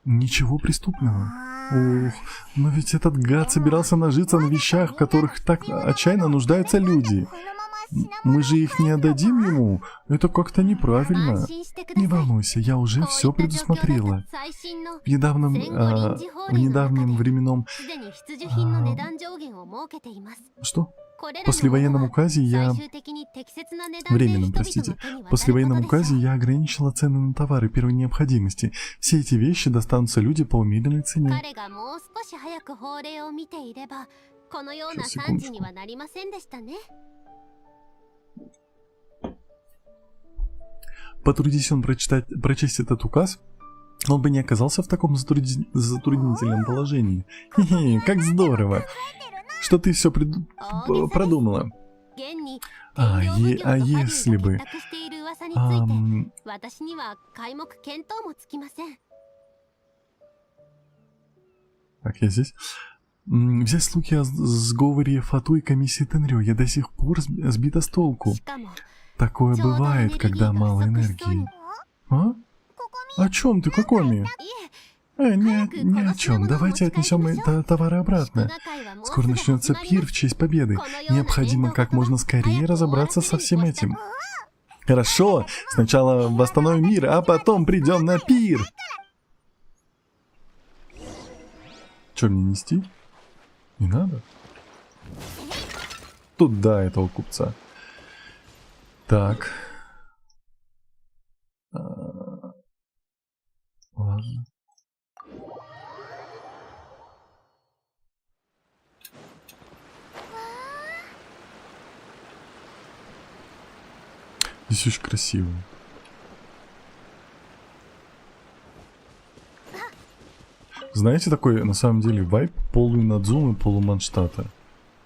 ничего преступного. Ох, но ведь этот гад собирался нажиться на вещах, в которых так отчаянно нуждаются люди. このまま死な Мы же их не отдадим ему? Это как-то неправильно. Не волнуйся, я уже все предусмотрела. В недавнем временном... Что? Послевоенном указе я... Временном, простите. Послевоенном указе я ограничила цены на товары первой необходимости. Все эти вещи достанутся людям по умеренной цене. 彼がもう少し早く法令を見ていればこのような惨事にはなりませんでしたね Потрудись он прочесть этот указ, он бы не оказался в таком затруднительном положении. Хе-хе, как здорово, что ты все продумала. 現に А, 天領奉行とа ハリーが если бы... 結託している噂について ам, 私には皆目見当もつきません Так, я здесь. Взять слухи о сговоре Фату и комиссии Тенрё. Я до сих пор сбита с толку. しかも Такое ちょうどエネ бывает, ルギー когда が мало 不足しそうに энергии. А? О чем ты, Кокоми? いえ Ни о чем. Давайте отнесем товары обратно. Скоро начнется пир в честь победы. Необходимо как можно скорее разобраться со всем этим. Хорошо, сначала восстановим мир, а потом придем на пир. Что мне нести? Не надо? Туда этого купца. Так. Ладно. Здесь очень красиво. Знаете, такой на самом деле вайб полу-Надзумы, полу-Манштата.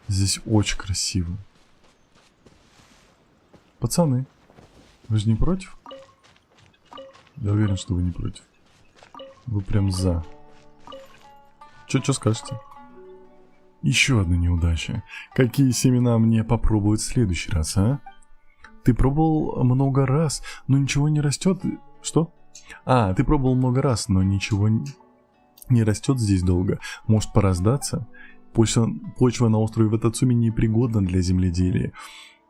Здесь очень красиво. Пацаны, вы же не против? Я уверен, что вы не против. Вы прям за. Чё скажете? Еще одна неудача. Какие семена мне попробовать в следующий раз, а? Ты пробовал много раз, но ничего не растет. Что? А, ты пробовал много раз, но ничего не растет здесь долго. Может, пора сдаться? Почва на острове Ватацуми непригодна для земледелия.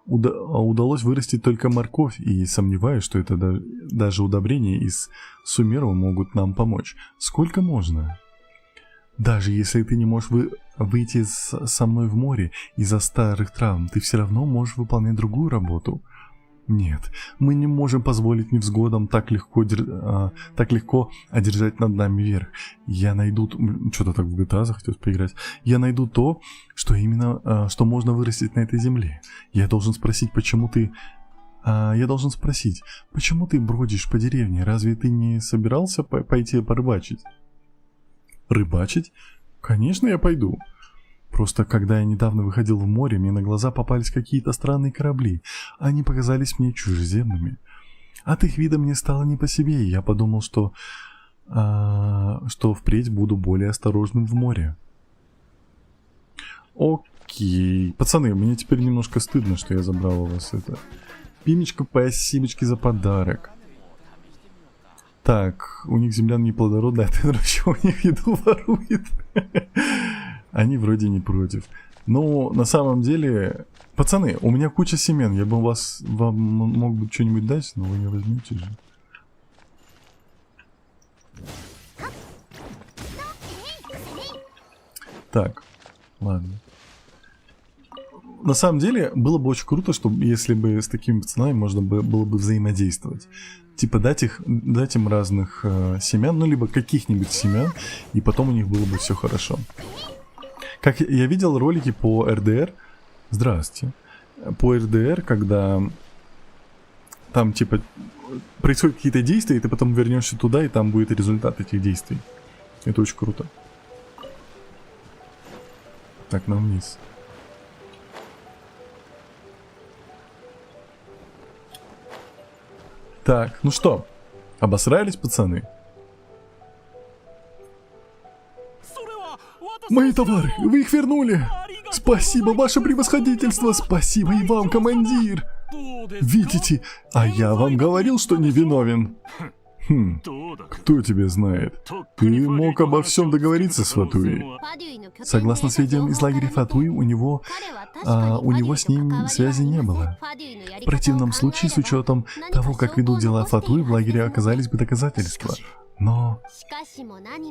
Удалось вырастить только морковь, и сомневаюсь, что это даже удобрения из Сумеру могут нам помочь. Сколько можно? Даже если ты не можешь выйти со мной в море из-за старых травм, ты все равно можешь выполнять другую работу. Нет, мы не можем позволить невзгодам так легко одержать над нами верх. Я найду... Что-то так в GTA захотелось поиграть. Я найду то, что именно... что можно вырастить на этой земле. Я должен спросить, почему ты бродишь по деревне? Разве ты не собирался пойти порыбачить? Рыбачить? Конечно, я пойду. Просто когда я недавно выходил в море, мне на глаза попались какие-то странные корабли. Они показались мне чужеземными. От их вида мне стало не по себе, и я подумал, что впредь буду более осторожным в море. Окей. Пацаны, мне теперь немножко стыдно, что я забрал у вас это. Пимечка, спасибочки за подарок. Так, у них земля неплодородная, а ты, короче, у них еду ворует. Они вроде не против. Но на самом деле... Пацаны, у меня куча семян. Я бы вам мог бы что-нибудь дать, но вы не возьмете же. Так, ладно. На самом деле, было бы очень круто, чтобы если бы с такими пацанами можно было бы взаимодействовать. Типа дать им разных семян, ну либо каких-нибудь семян, и потом у них было бы все хорошо. Как я видел ролики по РДР, здрасте, по РДР, когда там типа происходят какие-то действия, и ты потом вернешься туда, и там будет результат этих действий. Это очень круто. Так, нам вниз. Так, ну что, обосрались, пацаны? Мои товары, вы их вернули! Спасибо, ваше превосходительство! Спасибо и вам, командир! Видите, а я вам говорил, что не виновен. Кто тебя знает? Ты мог обо всем договориться с Фатуи. Согласно сведениям из лагеря Фатуи, у него с ним связи не было. В противном случае, с учетом того, как ведут дела Фатуи, в лагере оказались бы доказательства. Но...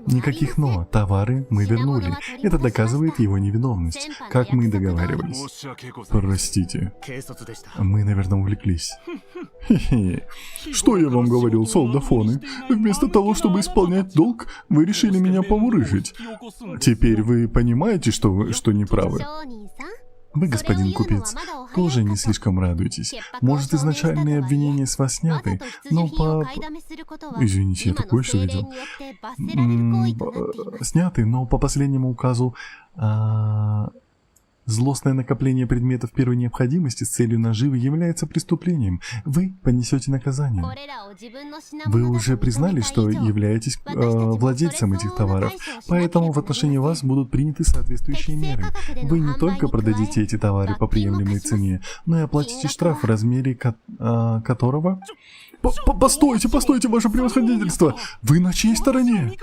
Никаких «но». Товары мы вернули. Это доказывает его невиновность, как мы договаривались. Простите. Мы, наверное, увлеклись. Хе-хе. Что я вам говорил, солдафоны? Вместо того, чтобы исполнять долг, вы решили меня помурыжить. Теперь вы понимаете, что не правы? Вы, господин купец, тоже не слишком радуетесь. Может, изначальные обвинения с вас сняты, но Извините, я такое еще видел. Сняты, но по последнему указу злостное накопление предметов первой необходимости с целью наживы является преступлением. Вы понесете наказание. Вы уже признали, что являетесь владельцем этих товаров, поэтому в отношении вас будут приняты соответствующие меры. Вы не только продадите эти товары по приемлемой цене, но и оплатите штраф, в размере которого... Постойте, ваше превосходительство! Вы на чьей стороне?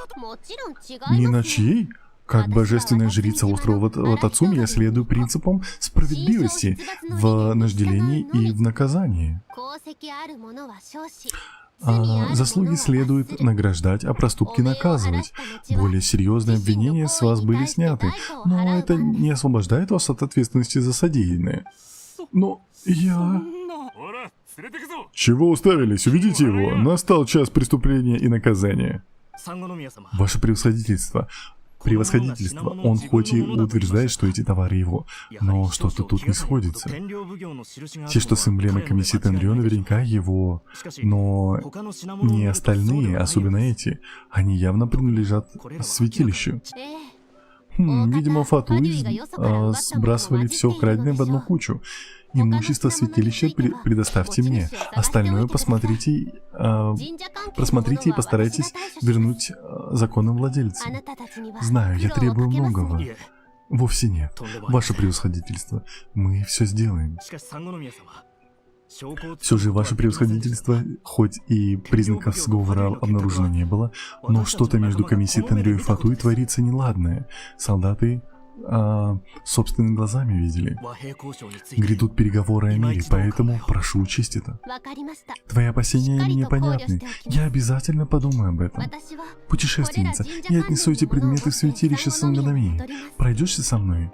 Не на чьей? Как божественная жрица острова Ватацуми, я следую принципам справедливости в нажделении и в наказании. Заслуги следует награждать, а проступки наказывать. Более серьезные обвинения с вас были сняты, но это не освобождает вас от ответственности за содеянное. Но я... Чего уставились? Уведите его. Настал час преступления и наказания. Ваше превосходительство, он хоть и утверждает, что эти товары его, но что-то тут не сходится. Те, что с эмблемой комиссии Тенрё, наверняка его, но не остальные, особенно эти, они явно принадлежат святилищу. Видимо, Фатуи сбрасывали все краденое в одну кучу. Имущество святилища предоставьте мне. Остальное просмотрите и постарайтесь вернуть законным владельцам. Знаю, я требую многого. Вовсе нет. Ваше превосходительство, мы все сделаем. Все же, ваше превосходительство, хоть и признаков сговора обнаружено не было, но что-то между комиссией Тенрю и Фатуи творится неладное. Солдаты собственными глазами видели. Грядут переговоры о мире, поэтому прошу учесть это. Твои опасения мне понятны. Я обязательно подумаю об этом. Путешественница, я отнесу эти предметы в святилище Сангономии. Пройдешься со мной?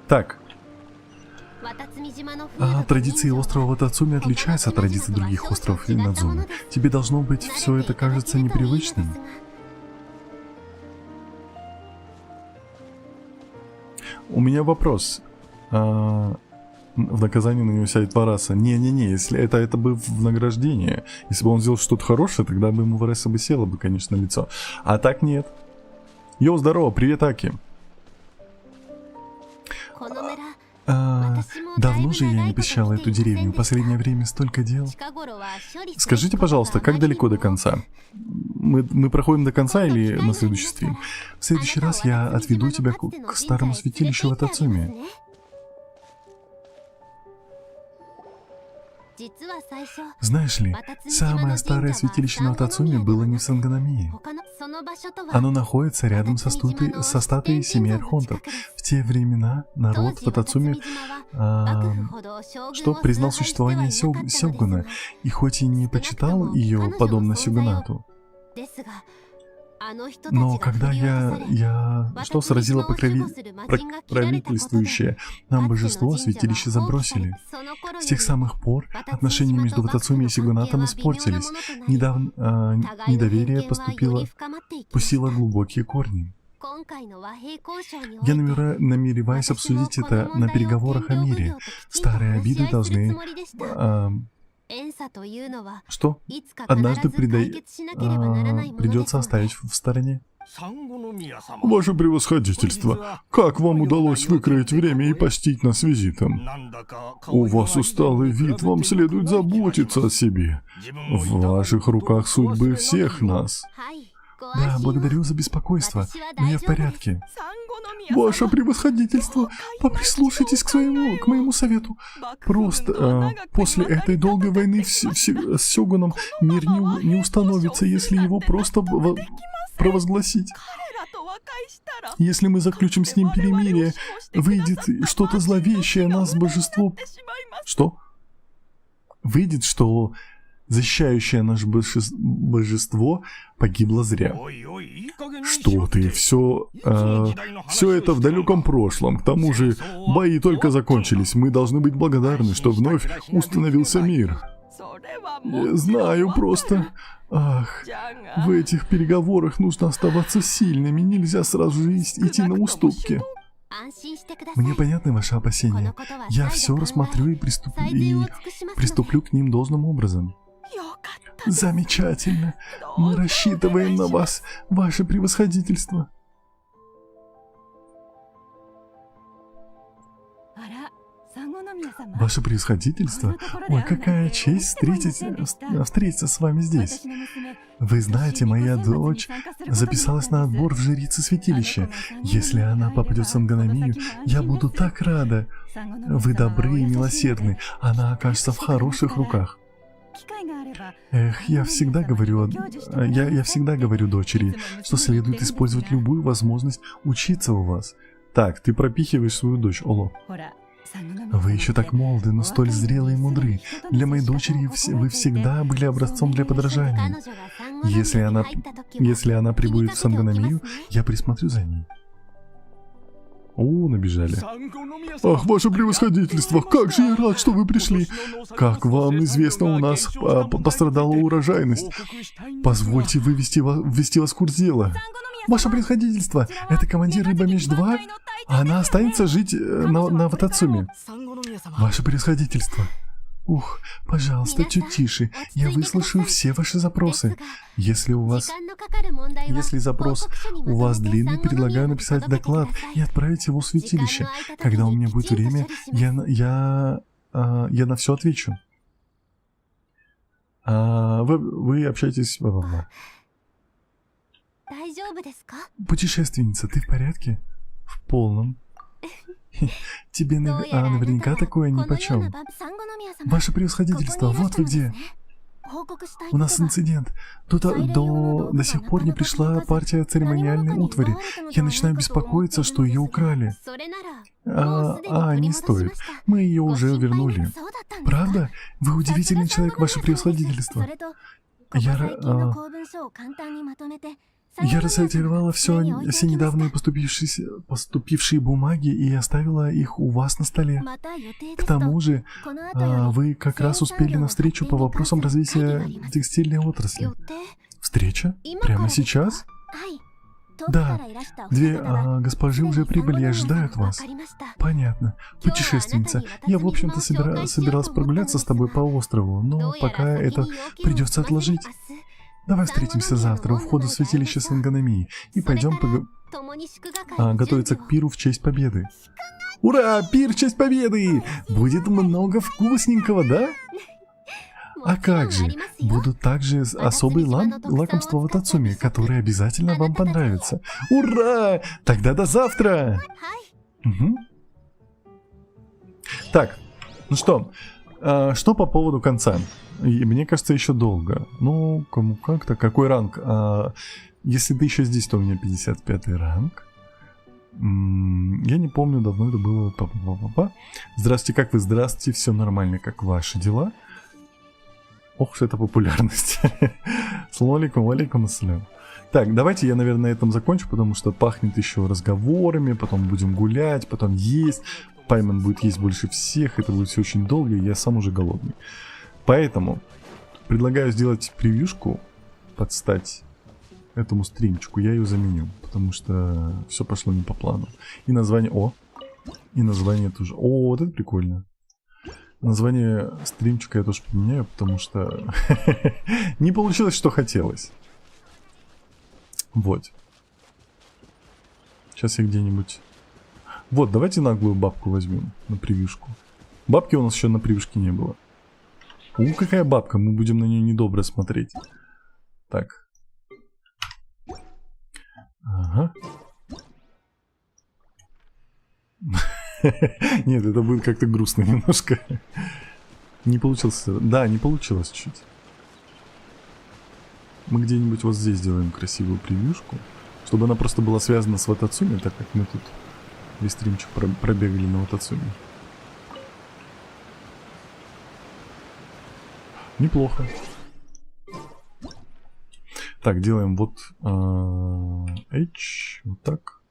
Так. Традиции острова Ватацуми отличаются от традиций других островов Надзуми. Тебе должно быть все это кажется непривычным. У меня вопрос. В наказание на него сядет Вараса. Не-не-не, если это бы в награждение. Если бы он сделал что-то хорошее, тогда бы ему Вараса бы села бы, конечно, на лицо. А так нет. Йоу, здорово, привет, Аки. Давно же я не посещала эту деревню. В последнее время столько дел. Скажите, пожалуйста, как далеко до конца? Мы проходим до конца или на следующий стрим? В следующий раз я отведу тебя к старому святилищу Ватацуми. Знаешь ли, самое старое святилище на Ватацуми было не в Сангономии. Оно находится рядом со статуей семи архонтов. В те времена народ Ватацуми признал существование Сёгуна, и хоть и не почитал ее подобно Сёгунату, но когда сразило правительствующее нам божество, святилище забросили. С тех самых пор отношения между Ватацуми и Сёгунатом испортились. Недоверие пустило глубокие корни. Я намереваюсь обсудить это на переговорах о мире. Старые обиды должны... Что? Однажды придется оставить в стороне. Ваше превосходительство, как вам удалось выкроить время и почтить нас визитом? У вас усталый вид, вам следует заботиться о себе. В ваших руках судьбы всех нас. Да, благодарю за беспокойство, но я в порядке. Ваше превосходительство, прислушайтесь к моему совету. Просто после этой долгой войны с Сёгуном мир не установится, если его просто провозгласить. Если мы заключим с ним перемирие, выйдет что-то зловещее, нас божество... Что? Выйдет, что... защищающее наше божество погибло зря. Что ты, все это в далеком прошлом. К тому же, бои только закончились. Мы должны быть благодарны, что вновь установился мир. Я знаю просто... Ах, в этих переговорах нужно оставаться сильными. Нельзя сразу же идти на уступки. Мне понятны ваши опасения. Я все рассмотрю и приступлю к ним должным образом. Замечательно. Мы рассчитываем на вас, ваше превосходительство. Ваше превосходительство? Ой, какая честь встретиться с вами здесь. Вы знаете, моя дочь записалась на отбор в жрицы святилища. Если она попадет в Сангономию, я буду так рада. Вы добры и милосердны. Она окажется в хороших руках. Эх, я всегда говорю дочери, что следует использовать любую возможность учиться у вас. Так, ты пропихиваешь свою дочь, Оло. Вы еще так молоды, но столь зрелы и мудры. Для моей дочери вы всегда были образцом для подражания. Если она прибудет в Сангономию, я присмотрю за ней. О, набежали. Ах, ваше превосходительство, как же я рад, что вы пришли. Как вам известно, у нас пострадала урожайность. Позвольте ввести вас в курс дела. Ваше превосходительство, это командир Рыба-Меч-2, а она останется жить на Ватацуме. Ваше превосходительство. Ух, пожалуйста, чуть тише. Я выслушаю все ваши запросы. Если запрос у вас длинный, предлагаю написать доклад и отправить его в святилище. Когда у меня будет время, я на все отвечу. Вы общаетесь... Путешественница, ты в порядке? В полном. Тебе наверняка такое нипочем. Ваше превосходительство, вот вы где. У нас инцидент. До сих пор не пришла партия церемониальной утвари. Я начинаю беспокоиться, что ее украли. Не стоит. Мы ее уже вернули. Правда? Вы удивительный человек, ваше превосходительство. Я рассортировала все недавно поступившие бумаги и оставила их у вас на столе. К тому же, вы как раз успели на встречу по вопросам развития текстильной отрасли. Встреча? Прямо сейчас? Да. Две госпожи уже прибыли и ожидают вас. Понятно. Путешественница, я, в общем-то, собиралась прогуляться с тобой по острову, но пока это придется отложить. Давай встретимся завтра у входа в святилище Сангономии и пойдем готовиться к пиру в честь победы. Ура! Пир в честь победы! Будет много вкусненького, да? А как же? Будут также особые лакомства в Атацуме, которые обязательно вам понравятся. Ура! Тогда до завтра! Угу. Так, ну что по поводу конца? И мне кажется, еще долго. Ну, кому как-то. Какой ранг? Если ты еще здесь, то у меня 55 ранг. Я не помню, давно это было. Здравствуйте, как вы? Здравствуйте, все нормально, как ваши дела? Ох, что это популярность. Салам алейкум, алейкум ассалям. Так, давайте я, наверное, на этом закончу, потому что пахнет еще разговорами, потом будем гулять, потом есть. Пайман будет есть больше всех, это будет все очень долго, и я сам уже голодный. Поэтому предлагаю сделать превьюшку, подстать этому стримчику. Я ее заменю, потому что все пошло не по плану. И название... И название тоже... Вот это прикольно. Название стримчика я тоже поменяю, потому что не получилось, что хотелось. Вот. Сейчас я где-нибудь... Вот, давайте наглую бабку возьмем на превьюшку. Бабки у нас еще на превьюшке не было. Какая бабка, мы будем на нее недобро смотреть. Так. Ага. Нет, это будет как-то грустно немножко. Не получилось. Да, не получилось чуть. Мы где-нибудь вот здесь сделаем красивую превьюшку, чтобы она просто была связана с Ватацуми, так как мы тут весь стримчик пробегали на Ватацуми. Неплохо. Так, делаем вот H, вот так.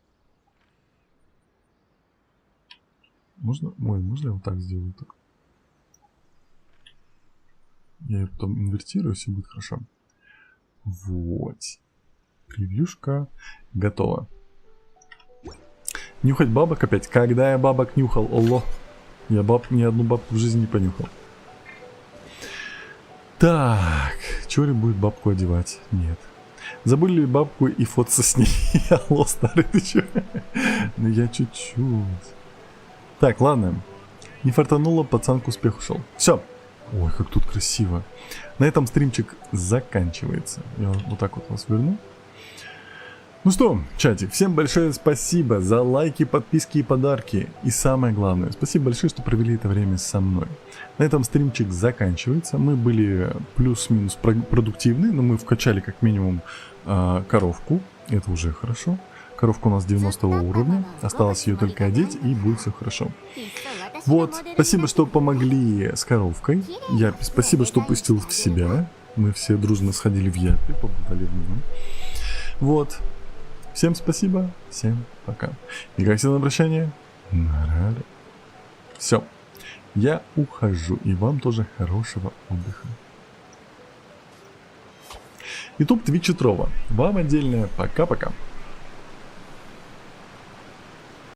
Можно? Ой, можно я вот так сделаю? Так. Я ее потом инвертирую, все будет хорошо. Вот. Превьюшка готова. Нюхать бабок опять. Когда я бабок нюхал? Алло. Я ни одну бабку в жизни не понюхал. Так, чё ли будет бабку одевать? Нет. Забыли ли бабку и фототься с ней? Алло, старый, ты чё? Ну я чуть-чуть. Так, ладно. Не фартануло, пацан к успеху шел. Все. Ой, как тут красиво. На этом стримчик заканчивается. Я вот так вот вас верну. Ну что, чатик, всем большое спасибо за лайки, подписки и подарки. И самое главное, спасибо большое, что провели это время со мной. На этом стримчик заканчивается. Мы были плюс-минус продуктивны, но мы вкачали как минимум коровку. Это уже хорошо. Коровка у нас 90 уровня. Осталось ее только одеть, и будет все хорошо. Вот, спасибо, что помогли с коровкой. Спасибо, что пустил в себя. Мы все дружно сходили в Япи, поболтали в нем. Вот. Всем спасибо, всем пока. И как всегда на прощание, все, я ухожу, и вам тоже хорошего отдыха. YouTube, Twitch и Trovo. Вам отдельное пока-пока.